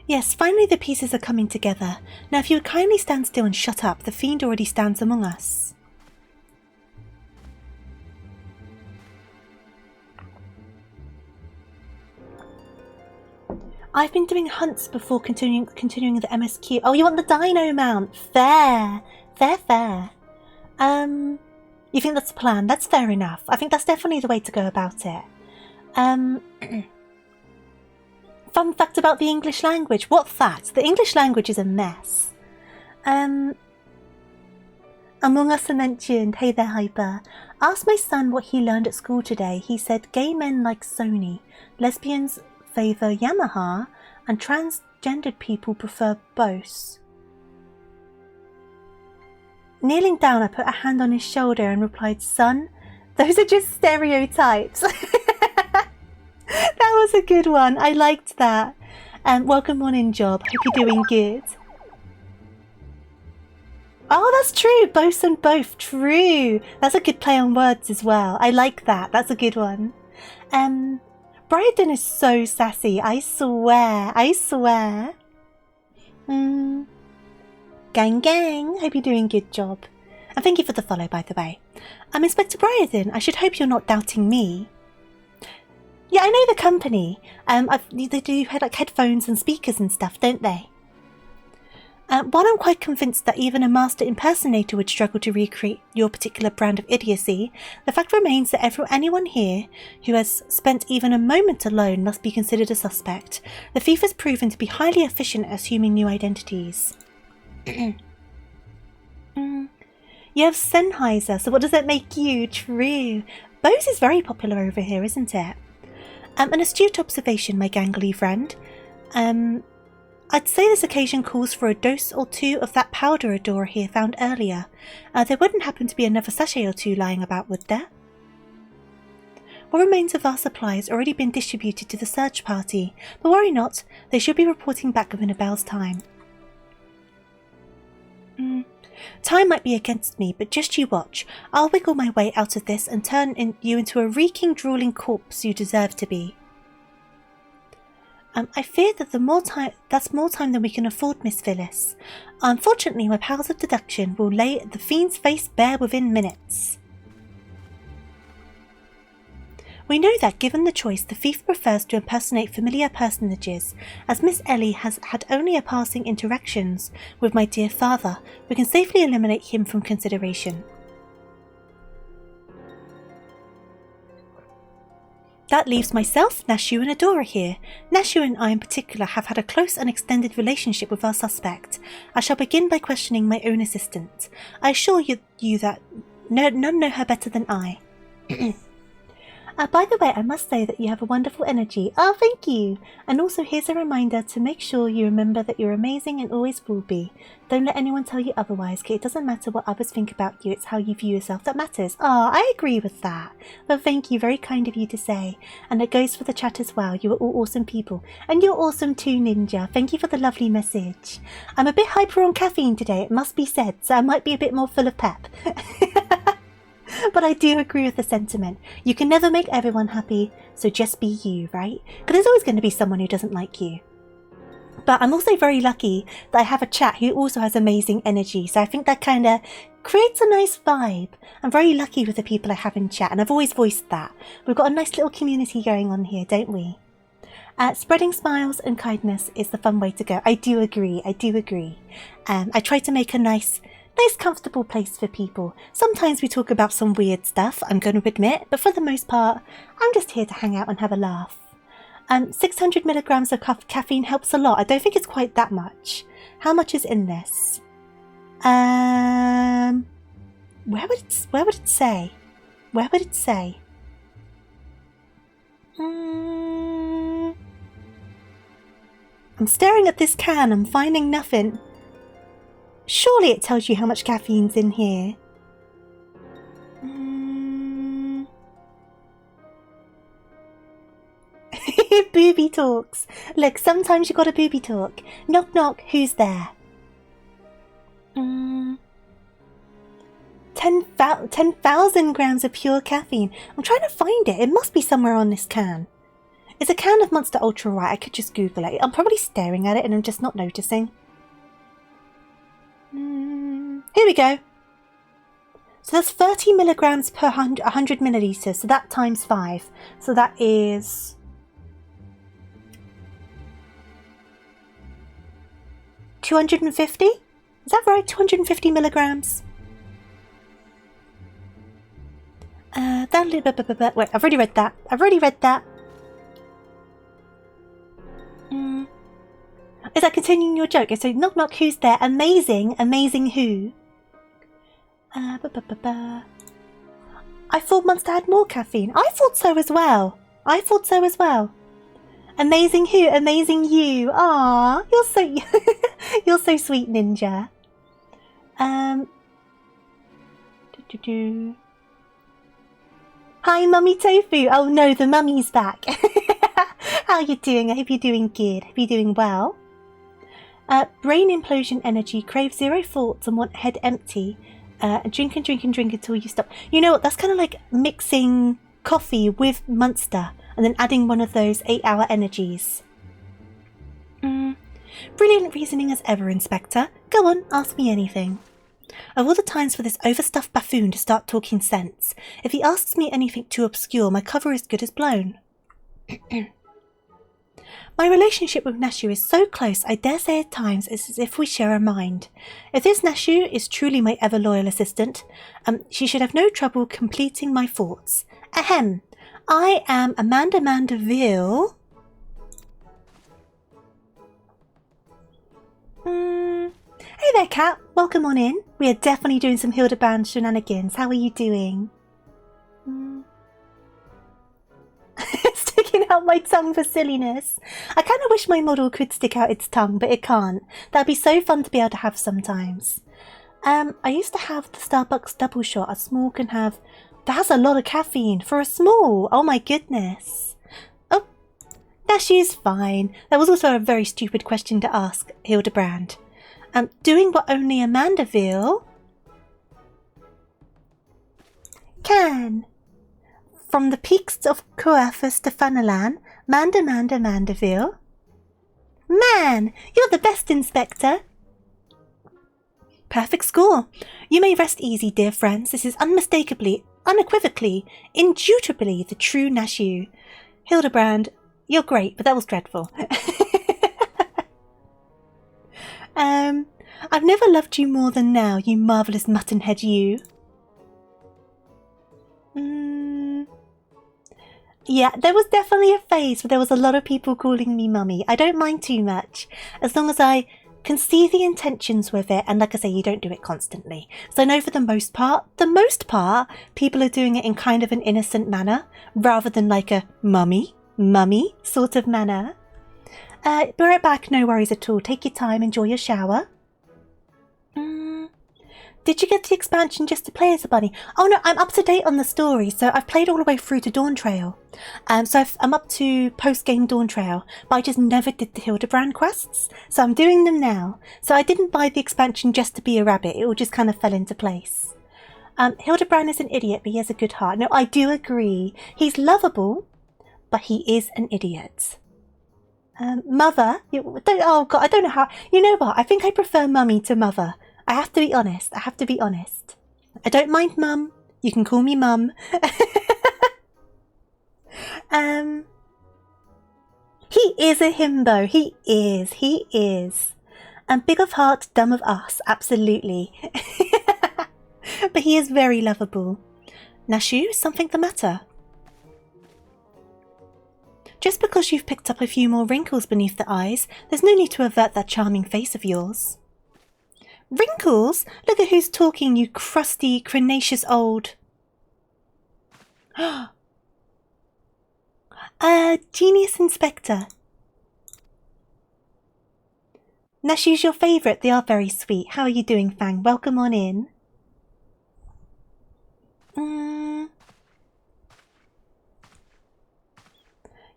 Yes, finally the pieces are coming together. Now if you would kindly stand still and shut up, the fiend already stands among us. I've been doing hunts before continuing the MSQ. Oh, you want the dino mount? Fair. Fair. You think that's the plan? That's fair enough. I think that's definitely the way to go about it. Fun fact about the English language. What fact? The English language is a mess. Among Us mentioned, hey there Hyper, asked my son what he learned at school today. He said gay men like Sony, lesbians favour Yamaha, and transgendered people prefer Bose. Kneeling down, I put a hand on his shoulder and replied, son, those are just stereotypes. That was a good one. I liked that. Welcome morning, Job. Hope you're doing good. Oh, that's true. Both and both. True. That's a good play on words as well. I like that. That's a good one. Bryden is so sassy. I swear. Gang. Hope you're doing good, Job. And thank you for the follow, by the way. I'm Inspector Bryden. I should hope you're not doubting me. Yeah, I know the company. They do like headphones and speakers and stuff, don't they? While I'm quite convinced that even a master impersonator would struggle to recreate your particular brand of idiocy, the fact remains that anyone here who has spent even a moment alone must be considered a suspect. The thief has proven to be highly efficient at assuming new identities. You have Sennheiser, so what does that make you? True. Bose is very popular over here, isn't it? An astute observation, my gangly friend. I'd say this occasion calls for a dose or two of that powder Adora here found earlier. There wouldn't happen to be another sachet or two lying about, would there? What remains of our supply has already been distributed to the search party, but worry not, they should be reporting back within a bell's time. Time might be against me, but just you watch. I'll wiggle my way out of this and turn you into a reeking, drooling corpse you deserve to be. I fear that that's more time than we can afford, Miss Phyllis. Unfortunately, my powers of deduction will lay the fiend's face bare within minutes. We know that, given the choice, the thief prefers to impersonate familiar personages. As Miss Ellie has had only a passing interactions with my dear father, we can safely eliminate him from consideration. That leaves myself, Nashu and Adora here. Nashu and I in particular have had a close and extended relationship with our suspect. I shall begin by questioning my own assistant. I assure you that none know her better than I. By the way, I must say that you have a wonderful energy. Oh, thank you! And also here's a reminder to make sure you remember that you're amazing and always will be. Don't let anyone tell you otherwise, okay? It doesn't matter what others think about you, it's how you view yourself that matters. Oh, I agree with that. Well, thank you, very kind of you to say. And it goes for the chat as well. You are all awesome people. And you're awesome too, Ninja. Thank you for the lovely message. I'm a bit hyper on caffeine today, it must be said, so I might be a bit more full of pep. But I do agree with the sentiment. You can never make everyone happy, so just be you, right? Because there's always going to be someone who doesn't like you. But I'm also very lucky that I have a chat who also has amazing energy, so I think that kind of creates a nice vibe. I'm very lucky with the people I have in chat, and I've always voiced that. We've got a nice little community going on here, don't we? Spreading smiles and kindness is the fun way to go. I do agree, I do agree. I try to make a nice comfortable place for people. Sometimes we talk about some weird stuff, I'm going to admit, but for the most part, I'm just here to hang out and have a laugh. 600 milligrams of caffeine helps a lot. I don't think it's quite that much. How much is in this? Where would it say? Where would it say? I'm staring at this can, I'm finding nothing. Surely it tells you how much caffeine's in here. Booby talks. Look, sometimes you gotta booby talk. Knock knock, who's there? 10,000 grams of pure caffeine. I'm trying to find it. It must be somewhere on this can. It's a can of Monster Ultra, right? I could just Google it. I'm probably staring at it and I'm just not noticing. Here we go. So that's 30 milligrams per 100 milliliters. So that times 5. So that is... $250? Is that right? 250 milligrams? Wait, I've already read that. Is that continuing your joke? So knock knock, who's there? Amazing who? I thought Monster had more caffeine. I thought so as well. Amazing who? Amazing you. Aww, you're so you're so sweet, Ninja. Hi, Mummy Tofu. Oh no, the mummy's back. How you doing? I hope you're doing good. Hope you're doing well. Brain implosion energy, crave zero thoughts and want head empty. Drink until you stop. You know what? That's kind of like mixing coffee with Monster and then adding one of those 8-hour energies. Brilliant reasoning as ever, Inspector. Go on, ask me anything. Of all the times for this overstuffed buffoon to start talking sense, if he asks me anything too obscure, my cover is good as blown. My relationship with Nashu is so close, I dare say at times it's as if we share a mind. If this Nashu is truly my ever-loyal assistant, she should have no trouble completing my thoughts. Ahem. I am Amanda Mandeville. Hey there, Cat. Welcome on in. We are definitely doing some Hildibrand shenanigans. How are you doing? Sticking out my tongue for silliness. I kind of wish my model could stick out its tongue, but it can't. That'd be so fun to be able to have sometimes. I used to have the Starbucks double shot. A small can have... That's a lot of caffeine for a small. Oh my goodness. Oh, Nashu's fine. That was also a very stupid question to ask, Hildibrand. Doing what only a Mandeville can. From the peaks of Coaphus to Fanalan, Mandeville. Man, you're the best, Inspector. Perfect score. You may rest easy, dear friends. This is unmistakably, unequivocally, indubitably the true Nashu. Hildibrand, you're great, but that was dreadful. I've never loved you more than now, you marvellous muttonhead you. Yeah, there was definitely a phase where there was a lot of people calling me mummy. I don't mind too much, as long as I can see the intentions with it, and like I say, you don't do it constantly. So I know for the most part, people are doing it in kind of an innocent manner, rather than like a mummy sort of manner. Be right back, no worries at all. Take your time, enjoy your shower. Did you get the expansion just to play as a bunny? Oh no, I'm up to date on the story, so I've played all the way through to Dawn Trail. So I'm up to post-game Dawn Trail, but I just never did the Hildibrand quests, so I'm doing them now. So I didn't buy the expansion just to be a rabbit, it all just kind of fell into place. Hildibrand is an idiot, but he has a good heart. No, I do agree. He's lovable, but he is an idiot. Mother, oh god, I don't know how, you know what, I think I prefer mummy to mother. I have to be honest. I don't mind mum. You can call me mum. He is a himbo. He is. And big of heart, dumb of us. Absolutely. But he is very lovable. Nashu, is something the matter? Just because you've picked up a few more wrinkles beneath the eyes, there's no need to avert that charming face of yours. Wrinkles? Look at who's talking, you crusty, cranacious old... Genius Inspector. Nashu's your favourite. They are very sweet. How are you doing, Fang? Welcome on in.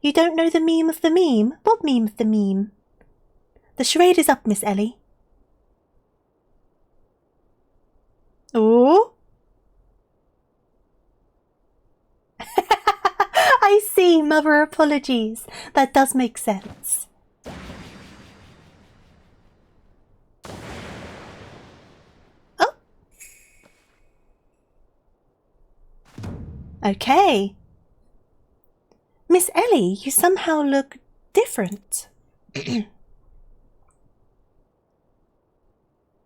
You don't know the meme of the meme? What meme of the meme? The charade is up, Miss Ellie. Oh? I see, mother apologies. That does make sense. Oh. Okay. Miss Ellie, you somehow look different. The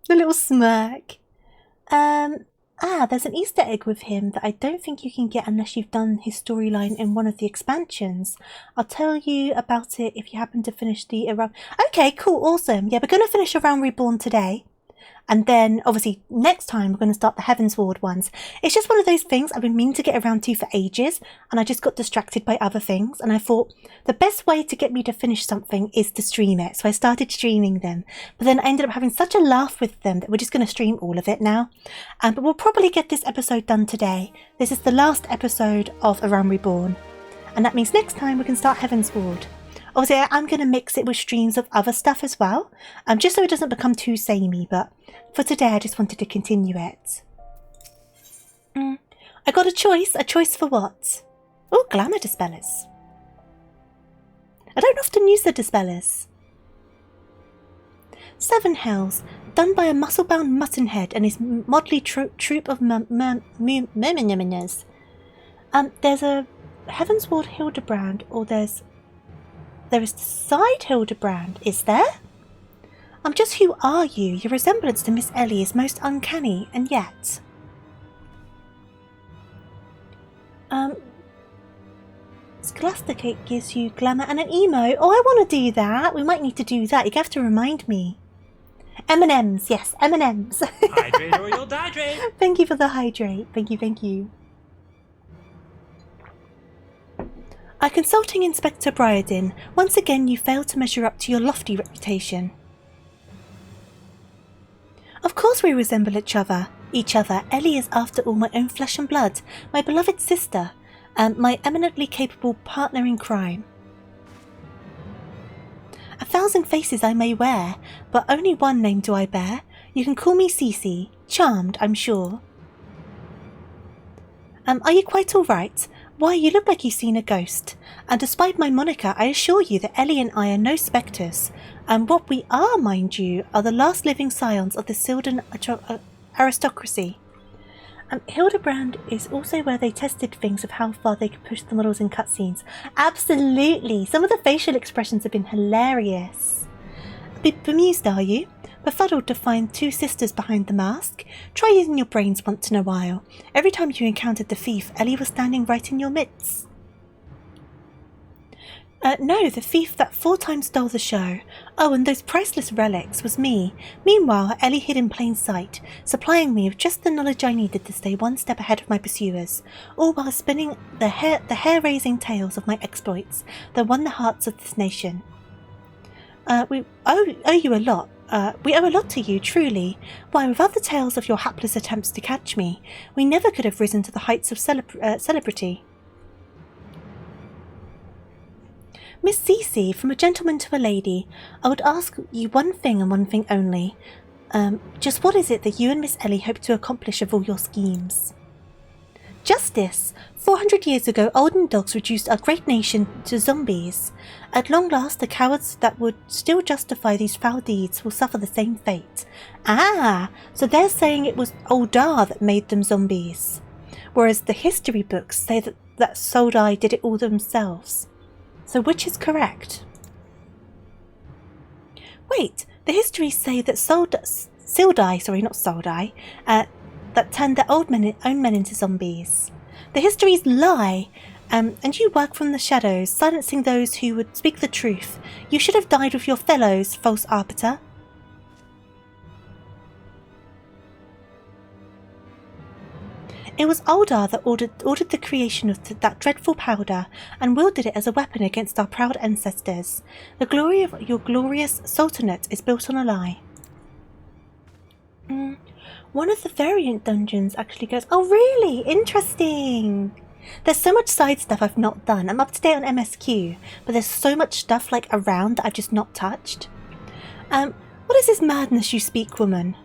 little smirk. There's an Easter egg with him that I don't think you can get unless you've done his storyline in one of the expansions. I'll tell you about it if you happen to finish the Around... Okay, cool, awesome. Yeah, we're going to finish Around Reborn today. And then, obviously, next time we're going to start the Heavensward ones. It's just one of those things I've been meaning to get around to for ages, and I just got distracted by other things, and I thought the best way to get me to finish something is to stream it. So I started streaming them, but then I ended up having such a laugh with them that we're just going to stream all of it now. But we'll probably get this episode done today. This is the last episode of Around Reborn, and that means next time we can start Heavensward. Obviously, I'm going to mix it with streams of other stuff as well, just so it doesn't become too samey, but for today I just wanted to continue it. I got a choice for what? Oh, glamour dispellers. I don't often use the dispellers. 7 hells, done by a muscle-bound muttonhead and his motley troop of merminiminers. There's a Heavensward Hildibrand, or there is the side Hildibrand, is there? Just who are you? Your resemblance to Miss Ellie is most uncanny, and yet... Scholasticate gives you glamour and an emo. Oh, I want to do that. We might need to do that. You have to remind me. M&Ms, yes, M&Ms. Hydrate or you'll dehydrate. Thank you for the hydrate. Thank you. Consulting Inspector Briardin, once again you failed to measure up to your lofty reputation. Of course we resemble each other. Ellie is after all my own flesh and blood, my beloved sister, my eminently capable partner in crime. 1,000 faces I may wear, but only one name do I bear. You can call me Cece. Charmed, I'm sure. Are you quite all right? Why, you look like you've seen a ghost. And despite my moniker, I assure you that Ellie and I are no spectres. And what we are, mind you, are the last living scions of the Sildan aristocracy. Hildibrand is also where they tested things of how far they could push the models in cutscenes. Absolutely! Some of the facial expressions have been hilarious. Bemused, are you? Befuddled to find two sisters behind the mask? Try using your brains once in a while. Every time you encountered the thief, Ellie was standing right in your midst. No, the thief that 4 times stole the show. Oh, and those priceless relics was me. Meanwhile, Ellie hid in plain sight, supplying me with just the knowledge I needed to stay one step ahead of my pursuers, all while spinning the hair-raising tales of my exploits that won the hearts of this nation. We owe you a lot. We owe a lot to you, truly. Why, without the tales of your hapless attempts to catch me, we never could have risen to the heights of celebrity. Miss Cece, from a gentleman to a lady, I would ask you one thing and one thing only. Just what is it that you and Miss Ellie hope to accomplish of all your schemes? Justice! 400 years ago, olden dogs reduced our great nation to zombies. At long last, the cowards that would still justify these foul deeds will suffer the same fate. Ah! So they're saying it was Oldar that made them zombies. Whereas the history books say that Soldai did it all themselves. So which is correct? Wait, the histories say that Soldai, that turned their own men into zombies. The histories lie, and you work from the shadows, silencing those who would speak the truth. You should have died with your fellows, false arbiter. It was Aldar that ordered the creation of that dreadful powder and wielded it as a weapon against our proud ancestors. The glory of your glorious sultanate is built on a lie. One of the variant dungeons actually goes... Oh, really? Interesting! There's so much side stuff I've not done. I'm up to date on MSQ, but there's so much stuff, like, around that I've just not touched. What is this madness you speak, woman?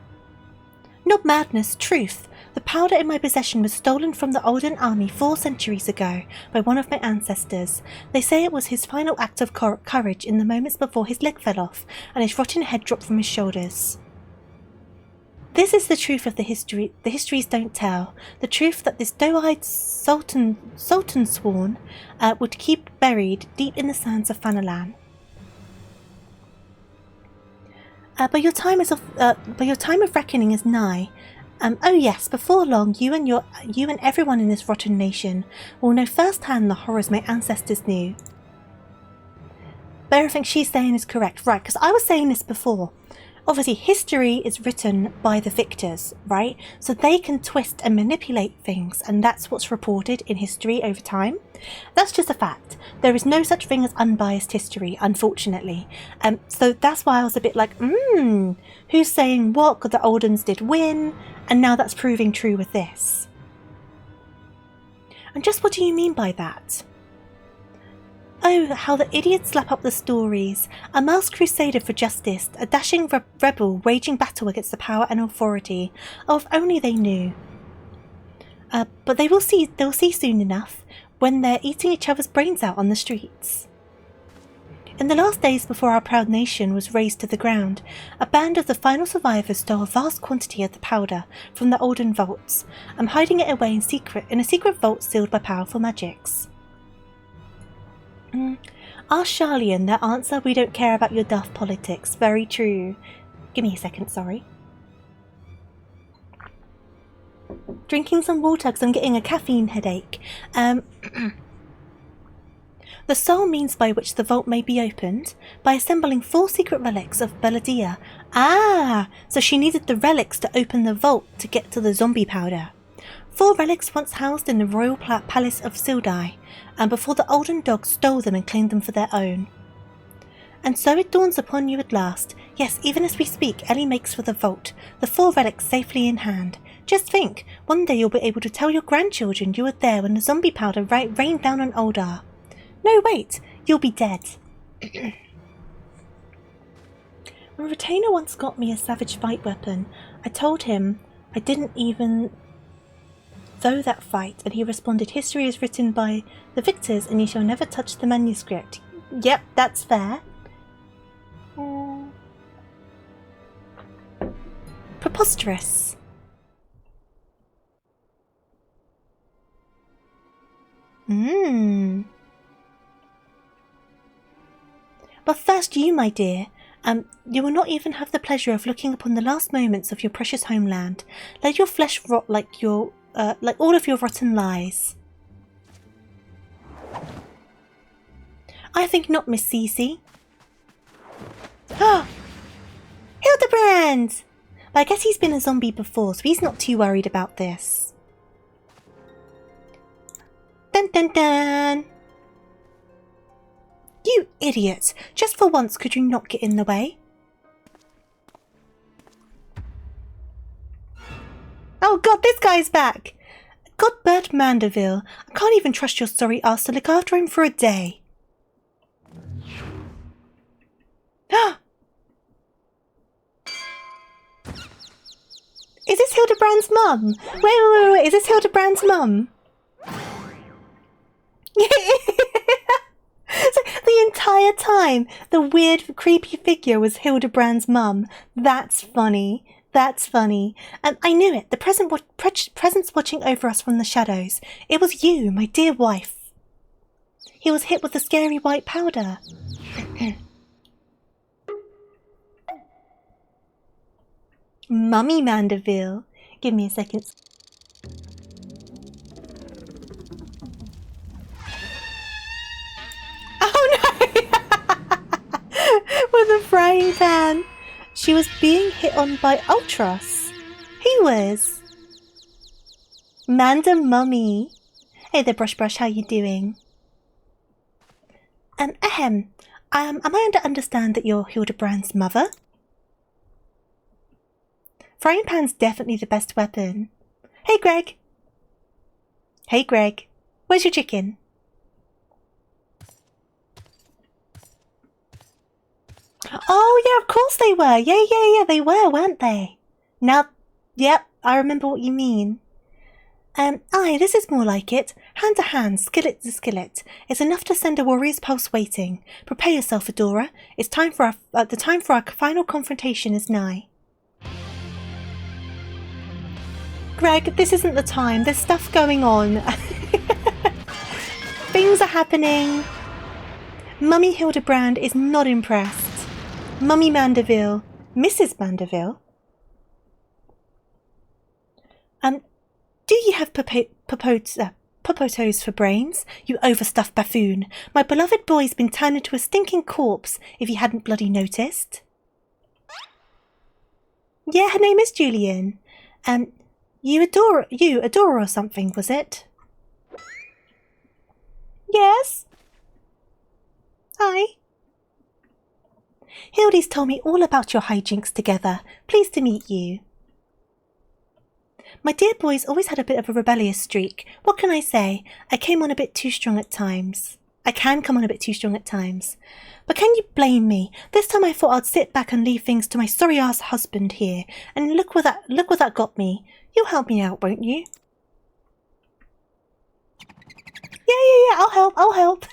Not madness, truth. The powder in my possession was stolen from the Olden army 4 centuries ago by one of my ancestors. They say it was his final act of courage in the moments before his leg fell off and his rotten head dropped from his shoulders. This is the truth of the history. The histories don't tell. The truth that this doe-eyed sultan sworn would keep buried deep in the sands of Fanalan. But your time of reckoning is nigh. Oh yes, before long, you and everyone in this rotten nation will know firsthand the horrors my ancestors knew. But everything she's saying is correct, right? Because I was saying this before. Obviously, history is written by the victors, right? So they can twist and manipulate things, and that's what's reported in history over time. That's just a fact. There is no such thing as unbiased history, unfortunately. So that's why I was a bit like, who's saying what? Because the Oldens did win, and now that's proving true with this. And just what do you mean by that? Oh, how the idiots slap up the stories. A masked crusader for justice, a dashing rebel waging battle against the power and authority. Oh, if only they knew. But they'll see soon enough, when they're eating each other's brains out on the streets. In the last days before our proud nation was razed to the ground, a band of the final survivors stole a vast quantity of the powder from the Olden vaults, hiding it away in a secret vault sealed by powerful magics. Ask Charlian, their answer, we don't care about your daft politics. Very true. Give me a second, sorry. Drinking some water because I'm getting a caffeine headache. The sole means by which the vault may be opened, by assembling 4 secret relics of Beladia. Ah, so she needed the relics to open the vault to get to the zombie powder. 4 relics once housed in the royal palace of Sildai, and before the Olden dogs stole them and claimed them for their own. And so it dawns upon you at last. Yes, even as we speak, Ellie makes for the vault, the 4 relics safely in hand. Just think, one day you'll be able to tell your grandchildren you were there when the zombie powder rained down on Oldar. No, wait, you'll be dead. When Retainer once got me a savage fight weapon, I told him I didn't even though that fight, and he responded, "History is written by the victors, and you shall never touch the manuscript." Yep, that's fair. Preposterous. But first you, my dear, you will not even have the pleasure of looking upon the last moments of your precious homeland. Let your flesh rot like all of your rotten lies. I think not, Miss Cece. Ah! Hildibrand! But I guess he's been a zombie before, so he's not too worried about this. Dun dun dun! You idiot! Just for once, could you not get in the way? Oh god, this guy's back! Godbert Mandeville, I can't even trust your sorry ass to look after him for a day. Is this Hildibrand's mum? Wait, is this Hildibrand's mum? So the entire time, the weird, creepy figure was Hildibrand's mum. That's funny. That's funny. I knew it. The presence watching over us from the shadows. It was you, my dear wife. He was hit with the scary white powder. Mummy Mandeville. Give me a second. With a frying pan. She was being hit on by Ultros. Who was? Manda Mummy. Hey there, Brush, how you doing? Am I to understand that you're Hildibrand's mother? Frying pan's definitely the best weapon. Hey, Greg. Hey, Greg. Where's your chicken? Oh, yeah, of course they were. Yeah, they were, weren't they? Now, yep, I remember what you mean. Aye, this is more like it. Hand to hand, skillet to skillet. It's enough to send a warrior's pulse waiting. Prepare yourself, Adora. It's time for the time for our final confrontation is nigh. Greg, this isn't the time. There's stuff going on. Things are happening. Mummy Hildibrand is not impressed. Mummy Mandeville, Mrs. Mandeville. Do you have popotos for brains, you overstuffed buffoon? My beloved boy's been turned into a stinking corpse, if you hadn't bloody noticed. Yeah, her name is Julian. You adore or something, was it? Yes? Hi. Hildy's told me all about your hijinks together. Pleased to meet you. My dear boy's always had a bit of a rebellious streak. What can I say? I came on a bit too strong at times. I can come on a bit too strong at times. But can you blame me? This time I thought I'd sit back and leave things to my sorry-ass husband here. And look what that got me. You'll help me out, won't you? Yeah, I'll help.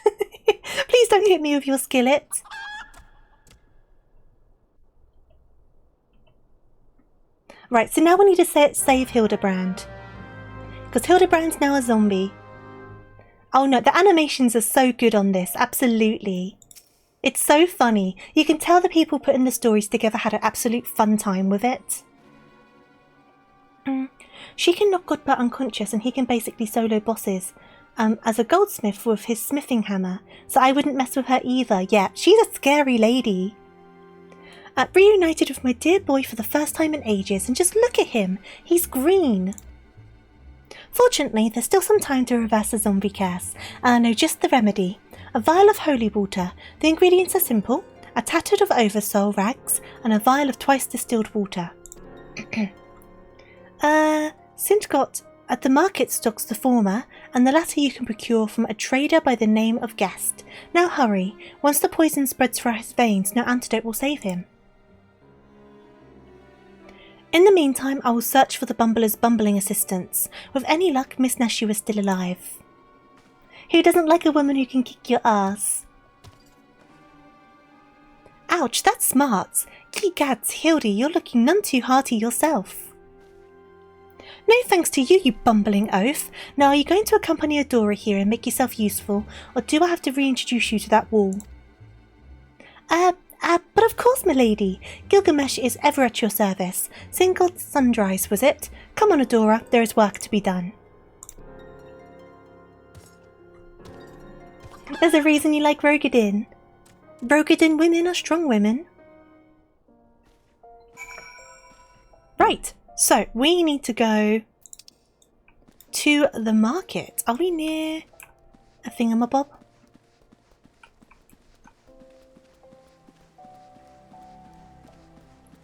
Please don't hit me with your skillet. Right, so now we need to save Hildibrand. Because Hildibrand's now a zombie. Oh no, the animations are so good on this, absolutely. It's so funny. You can tell the people putting the stories together had an absolute fun time with it. She can knock Godbert unconscious and he can basically solo bosses. As a goldsmith with his smithing hammer. So I wouldn't mess with her either. Yeah, she's a scary lady. Reunited with my dear boy for the first time in ages, and just look at him. He's green. Fortunately, there's still some time to reverse the zombie curse, and I know just the remedy. A vial of holy water. The ingredients are simple. A tattered of oversoul rags, and a vial of twice distilled water. Sintgot at the market stocks the former, and the latter you can procure from a trader by the name of Guest. Now hurry. Once the poison spreads through his veins, no antidote will save him. In the meantime, I will search for the bumbler's bumbling assistants. With any luck, Miss Neshu is still alive. Who doesn't like a woman who can kick your ass? Ouch, that's smart. Gads, Hildy, you're looking none too hearty yourself. No thanks to you, you bumbling oaf. Now are you going to accompany Adora here and make yourself useful, or do I have to reintroduce you to that wall? But of course, milady. Gilgamesh is ever at your service. Single sunrise, was it? Come on, Adora, there is work to be done. There's a reason you like Rogadin. Rogadin women are strong women. Right, so we need to go to the market. Are we near a thingamabob?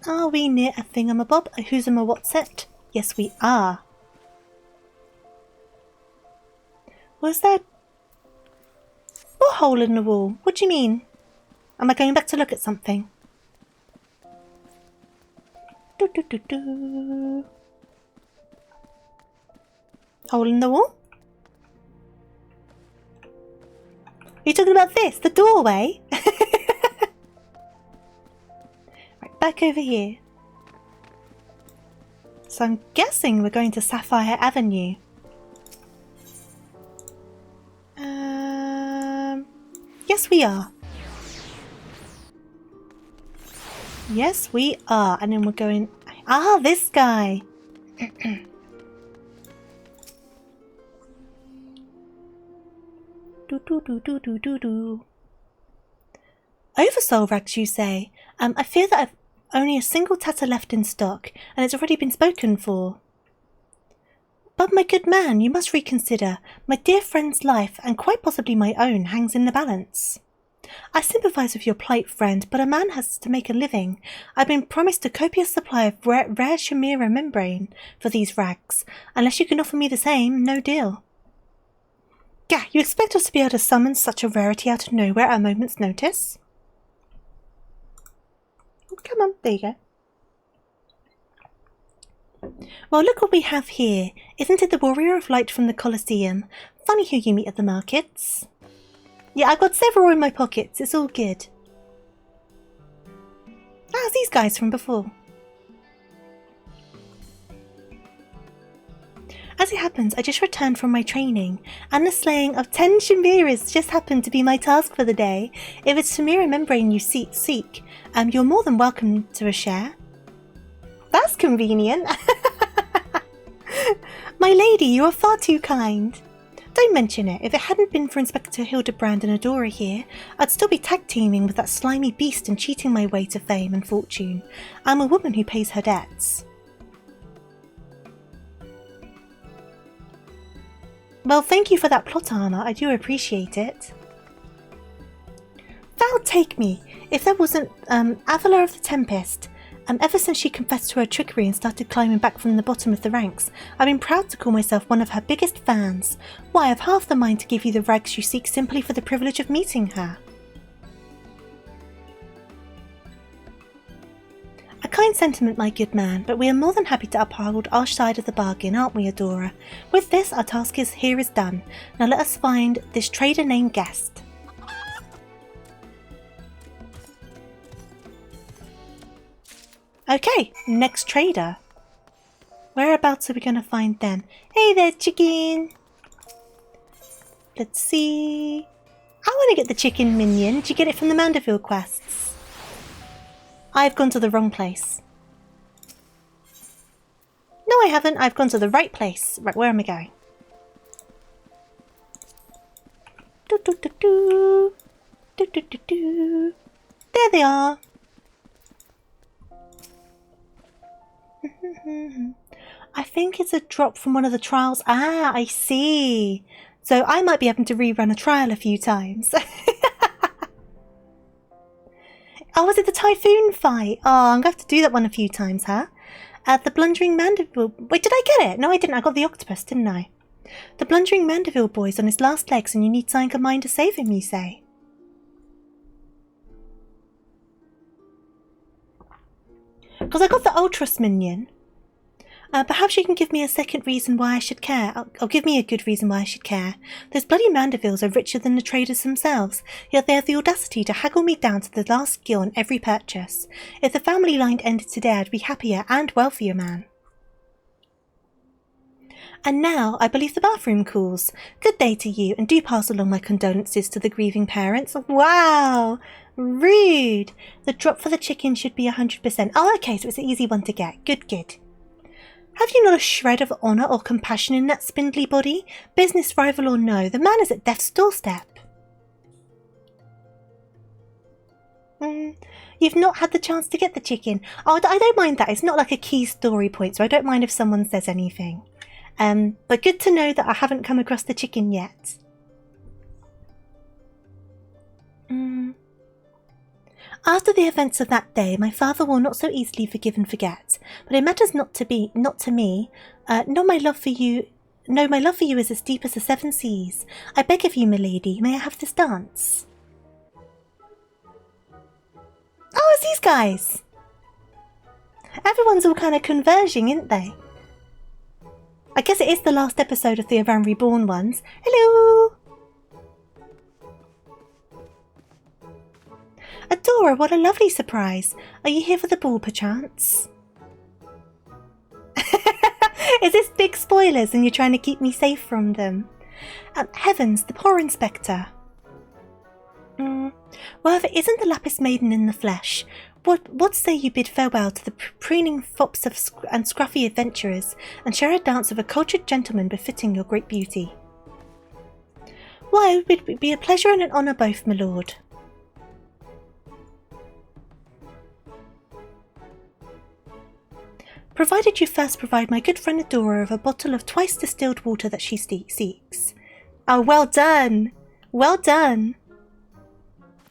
Are we near a thingamabob? A who's-em a what's it? Yes, we are. Was that a hole in the wall? What do you mean? Am I going back to look at something? Hole in the wall? Are you talking about this? The doorway? Right, back over here. So I'm guessing we're going to Sapphire Avenue. Yes, we are. Yes, we are. And then we're going... Ah, this guy. Oversoul rags, you say? I fear that I've only a single tatter left in stock, and it's already been spoken for. But my good man, you must reconsider. My dear friend's life, and quite possibly my own, hangs in the balance. I sympathise with your plight, friend, but a man has to make a living. I've been promised a copious supply of rare Chimera membrane for these rags. Unless you can offer me the same, no deal. Gah, you expect us to be able to summon such a rarity out of nowhere at a moment's notice? Come on, there you go. Well, look what we have here. Isn't it the Warrior of Light from the Colosseum? Funny who you meet at the markets. Yeah, I've got several in my pockets. It's all good. Ah, these guys from before. As it happens, I just returned from my training, and the slaying of 10 chimeras just happened to be my task for the day. If it's chimera membrane you seek, you're more than welcome to a share. That's convenient. My lady, you are far too kind. Don't mention it. If it hadn't been for Inspector Hildibrand and Adora here, I'd still be tag-teaming with that slimy beast and cheating my way to fame and fortune. I'm a woman who pays her debts. Well, thank you for that plot armor. I do appreciate it. Thou take me. If there wasn't Avila of the Tempest, ever since she confessed to her trickery and started climbing back from the bottom of the ranks, I've been proud to call myself one of her biggest fans. Why, I've half the mind to give you the rags you seek simply for the privilege of meeting her. A kind sentiment, my good man, but we are more than happy to uphold our side of the bargain, aren't we, Adora? With this, our task is done. Now let us find this trader named Guest. Okay, next trader. Whereabouts are we going to find them? Hey there, chicken! Let's see... I want to get the chicken minion. Did you get it from the Mandeville quests? I've gone to the wrong place. No, I haven't. I've gone to the right place. Right, where am I going? There they are. I think it's a drop from one of the trials. Ah, I see. So I might be having to rerun a trial a few times. Oh, was it the typhoon fight? Oh, I'm going to have to do that one a few times, huh? The blundering Mandeville... Wait, did I get it? No, I didn't. I got the octopus, didn't I? The blundering Mandeville boy's on his last legs and you need something of mine to save him, you say? Because I got the Ultras minion. Perhaps you can give me a second reason why I should care. Or give me a good reason why I should care. Those bloody Mandevilles are richer than the traders themselves, yet they have the audacity to haggle me down to the last gill on every purchase. If the family line ended today, I'd be happier and wealthier, man. And now, I believe the bathroom calls. Good day to you, and do pass along my condolences to the grieving parents. Wow! Rude! The drop for the chicken should be 100%. Oh, okay, so it's an easy one to get. Good, good. Have you not a shred of honour or compassion in that spindly body? Business rival or no, the man is at death's doorstep. You've not had the chance to get the chicken. Oh, I don't mind that. It's not like a key story point, so I don't mind if someone says anything. But good to know that I haven't come across the chicken yet. After the events of that day, my father will not so easily forgive and forget. But it matters not to me. No, my love for you is as deep as the seven seas. I beg of you, milady, may I have this dance? Oh, it's these guys! Everyone's all kind of converging, isn't they? I guess it is the last episode of the Aran Reborn ones. Hello! Adora, what a lovely surprise. Are you here for the ball, perchance? Is this big spoilers and you're trying to keep me safe from them? Heavens, the poor inspector. Well, if it isn't the Lapis Maiden in the flesh, what say you bid farewell to the preening fops and scruffy adventurers and share a dance of a cultured gentleman befitting your great beauty? Why, it would be a pleasure and an honour both, my lord. Provided you first provide my good friend Adora with a bottle of twice distilled water that she seeks. Oh, well done! Well done!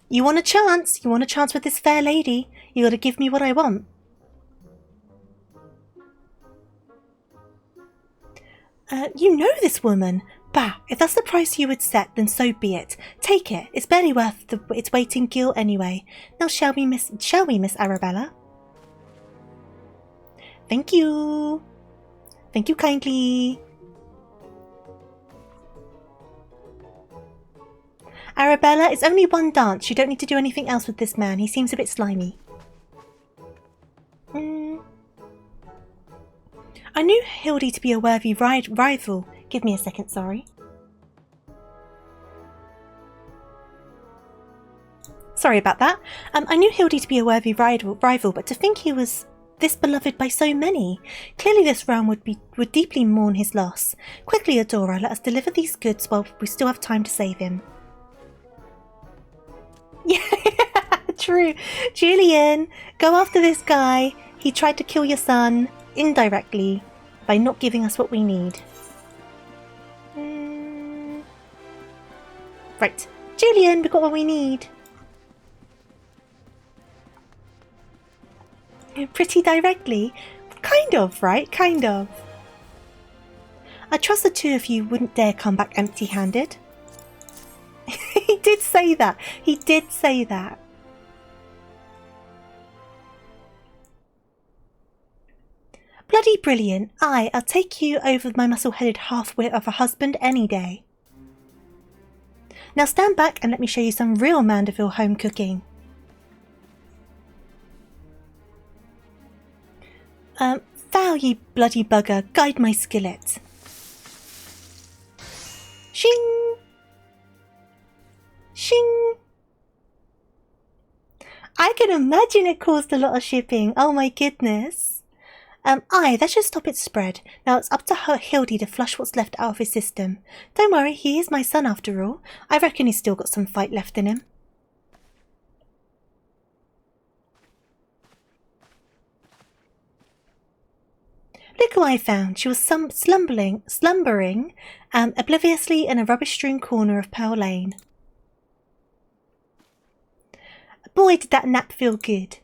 You want a chance? You want a chance with this fair lady? You gotta give me what I want. You know this woman. Bah, if that's the price you would set, then so be it. Take it. It's barely worth its weight in gil anyway. Now shall we, Miss Arabella? Thank you. Thank you kindly. Arabella, it's only one dance. You don't need to do anything else with this man. He seems a bit slimy. I knew Hildy to be a worthy rival. Give me a second, sorry. Sorry about that. I knew Hildy to be a worthy rival, but to think he was this beloved by so many. Clearly this realm would deeply mourn his loss. Quickly, Adora, let us deliver these goods while we still have time to save him. Yeah, true. Julian, go after this guy. He tried to kill your son, indirectly, by not giving us what we need. Right. Julian, we got what we need. Pretty directly? Kind of, right? Kind of. I trust the two of you wouldn't dare come back empty-handed. He did say that. He did say that. Bloody brilliant. I'll take you over my muscle-headed half-wit of a husband any day. Now stand back and let me show you some real Mandeville home cooking. Foul, ye bloody bugger, guide my skillet. Shing! Shing! I can imagine it caused a lot of shipping. Oh my goodness. That should stop its spread. Now it's up to Hildy to flush what's left out of his system. Don't worry, he is my son after all. I reckon he's still got some fight left in him. Look Look who I found. She was slumbering obliviously in a rubbish-strewn corner of Pearl Lane. Boy, did that nap feel good.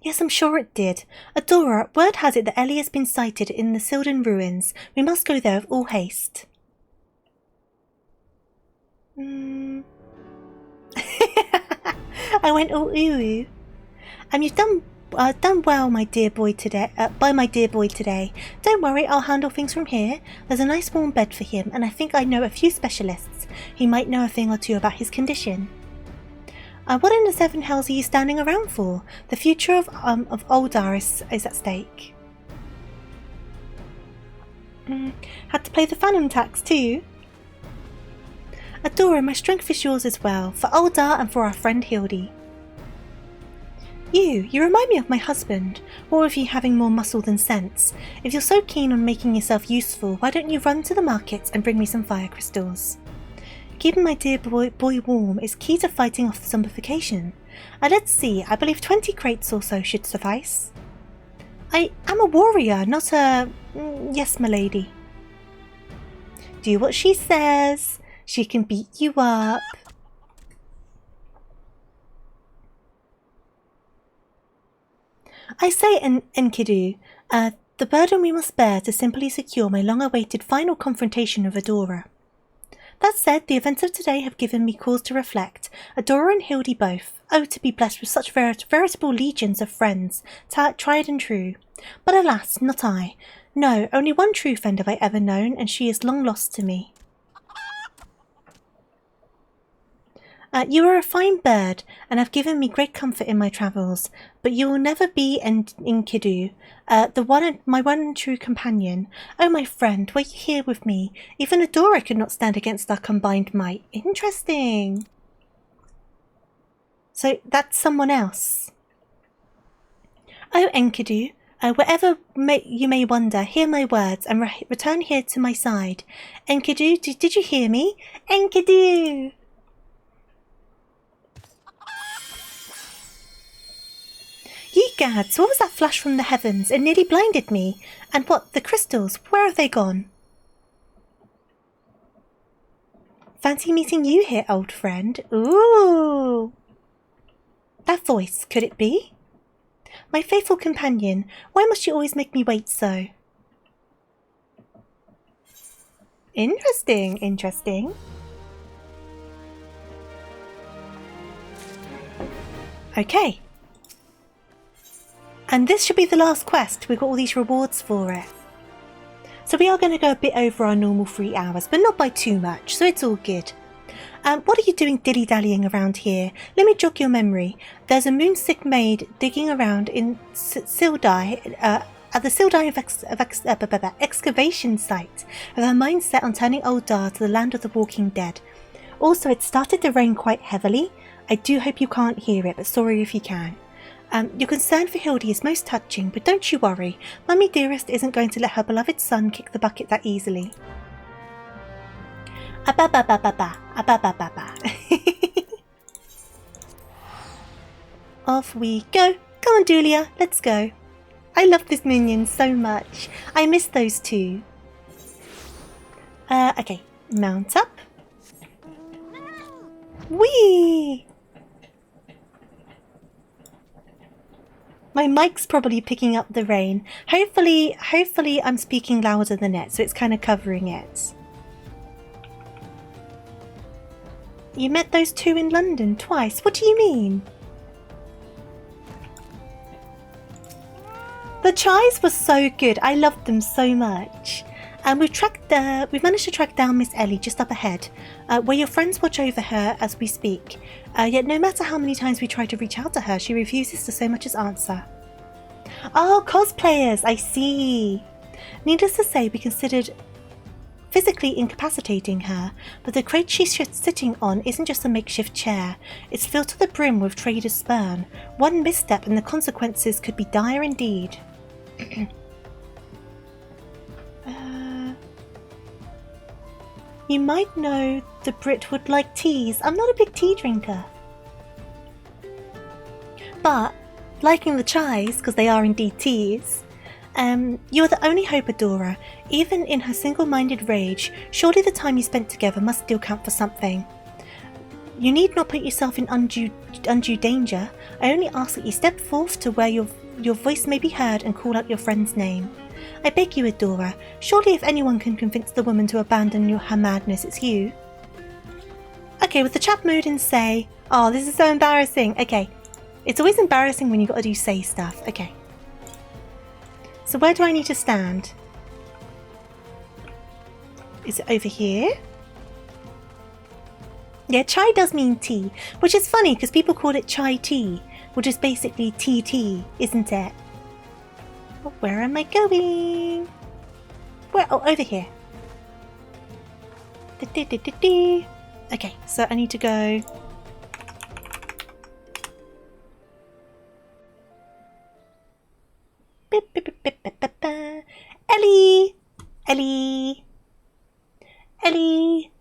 Yes, I'm sure it did. Adora, word has it that Ellie has been sighted in the Silden ruins. We must go there with all haste. I went all ooh. You've done well, my dear boy today. By my dear boy today. Don't worry, I'll handle things from here. There's a nice warm bed for him, and I think I know a few specialists who might know a thing or two about his condition. What in the seven hells are you standing around for? The future of Oldar is at stake. Had to pay the Phantom tax too. Adora, my strength is yours as well, for Oldar and for our friend Hildy. You remind me of my husband, all of you having more muscle than sense. If you're so keen on making yourself useful, why don't you run to the market and bring me some fire crystals? Keeping my dear boy warm is key to fighting off the zombification. Let's see, I believe 20 crates or so should suffice. I am a warrior, not a... yes, m'lady. Do what she says. She can beat you up. I say, Enkidu, the burden we must bear to simply secure my long-awaited final confrontation with Adora. That said, the events of today have given me cause to reflect. Adora and Hildy both. Oh, to be blessed with such veritable legions of friends, tried and true. But alas, not I. No, only one true friend have I ever known, and she is long lost to me. You are a fine bird, and have given me great comfort in my travels, but you will never be Enkidu, my one and true companion. Oh, my friend, were you here with me? Even Adora could not stand against our combined might. Interesting. So that's someone else. Oh, Enkidu, wherever you may wander, hear my words and return here to my side. Enkidu, did you hear me? Enkidu! Ye gads, what was that flash from the heavens? It nearly blinded me. And what, the crystals, where have they gone? Fancy meeting you here, old friend. Ooh! That voice, could it be? My faithful companion, why must you always make me wait so? Interesting, interesting. Okay. And this should be the last quest. We've got all these rewards for it. So we are going to go a bit over our normal 3 hours, but not by too much, so it's all good. What are you doing dilly-dallying around here? Let me jog your memory. There's a moonsick maid digging around in Sildai, at the Sildai excavation site, with her mind set on turning Oldar to the land of the walking dead. Also, it started to rain quite heavily. I do hope you can't hear it, but sorry if you can. Your concern for Hildy is most touching, but don't you worry. Mummy dearest isn't going to let her beloved son kick the bucket that easily. Off we go. Come on, Julia, let's go. I love this minion so much. I miss those two. Okay, mount up. Whee! My mic's probably picking up the rain. Hopefully I'm speaking louder than it, so it's kind of covering it. You met those two in London twice. What do you mean? The chais were so good. I loved them so much. And we've managed to track down Miss Ellie just up ahead, where your friends watch over her as we speak. Yet no matter how many times we try to reach out to her, she refuses to so much as answer. Oh, cosplayers, I see. Needless to say, we considered physically incapacitating her, but the crate she's sitting on isn't just a makeshift chair. It's filled to the brim with trader's sperm. One misstep and the consequences could be dire indeed. You might know the Brit would like teas. I'm not a big tea drinker. But, liking the chais, because they are indeed teas, You are the only hope, Adora. Even in her single-minded rage, surely the time you spent together must still count for something. You need not put yourself in undue danger. I only ask that you step forth to where your voice may be heard and call out your friend's name. I beg you, Adora. Surely if anyone can convince the woman to abandon her madness, it's you. Okay, with the chat mode in say... Oh, this is so embarrassing. Okay. It's always embarrassing when you've got to do say stuff. Okay. So where do I need to stand? Is it over here? Yeah, chai does mean tea, which is funny because people call it chai tea, which is basically TT, isn't it? Oh, where am I going? Where? Oh, over here. Okay, so I need to go... Ellie! Ellie! Ellie!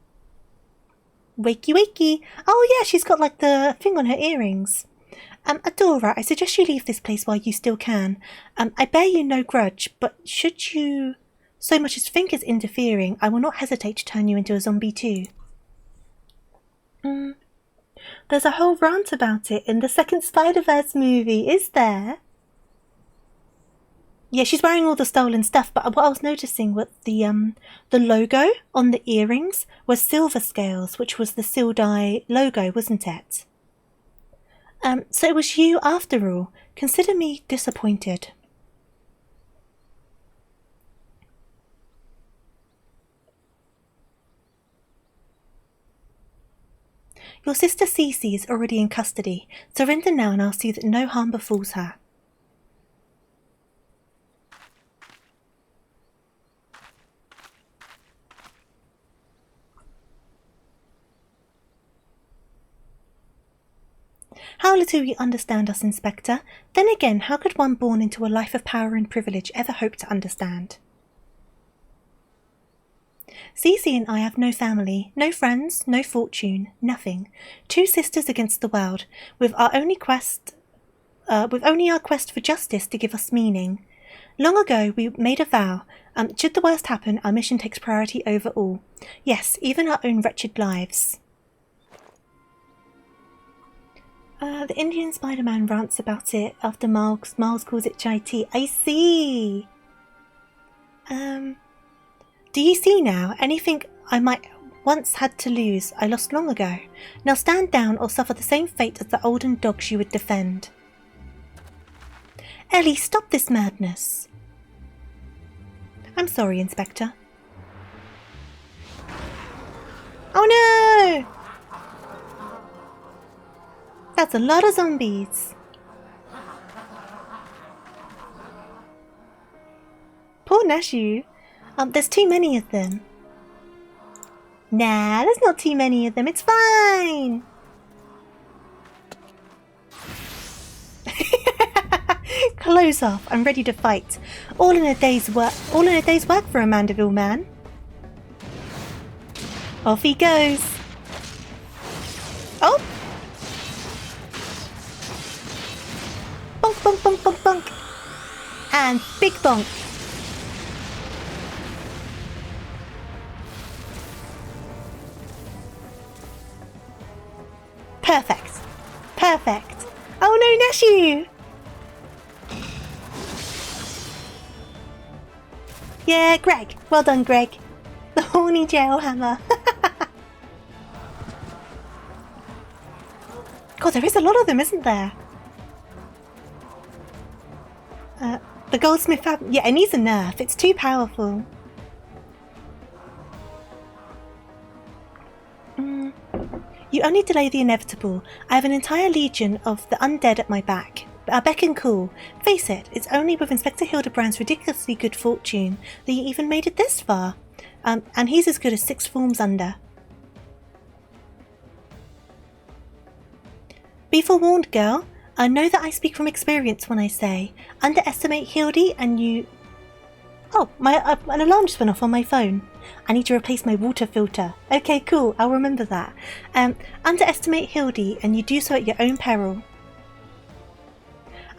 Wakey wakey! Oh yeah, she's got like the thing on her earrings. Adora, I suggest you leave this place while you still can. I bear you no grudge, but should you so much as think is interfering, I will not hesitate to turn you into a zombie too. There's a whole rant about it in the second Spider-Verse movie, is there? Yeah, she's wearing all the stolen stuff, but what I was noticing was the logo on the earrings was silver scales, which was the Sildai logo, wasn't it? So it was you after all. Consider me disappointed. Your sister Cece is already in custody. Surrender now and I'll see that no harm befalls her. How little you understand us, Inspector. Then again, how could one born into a life of power and privilege ever hope to understand? Cece and I have no family, no friends, no fortune, nothing. Two sisters against the world, with only our quest for justice to give us meaning. Long ago we made a vow. Should the worst happen, our mission takes priority over all. Yes, even our own wretched lives. The Indian Spider-Man rants about it after Miles calls it chai tea. I see. Do you see now? Anything I might once had to lose, I lost long ago. Now stand down or suffer the same fate as the olden dogs you would defend. Ellie, stop this madness. I'm sorry, Inspector. Oh no! That's a lot of zombies. Poor Nashu. There's too many of them. Nah, there's not too many of them. It's fine. Close off. I'm ready to fight. All in a day's work for a Mandeville man. Off he goes. Oh. Bonk, bonk, bonk, bonk, bonk. And big bonk. Perfect. Perfect. Oh no, Nashu! Yeah, Greg. Well done, Greg. The horny jail hammer. God, there is a lot of them, isn't there? The goldsmith yeah, it needs a nerf. It's too powerful. You only delay the inevitable. I have an entire legion of the undead at my back. Beck and call. Face it, it's only with Inspector Hildibrand's ridiculously good fortune that you even made it this far. And he's as good as 6 forms under. Be forewarned, girl. I know that I speak from experience when I say, underestimate Hildy and you... Oh, an alarm just went off on my phone. I need to replace my water filter. Okay, cool, I'll remember that. Underestimate Hildy and you do so at your own peril.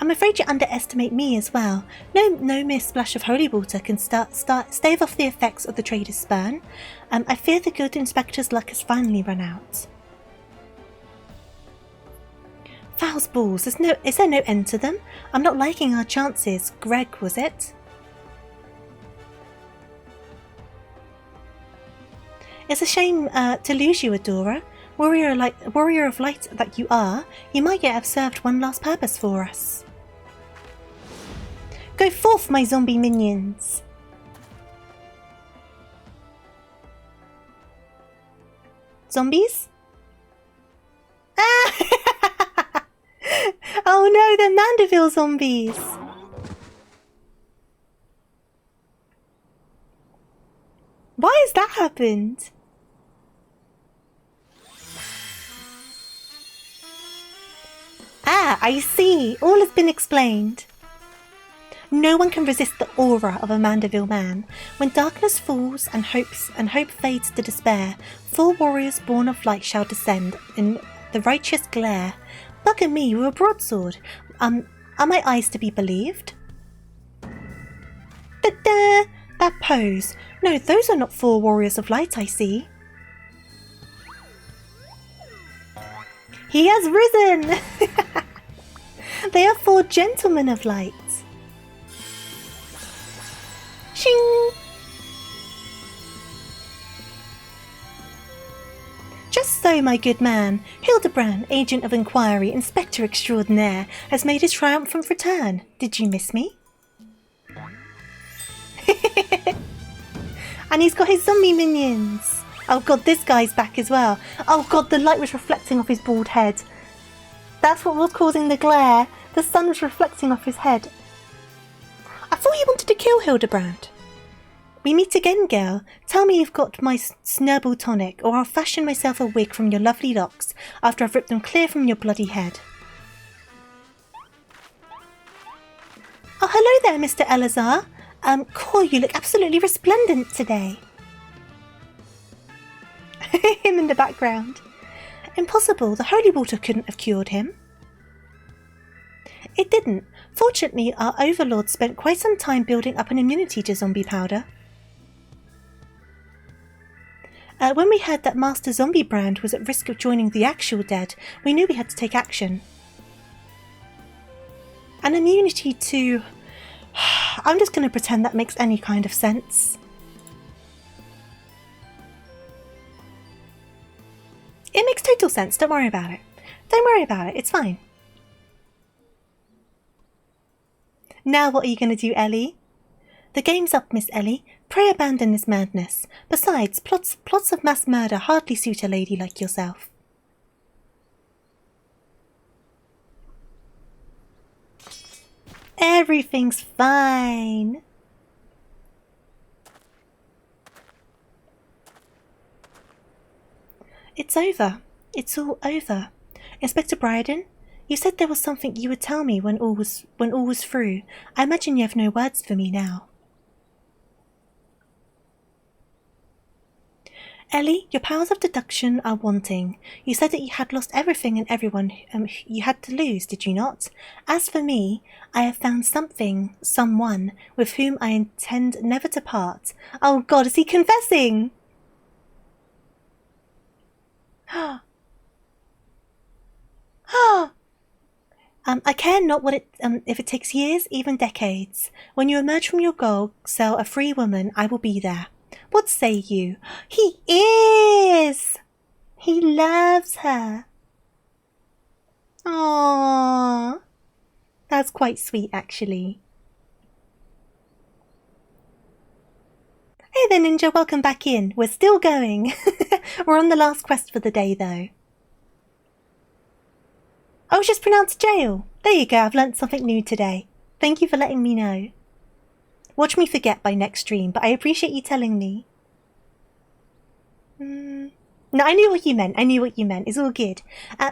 I'm afraid you underestimate me as well. No mere splash of holy water can stave off the effects of the trader's spurn. I fear the good inspector's luck has finally run out. Fowl's balls, is there no end to them? I'm not liking our chances. Greg, was it? It's a shame to lose you, Adora. Warrior of light that you are, you might yet have served one last purpose for us. Go forth, my zombie minions! Zombies? Ah! Oh no, they're Mandeville zombies! Why has that happened? Ah, I see. All has been explained. No one can resist the aura of a Mandeville man. When darkness falls and hope fades to despair, 4 warriors born of light shall descend in the righteous glare. Bugger me with a broadsword. Are my eyes to be believed? Da-da! That pose. No, those are not 4 warriors of light I see. He has risen! They are 4 gentlemen of light. Shing! Just so, my good man. Hildibrand, agent of inquiry, inspector extraordinaire, has made his triumphant return. Did you miss me? And he's got his zombie minions. Oh god, this guy's back as well. Oh god, the light was reflecting off his bald head. That's what was causing the glare. The sun was reflecting off his head. I thought you wanted to kill Hildibrand. We meet again, girl. Tell me you've got my snurble tonic, or I'll fashion myself a wig from your lovely locks after I've ripped them clear from your bloody head. Oh, hello there, Mr. Elazar. Cool, you look absolutely resplendent today. Him in the background. Impossible, the holy water couldn't have cured him. It didn't. Fortunately, our overlord spent quite some time building up an immunity to zombie powder. When we heard that Master Zombiebrand was at risk of joining the actual dead, we knew we had to take action. An immunity to... I'm just going to pretend that makes any kind of sense. It makes total sense, don't worry about it. Don't worry about it, it's fine. Now what are you going to do, Ellie? The game's up, Miss Ellie. Pray abandon this madness. Besides, plots of mass murder hardly suit a lady like yourself. Everything's fine. It's over. It's all over. Inspector Bryden, you said there was something you would tell me when all was through. I imagine you have no words for me now. Ellie, your powers of deduction are wanting. You said that you had lost everything and everyone you had to lose, did you not? As for me, I have found someone, with whom I intend never to part. Oh God, is he confessing? I care not what if it takes years, even decades. When you emerge from your goal cell a free woman, I will be there. What say you? He is! He loves her. Aww. That's quite sweet, actually. Hey there, Ninja, welcome back in. We're still going. We're on the last quest for the day, though. Oh, it's just pronounced jail. There you go, I've learnt something new today. Thank you for letting me know. Watch me forget by next stream, but I appreciate you telling me. No, I knew what you meant. It's all good.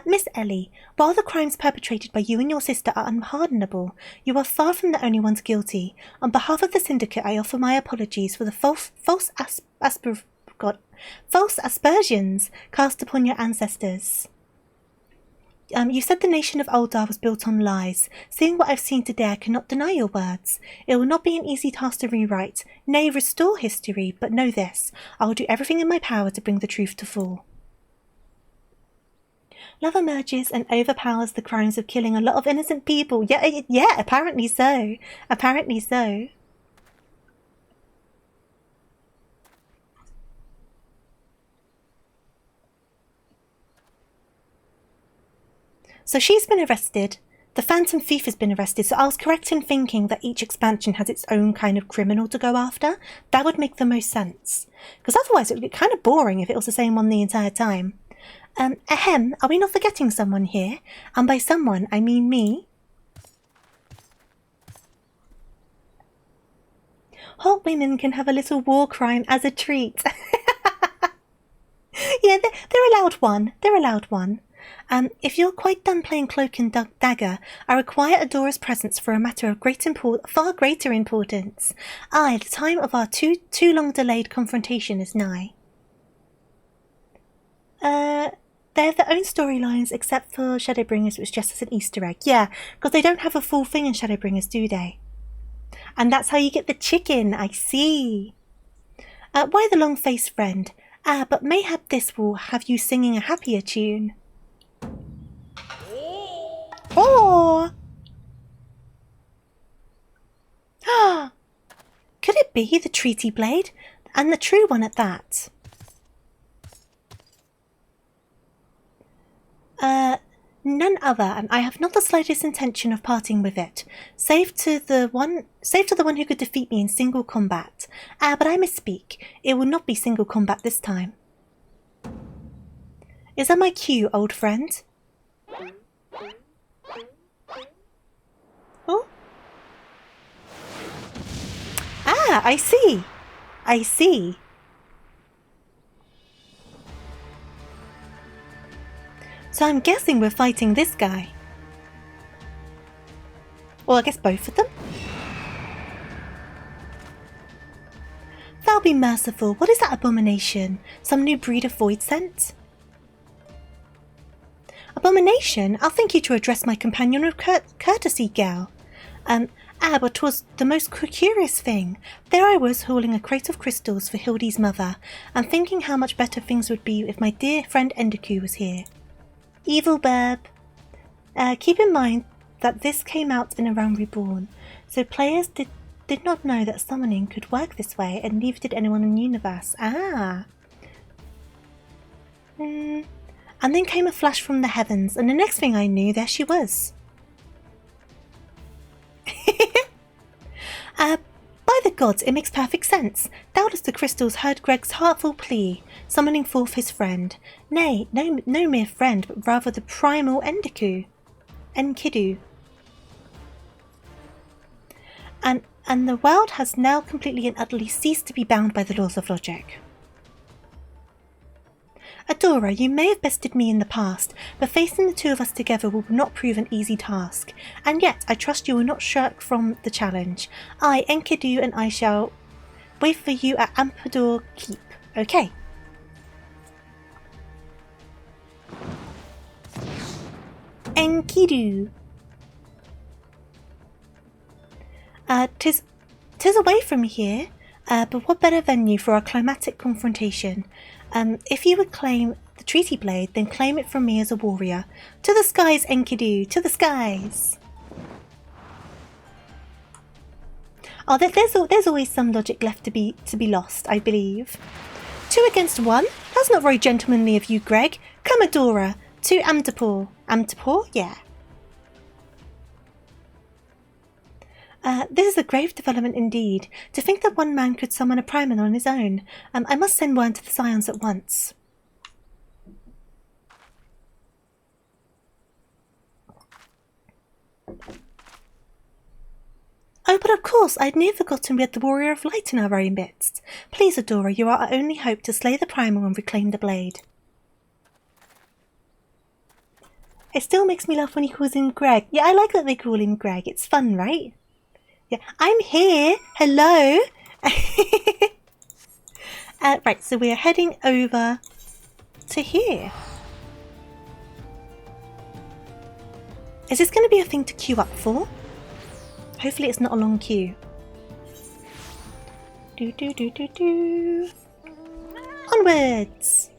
Miss Ellie, while the crimes perpetrated by you and your sister are unpardonable, you are far from the only ones guilty. On behalf of the Syndicate, I offer my apologies for the false aspersions cast upon your ancestors. You said the nation of Uldar was built on lies. Seeing what I've seen today, I cannot deny your words. It will not be an easy task to rewrite, nay, restore history, but know this. I will do everything in my power to bring the truth to fall. Love emerges and overpowers the crimes of killing a lot of innocent people. Yeah, apparently so. Apparently so. So she's been arrested. The Phantom Thief has been arrested. So I was correct in thinking that each expansion has its own kind of criminal to go after. That would make the most sense. Because otherwise it would get kind of boring if it was the same one the entire time. Are we not forgetting someone here? And by someone, I mean me. Hot women can have a little war crime as a treat. Yeah, they're allowed one. They're allowed one. If you're quite done playing Cloak and Dagger, I require Adora's presence for a matter of far greater importance. Aye, the time of our too long delayed confrontation is nigh. They have their own storylines except for Shadowbringers, which just as an Easter egg. Yeah, because they don't have a full thing in Shadowbringers, do they? And that's how you get the chicken, I see. Why the long-faced friend? But mayhap this will have you singing a happier tune. Oh! Could it be the treaty blade? And the true one at that? None other, and I have not the slightest intention of parting with it, save to the one who could defeat me in single combat. But I misspeak. It will not be single combat this time. Is that my cue, old friend? Oh? I see. I see. So I'm guessing we're fighting this guy. Well, I guess both of them? Thou be merciful. What is that abomination? Some new breed of void scent? Abomination? I'll thank you to address my companion with courtesy, gal. But 'twas the most curious thing. There I was hauling a crate of crystals for Hildy's mother, and thinking how much better things would be if my dear friend Endeku was here. Evil burb. Keep in mind that this came out in a realm reborn, so players did not know that summoning could work this way, and neither did anyone in the universe. And then came a flash from the heavens, and the next thing I knew, there she was. By the gods, it makes perfect sense. Doubtless the crystals heard Greg's heartful plea, summoning forth his friend. Nay, no mere friend, but rather the primal Enkidu. And the world has now completely and utterly ceased to be bound by the laws of logic. Adora, you may have bested me in the past, but facing the two of us together will not prove an easy task. And yet, I trust you will not shirk from the challenge. I, Enkidu, and I shall wait for you at Amperdor Keep. Okay. Enkidu. Tis away from here, but what better venue for our climatic confrontation? If you would claim the treaty blade, then claim it from me as a warrior. To the skies, Enkidu! To the skies! Oh, there's always some logic left to be lost, I believe. 2 against 1? That's not very gentlemanly of you, Greg. Come, Adora, to Amtapor. Amtapor? Yeah. This is a grave development indeed. To think that one man could summon a primal on his own. I must send word to the Scions at once. Oh, but of course, I'd near forgotten we had the Warrior of Light in our very midst. Please, Adora, you are our only hope to slay the primal and reclaim the blade. It still makes me laugh when he calls him Greg. Yeah, I like that they call him Greg. It's fun, right? Yeah, I'm here. Hello. Right, so we're heading over to here. Is this going to be a thing to queue up for? Hopefully it's not a long queue. Do. Onwards!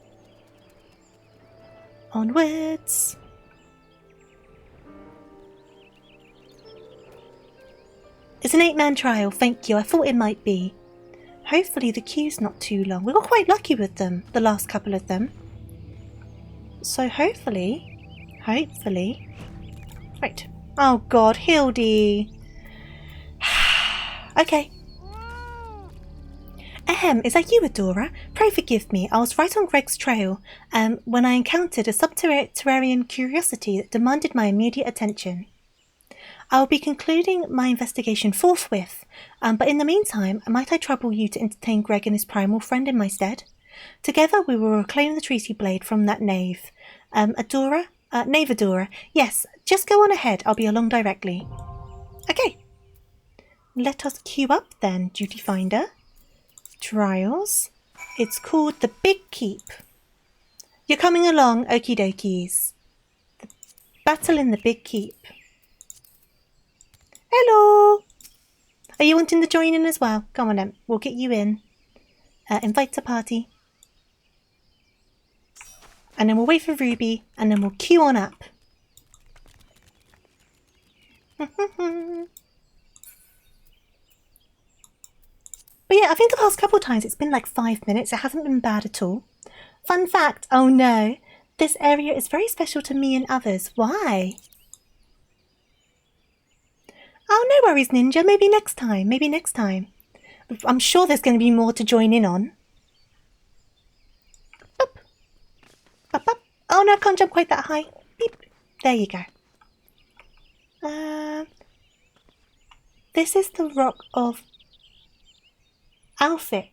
Onwards! It's an 8-man trial, thank you. I thought it might be. Hopefully the queue's not too long. We got quite lucky with them, the last couple of them. So hopefully... Right. Oh god, Hildy. Okay. Ahem, is that you, Adora? Pray forgive me. I was right on Greg's trail when I encountered a subterranean curiosity that demanded my immediate attention. I will be concluding my investigation forthwith, but in the meantime, might I trouble you to entertain Greg and his primal friend in my stead? Together we will reclaim the treaty blade from that knave. Knave Adora. Yes, just go on ahead. I'll be along directly. Okay. Let us queue up then, Duty Finder. Trials. It's called the Big Keep. You're coming along, okie dokies. The battle in the Big Keep. Hello! Are you wanting to join in as well? Come on then, we'll get you in. Invite to party. And then we'll wait for Ruby, and then we'll queue on up. But yeah, I think the past couple of times it's been like 5 minutes. It hasn't been bad at all. Fun fact, oh no, this area is very special to me and others. Why? Oh, no worries, Ninja. Maybe next time. Maybe next time. I'm sure there's going to be more to join in on. Up. Up, up. Oh no, I can't jump quite that high. Beep. There you go. This is the Rock of Alphic.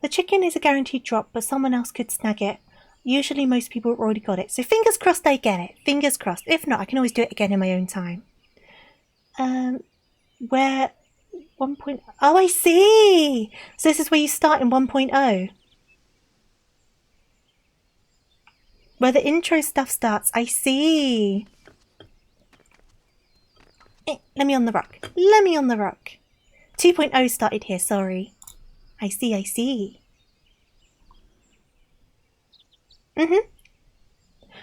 The chicken is a guaranteed drop, but someone else could snag it. Usually most people have already got it. So fingers crossed I get it. Fingers crossed. If not, I can always do it again in my own time. Where 1.0? Oh, I see! So this is where you start in 1.0. Where the intro stuff starts. I see. Let me on the rock. Let me on the rock. 2.0 started here, sorry. I see, I see.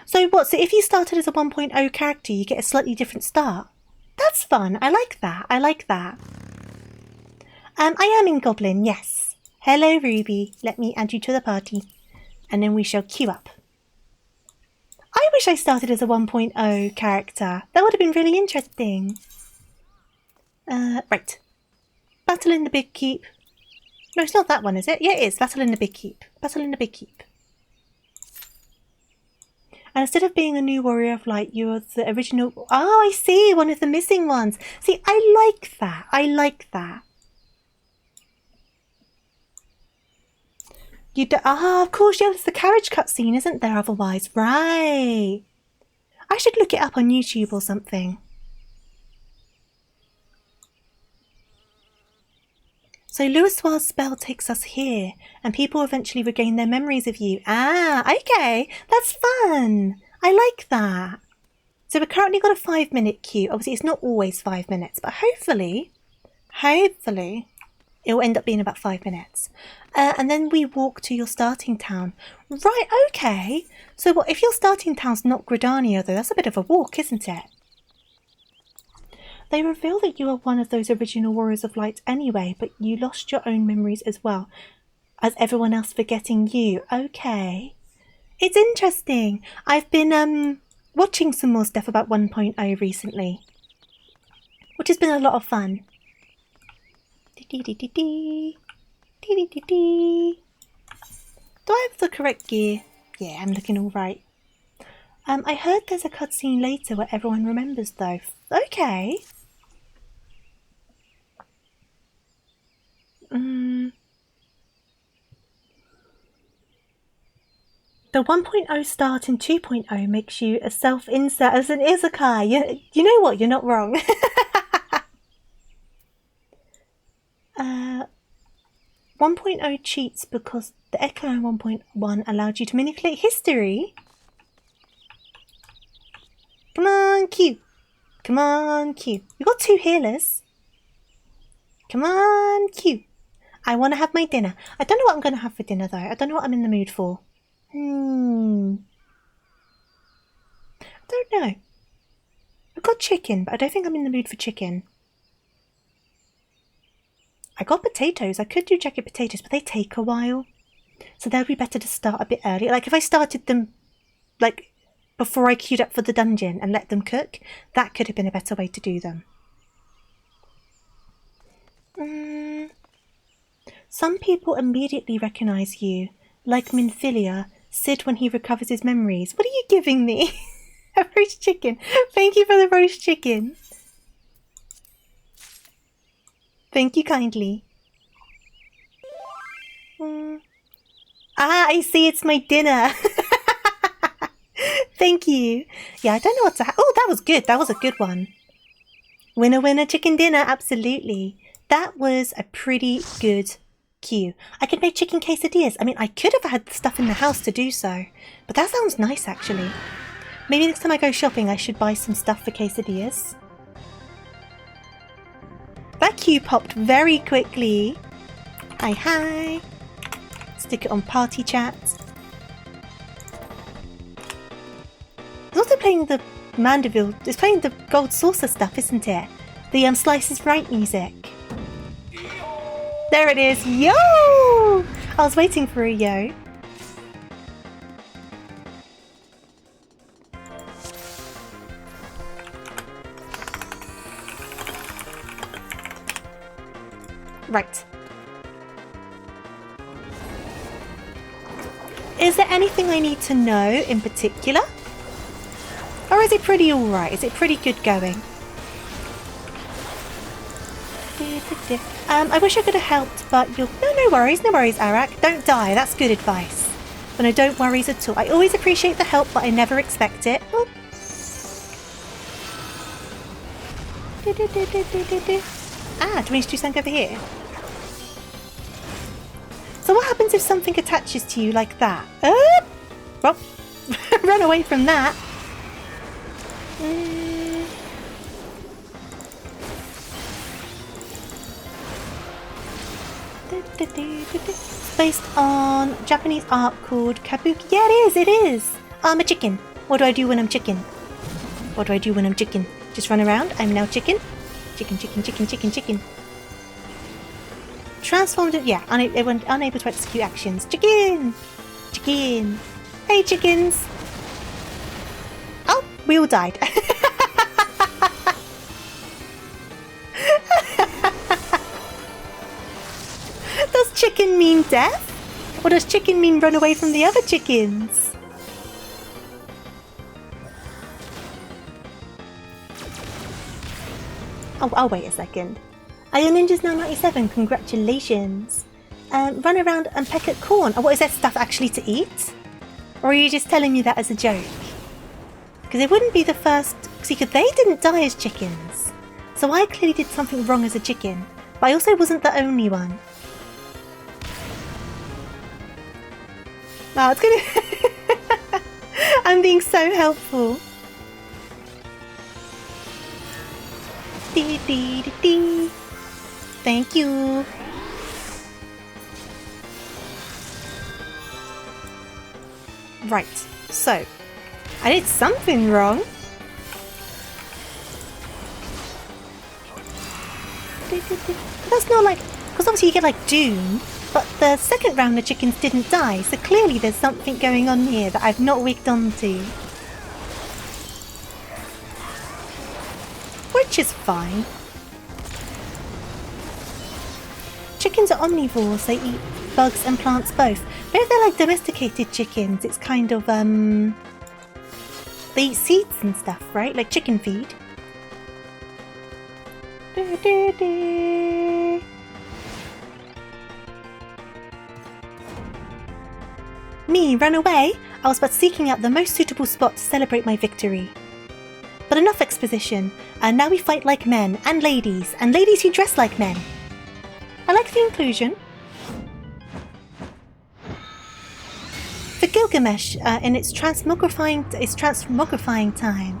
So what? So if you started as a 1.0 character, you get a slightly different start. That's fun. I like that. I like that. I am in Goblin, yes. Hello, Ruby. Let me add you to the party. And then we shall queue up. I wish I started as a 1.0 character. That would have been really interesting. Right. Battle in the Big Keep. No, it's not that one, is it? Yeah, it is. Battle in the Big Keep. Battle in the Big Keep. And instead of being a new warrior of light, you're the original... Oh, I see. One of the missing ones. See, I like that. I like that. Of course, yeah, it's the carriage cutscene, isn't there, otherwise? Right. I should look it up on YouTube or something. So Louisoire's spell takes us here, and people eventually regain their memories of you. Ah, okay. That's fun. I like that. So we've currently got a 5-minute queue. Obviously, it's not always 5 minutes, but hopefully, it will end up being about 5 minutes. And then we walk to your starting town. Right, okay. So what if your starting town's not Gridania, though? That's a bit of a walk, isn't it? They reveal that you are one of those original Warriors of Light anyway, but you lost your own memories as well, as everyone else forgetting you. Okay. It's interesting. I've been watching some more stuff about 1.0 recently, which has been a lot of fun. Do I have the correct gear? Yeah, I'm looking all right. I heard there's a cutscene later where everyone remembers though. Okay. The 1.0 start in 2.0 makes you a self-insert as an isekai. You know what? You're not wrong. 1.0 cheats because the Echo in 1.1 allowed you to manipulate history. Come on, Q. Come on, Q. We got 2 healers. Come on, Q. I want to have my dinner. I don't know what I'm going to have for dinner, though. I don't know what I'm in the mood for. I don't know. I've got chicken, but I don't think I'm in the mood for chicken. I got potatoes. I could do jacket potatoes, but they take a while. So they'll be better to start a bit early. Like, if I started them, like, before I queued up for the dungeon and let them cook, that could have been a better way to do them. Some people immediately recognise you, like Minfilia, Sid when he recovers his memories. What are you giving me? A roast chicken. Thank you for the roast chicken. Thank you kindly. I see, it's my dinner. Thank you. Yeah, I don't know what to have. Oh, that was good. That was a good one. Winner, winner, chicken dinner. Absolutely. That was a pretty good cue. I could make chicken quesadillas. I mean, I could have had stuff in the house to do so, but that sounds nice, actually. Maybe next time I go shopping, I should buy some stuff for quesadillas. That cue popped very quickly. Hi, hi. Stick it on party chat. It's also playing the Mandeville. It's playing the Gold Saucer stuff, isn't it? The Slice is Right music. There it is. Yo! I was waiting for a yo. Right. Is there anything I need to know in particular? Or is it pretty alright? Is it pretty good going? I wish I could have helped, but you'll... No worries, Arak. Don't die, that's good advice. But no, don't worries at all. I always appreciate the help, but I never expect it. Oh. Ah, do we need to do something over here? So what happens if something attaches to you like that? Well, run away from that. Based on Japanese art called kabuki. Yeah, it is. I'm a chicken. What do I do when I'm chicken? What do I do when I'm chicken? Just run around. I'm now chicken. Chicken. Transformed it. Yeah, unable to execute actions. Chicken. Hey, chickens. Oh, we all died. Does chicken mean death? Or does chicken mean run away from the other chickens? Oh, I'll wait a second. Iron Ninja's now 97, congratulations. Run around and peck at corn. Oh, what, is that stuff actually to eat? Or are you just telling me that as a joke? Because it wouldn't be the first... See, because they didn't die as chickens. So I clearly did something wrong as a chicken. But I also wasn't the only one. Oh, it's gonna... I'm being so helpful. Dee. Thank you. Right, so I did something wrong. That's not like, because obviously you get like Doom, but the second round the chickens didn't die, so clearly there's something going on here that I've not wigged onto. Which is fine. Chickens are omnivores, they eat bugs and plants both. But if they're like domesticated chickens, it's kind of, they eat seeds and stuff, right? Like chicken feed. Me, run away? I was but seeking out the most suitable spot to celebrate my victory. But enough exposition, and now we fight like men, and ladies who dress like men. I like the inclusion. For Gilgamesh, in its transmogrifying time.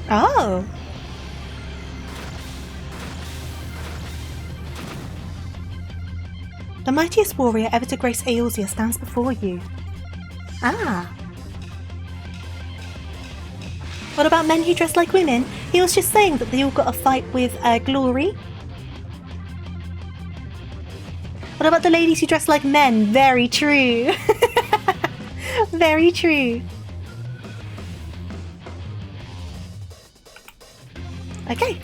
Oh. The mightiest warrior ever to grace Eorzea stands before you. Ah. What about men who dress like women? He was just saying that they all got a fight with Glory. What about the ladies who dress like men? Very true. Very true. Okay.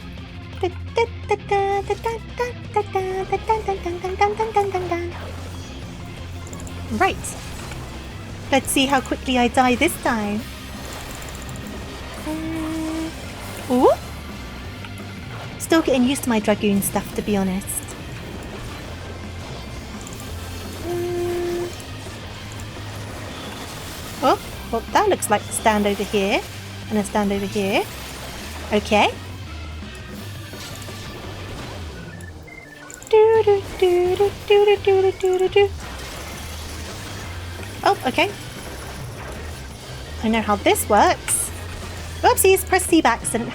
Right. Let's see how quickly I die this time. Ooh. Still getting used to my Dragoon stuff, to be honest. Oh, well, that looks like a stand over here. And a stand over here. Okay. Oh, okay. I know how this works. Whoopsies, press C by accident.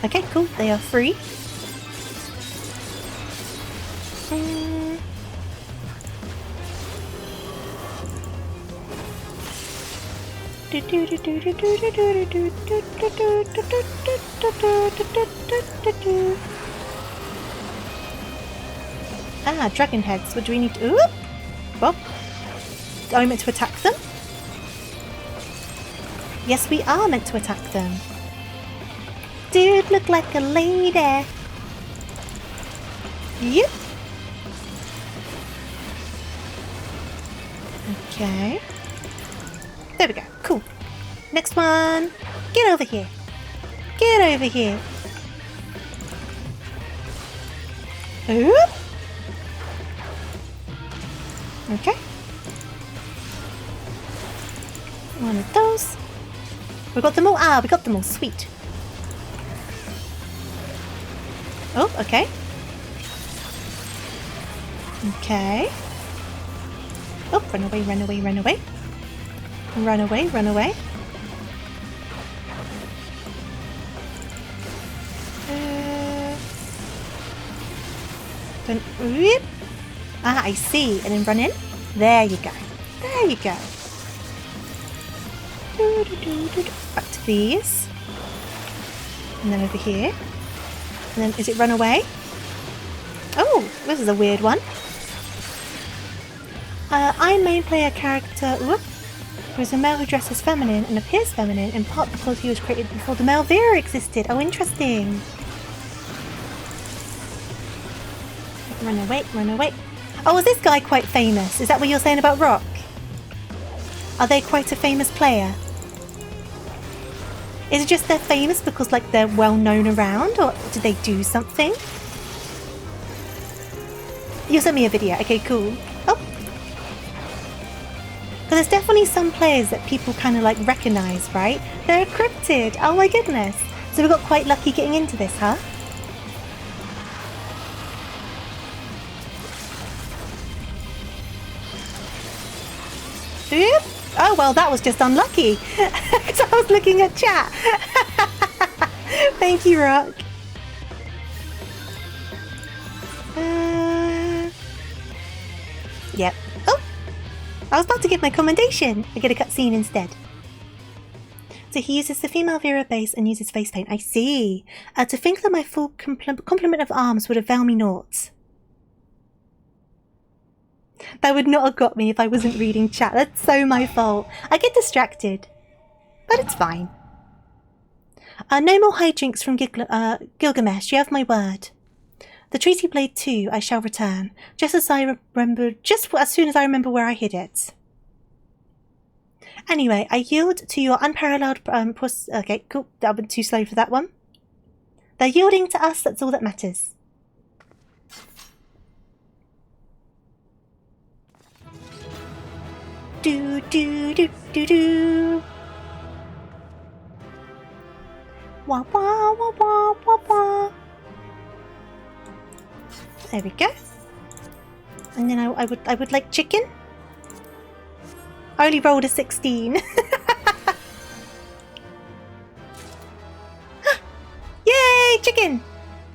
Okay, cool. They are free. Ah, dragon heads. What do we need to... Ooh! Well, are we meant to attack them? Yes, we are meant to attack them. Dude, look like a lady. Yep. Okay. There we go. Cool. Next one. Get over here. Get over here. Oop. Okay. One of those. We got them all. Ah, we got them all. Sweet. Oh, okay. Okay. Oh, run away, run away, run away. Run away, run away. Then, whoop. Ah, I see. And then run in. There you go. There you go. Back to these. And then over here. And then, is it run away? Oh, this is a weird one. I main player character who is a male who dresses feminine and appears feminine, in part because he was created before the male Vera existed. Oh, interesting. Run away, run away. Oh, is this guy quite famous? Is that what you're saying about Rock? Are they quite a famous player? Is it just they're famous because, like, they're well known around, or did they do something? You sent me a video. Okay, cool. Oh. Because there's definitely some players that people kind of, like, recognise, right? They're cryptid. Oh my goodness. So we got quite lucky getting into this, huh? Oop. Oh, well, that was just unlucky. Because I was looking at chat. Thank you, Rock. Yep. Oh! I was about to give my commendation. I get a cutscene instead. So he uses the female Vera base and uses face paint. I see. To think that my full complement of arms would avail me naught. That would not have got me if I wasn't reading chat. That's so my fault. I get distracted. But it's fine. No more hijinks from Gilgamesh. You have my word. The Treaty Blade 2 I shall return. Just as soon as I remember where I hid it. Anyway, I yield to your unparalleled okay, cool. That went too slow for that one. They're yielding to us, that's all that matters. Do do do do do. Wah wah wah wah wah wah. There we go. And then I would like chicken. I only rolled a 16. chicken!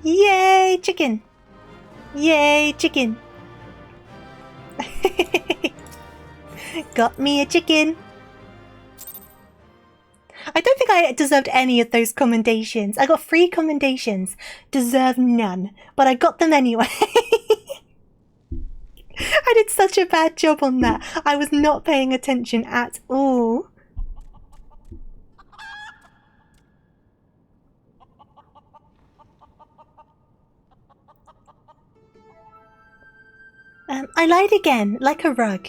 Yay, chicken! Yay, chicken! Got me a chicken! I don't think I deserved any of those commendations. I got 3 commendations. Deserve none. But I got them anyway. I did such a bad job on that. I was not paying attention at all. I lied again, like a rug.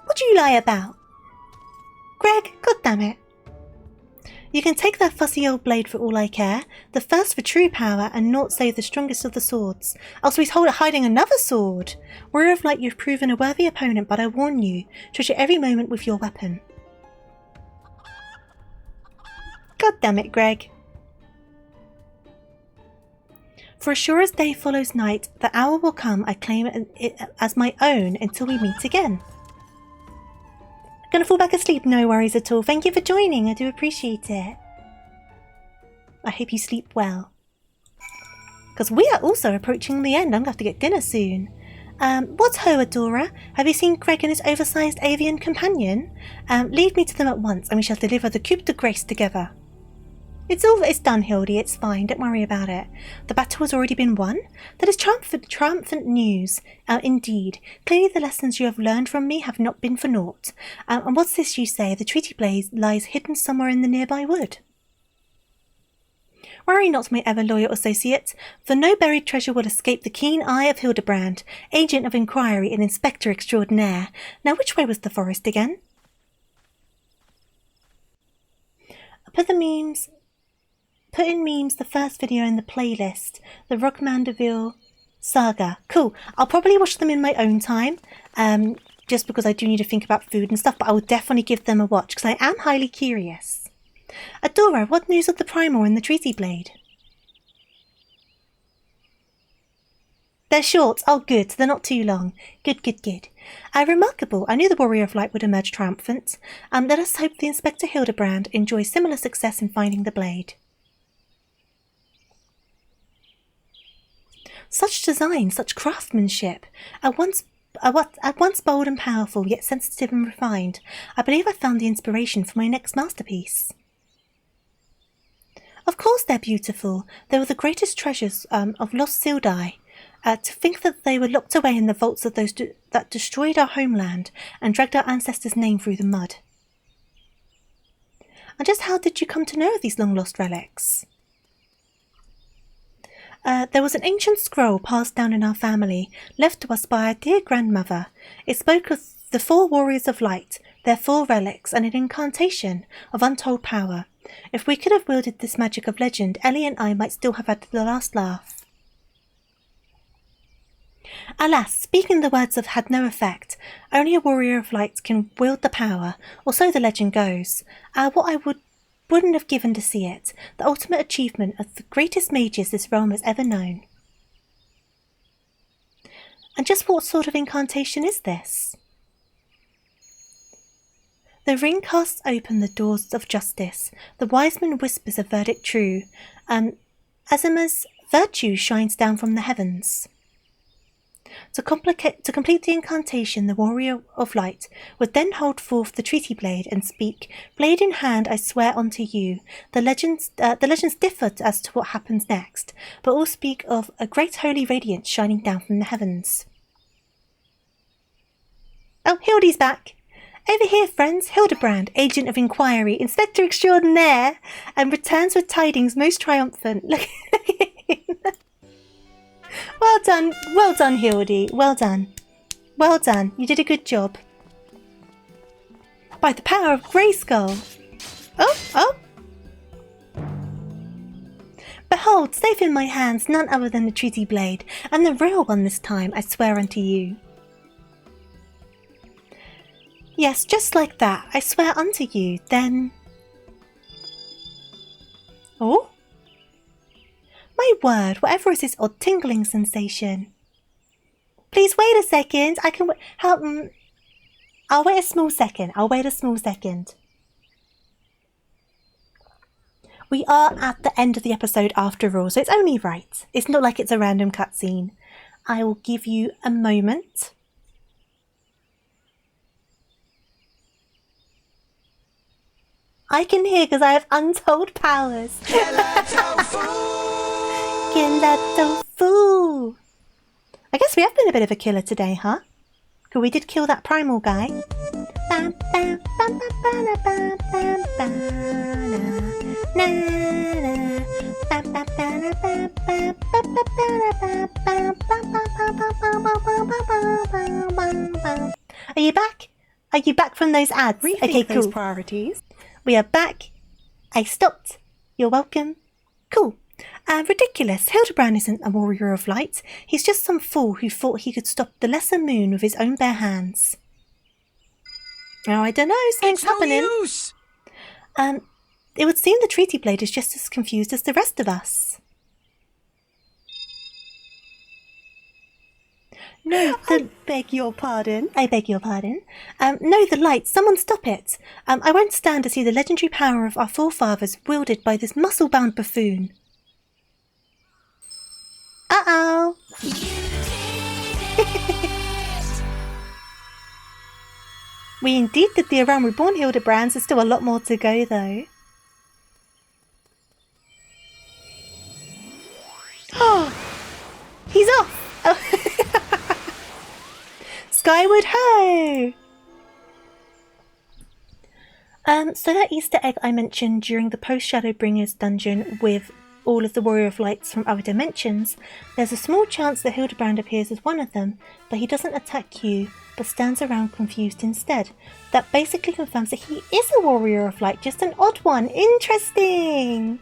What do you lie about? Greg, goddammit. You can take that fussy old blade for all I care. The first for true power, and naught save the strongest of the swords. Also, he's hiding another sword. Warrior of Light, you've proven a worthy opponent, but I warn you, treasure every moment with your weapon. God damn it, Greg. For as sure as day follows night, the hour will come I claim it as my own until we meet again. Gonna fall back asleep? No worries at all. Thank you for joining. I do appreciate it. I hope you sleep well. Because we are also approaching the end. I'm gonna have to get dinner soon. What's ho, Adora? Have you seen Greg and his oversized avian companion? Leave me to them at once, and we shall deliver the coup de grace together. It's done, Hildy. It's fine. Don't worry about it. The battle has already been won. That is triumphant news. Indeed. Clearly the lessons you have learned from me have not been for naught. And what's this you say? The treaty blade lies hidden somewhere in the nearby wood. Worry not, my ever-loyal associate, for no buried treasure will escape the keen eye of Hildibrand, agent of inquiry and inspector extraordinaire. Now, which way was the forest again? Put in memes the first video in the playlist, the Rock Mandeville saga. Cool. I'll probably watch them in my own time, just because I do need to think about food and stuff, but I will definitely give them a watch, because I am highly curious. Adora, what news of the Primal and the Treaty Blade? They're short. Oh, good. They're not too long. Good, good, good. Remarkable. I knew the Warrior of Light would emerge triumphant. Let us hope the Inspector Hildibrand enjoys similar success in finding the blade. Such design, such craftsmanship, at once bold and powerful, yet sensitive and refined. I believe I found the inspiration for my next masterpiece. Of course they're beautiful. They were the greatest treasures of lost Sildai. To think that they were locked away in the vaults of those that destroyed our homeland and dragged our ancestors' name through the mud. And just how did you come to know of these long-lost relics? There was an ancient scroll passed down in our family, left to us by our dear grandmother. It spoke of the 4 warriors of light, their 4 relics, and an incantation of untold power. If we could have wielded this magic of legend, Ellie and I might still have had the last laugh. Alas, speaking the words of had no effect. Only a warrior of light can wield the power, or so the legend goes. What I wouldn't have given to see it, the ultimate achievement of the greatest mages this realm has ever known. And just what sort of incantation is this? The ring casts open the doors of justice. The wise man whispers a verdict true. Azima's virtue shines down from the heavens. To complete the incantation, the Warrior of Light would then hold forth the treaty blade and speak, "Blade in hand, I swear unto you." The legends differ as to what happens next, but all speak of a great holy radiance shining down from the heavens. Oh, Hildy's back! Over here, friends, Hildibrand, agent of inquiry, inspector extraordinaire, and returns with tidings most triumphant. Look at him. Well done, Hildy. Well done. Well done. You did a good job. By the power of Grayskull. Oh! Behold, safe in my hands, none other than the treaty blade, and the real one this time, I swear unto you. Yes, just like that, I swear unto you, then... Oh? My word, whatever is this odd tingling sensation? Please wait a second. I can wait. I'll wait a small second. We are at the end of the episode after all, so it's only right. It's not like it's a random cutscene. I will give you a moment. I can hear because I have untold powers. Killer tofu! I guess we have been a bit of a killer today, huh? Because we did kill that primal guy. Are you back? Are you back from those ads? Rethink those priorities. We are back. I stopped. You're welcome. Cool. Ridiculous. Hildibrand isn't a warrior of light. He's just some fool who thought he could stop the lesser moon with his own bare hands. Oh, I don't know. Something's happening. No use. It would seem the Treaty Blade is just as confused as the rest of us. No, I beg your pardon. I beg your pardon. No, the light. Someone stop it. I won't stand to see the legendary power of our forefathers wielded by this muscle-bound buffoon. Uh-oh. We indeed did the Around Reborn Hildebrands. There's still a lot more to go, though. Oh, he's off. Oh. Skyward ho! So that Easter egg I mentioned during the post-Shadowbringers dungeon with all of the Warrior of Lights from other dimensions, there's a small chance that Hildibrand appears as one of them, but he doesn't attack you, but stands around confused instead. That basically confirms that he is a Warrior of Light, just an odd one. Interesting!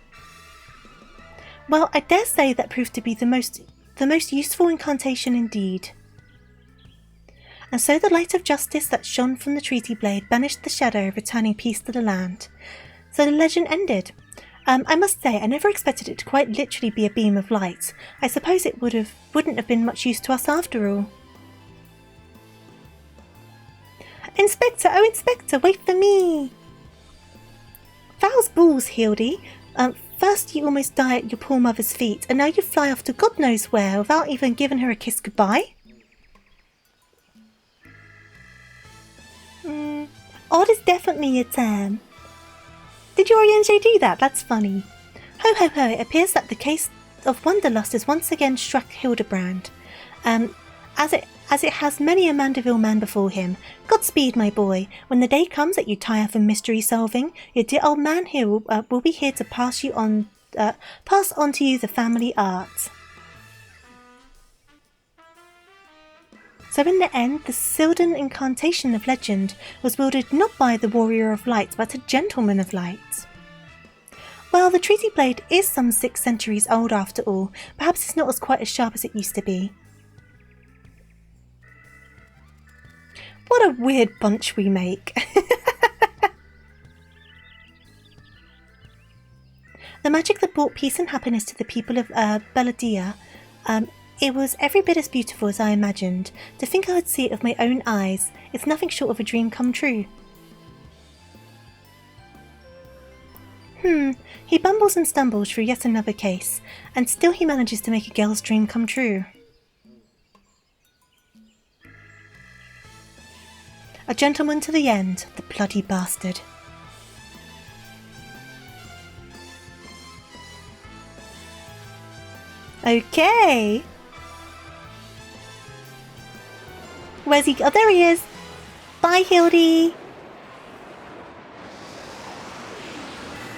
Well, I dare say that proved to be the most useful incantation indeed. And so the light of justice that shone from the Treaty Blade banished the shadow, returning peace to the land. So the legend ended. I must say, I never expected it to quite literally be a beam of light. I suppose it wouldn't have been much use to us after all. Inspector! Oh, Inspector, wait for me! Fowl's balls, Hildy. First you almost die at your poor mother's feet, and now you fly off to God knows where without even giving her a kiss goodbye? Odd is definitely a term. Did your INJ do that? That's funny. Ho ho ho, it appears that the case of Wanderlust is once again struck Hildibrand, as it has many a Mandeville man before him. Godspeed, my boy. When the day comes that you tire from mystery solving, your dear old man here will be here to pass on to you the family art. So in the end, the Sylvan incantation of legend was wielded not by the Warrior of Light, but a Gentleman of Light. Well, the Treaty Blade is some 6 centuries old after all. Perhaps it's not quite as sharp as it used to be. What a weird bunch we make. The magic that brought peace and happiness to the people of Belladia, it was every bit as beautiful as I imagined. To think I would see it with my own eyes, it's nothing short of a dream come true. He bumbles and stumbles through yet another case, and still he manages to make a girl's dream come true. A gentleman to the end, the bloody bastard. Okay. Where's he? Oh, there he is. Bye, Hildy.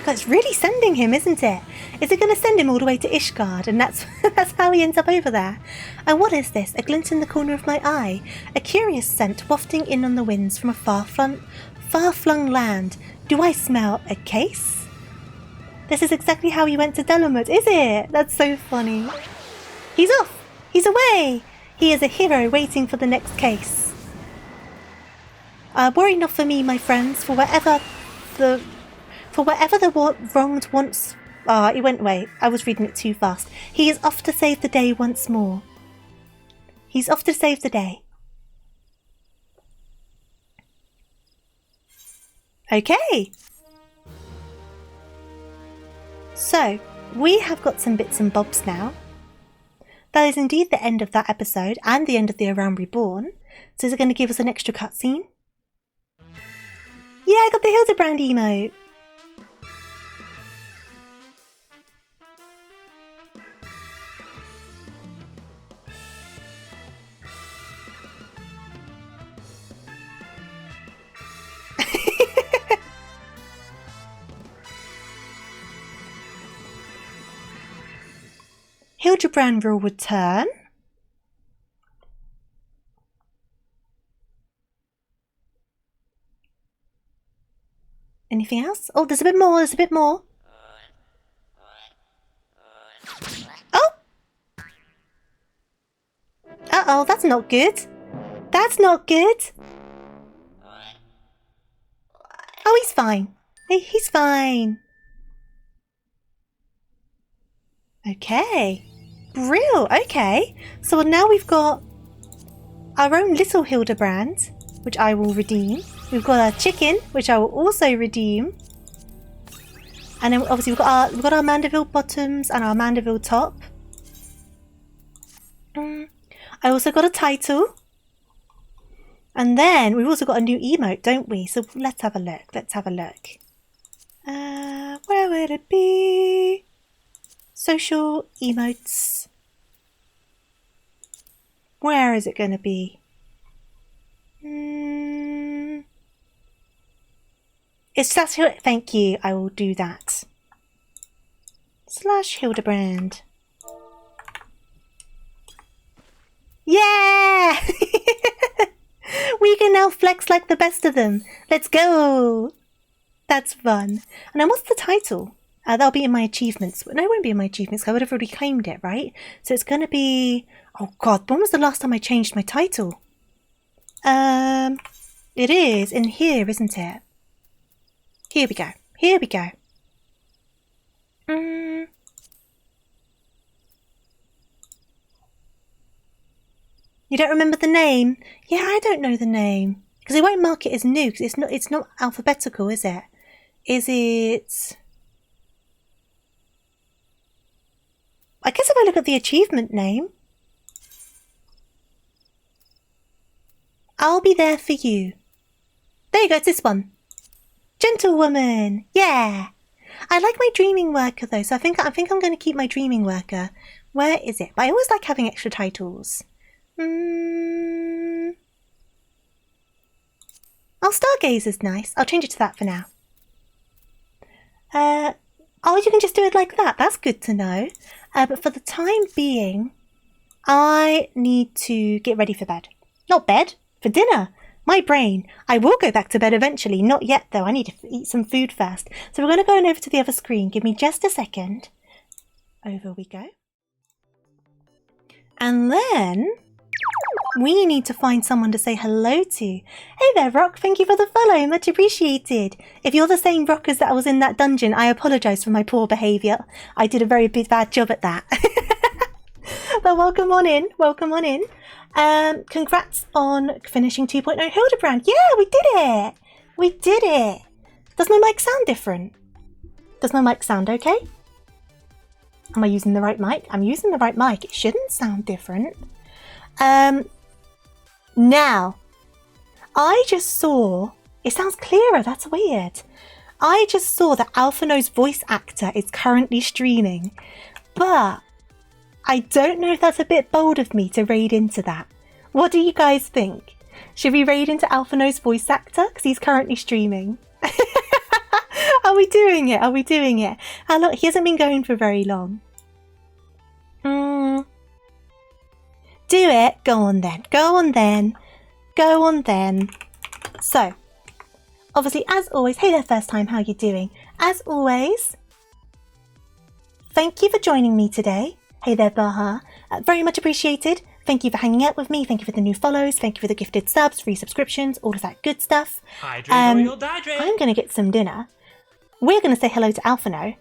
God, it's really sending him, isn't it? Is it going to send him all the way to Ishgard? And that's how he ends up over there. And what is this? A glint in the corner of my eye. A curious scent wafting in on the winds from a far-flung land. Do I smell a case? This is exactly how he went to Delamut, is it? That's so funny. He's off. He's away. He is a hero waiting for the next case. Worry not for me, my friends, for whatever the wronged wants... it went away. I was reading it too fast. He is off to save the day once more. He's off to save the day. Okay. So, we have got some bits and bobs now. That is indeed the end of that episode and the end of the Around Reborn. So is it going to give us an extra cutscene? Yeah, I got the Hildibrand emote! Hildibrand will return. Anything else? Oh, there's a bit more, there's a bit more. Oh! Uh-oh, that's not good. That's not good. Oh, he's fine. He's fine. Okay. Brill, okay. So now we've got our own little Hildibrand, which I will redeem. We've got our chicken, which I will also redeem. And then obviously we've got our Mandeville bottoms and our Mandeville top. I also got a title. And then we've also got a new emote, don't we? So let's have a look. Let's have a look. Where would it be? Social emotes. Where is it going to be? It's slash. Thank you. I will do that. Slash Hildibrand. Yeah! We can now flex like the best of them. Let's go. That's fun. And then what's the title? That'll be in my achievements. No, it won't be in my achievements because I would have already claimed it, right? So it's going to be... Oh, God. When was the last time I changed my title? It is in here, isn't it? Here we go. Here we go. You don't remember the name? Yeah, I don't know the name. Because they won't mark it as new, because it's not alphabetical, is it? Is it... I guess if I look at the achievement name... I'll be there for you. There you go, it's this one. Gentlewoman! Yeah! I like my dreaming worker though, so I think I'm going to keep my dreaming worker. Where is it? But I always like having extra titles. Oh, Stargazer's nice. I'll change it to that for now. Oh, you can just do it like that. That's good to know. But for the time being, I need to get ready for bed. Not bed, for dinner. My brain. I will go back to bed eventually. Not yet, though. I need to eat some food first. So we're going to go on over to the other screen. Give me just a second. Over we go. And then... we need to find someone to say hello to. Hey there, Rock. Thank you for the follow. Much appreciated. If you're the same Rock as that was in that dungeon, I apologise for my poor behaviour. I did a very bad job at that. But welcome on in. Welcome on in. Congrats on finishing 2.0 Hildibrand. Yeah, we did it. We did it. Does my mic sound different? Does my mic sound okay? Am I using the right mic? I'm using the right mic. It shouldn't sound different. Now, I just saw, it sounds clearer, that's weird. I just saw that Alphino's voice actor is currently streaming, but I don't know if that's a bit bold of me to raid into that. What do you guys think? Should we raid into Alphino's voice actor? Because he's currently streaming. Are we doing it? Are we doing it? How long? He hasn't been going for very long. Do it. Go on then. Go on then. Go on then. So, obviously, as always, hey there, first time, how you doing? As always, thank you for joining me today. Hey there, Baha. Very much appreciated. Thank you for hanging out with me. Thank you for the new follows. Thank you for the gifted subs, free subscriptions, all of that good stuff. Hydrate or you'll dehydrate. I'm going to get some dinner. We're going to say hello to Alphino.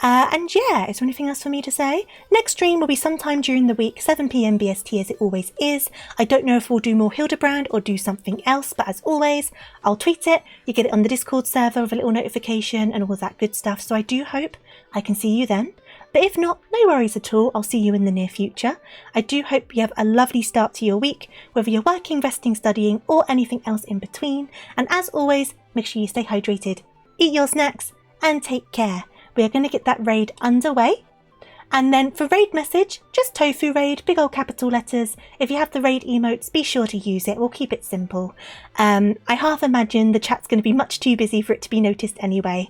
And yeah, is there anything else for me to say? Next stream will be sometime during the week, 7 PM BST as it always is. I don't know if we'll do more Hildibrand or do something else, but as always, I'll tweet it. You get it on the Discord server with a little notification and all that good stuff. So I do hope I can see you then. But if not, no worries at all, I'll see you in the near future. I do hope you have a lovely start to your week, whether you're working, resting, studying, or anything else in between. And as always, make sure you stay hydrated, eat your snacks, and take care. We are going to get that raid underway. And then for raid message, just Tofu Raid, big old capital letters. If you have the raid emotes, be sure to use it. We'll keep it simple. I half imagine the chat's going to be much too busy for it to be noticed anyway.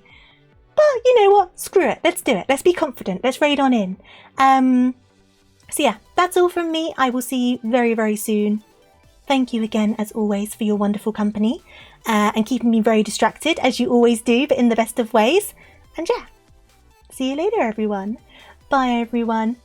But you know what? Screw it. Let's do it. Let's be confident. Let's raid on in. So yeah, that's all from me. I will see you very, very soon. Thank you again, as always, for your wonderful company and keeping me very distracted, as you always do, but in the best of ways. And yeah, see you later, everyone. Bye, everyone.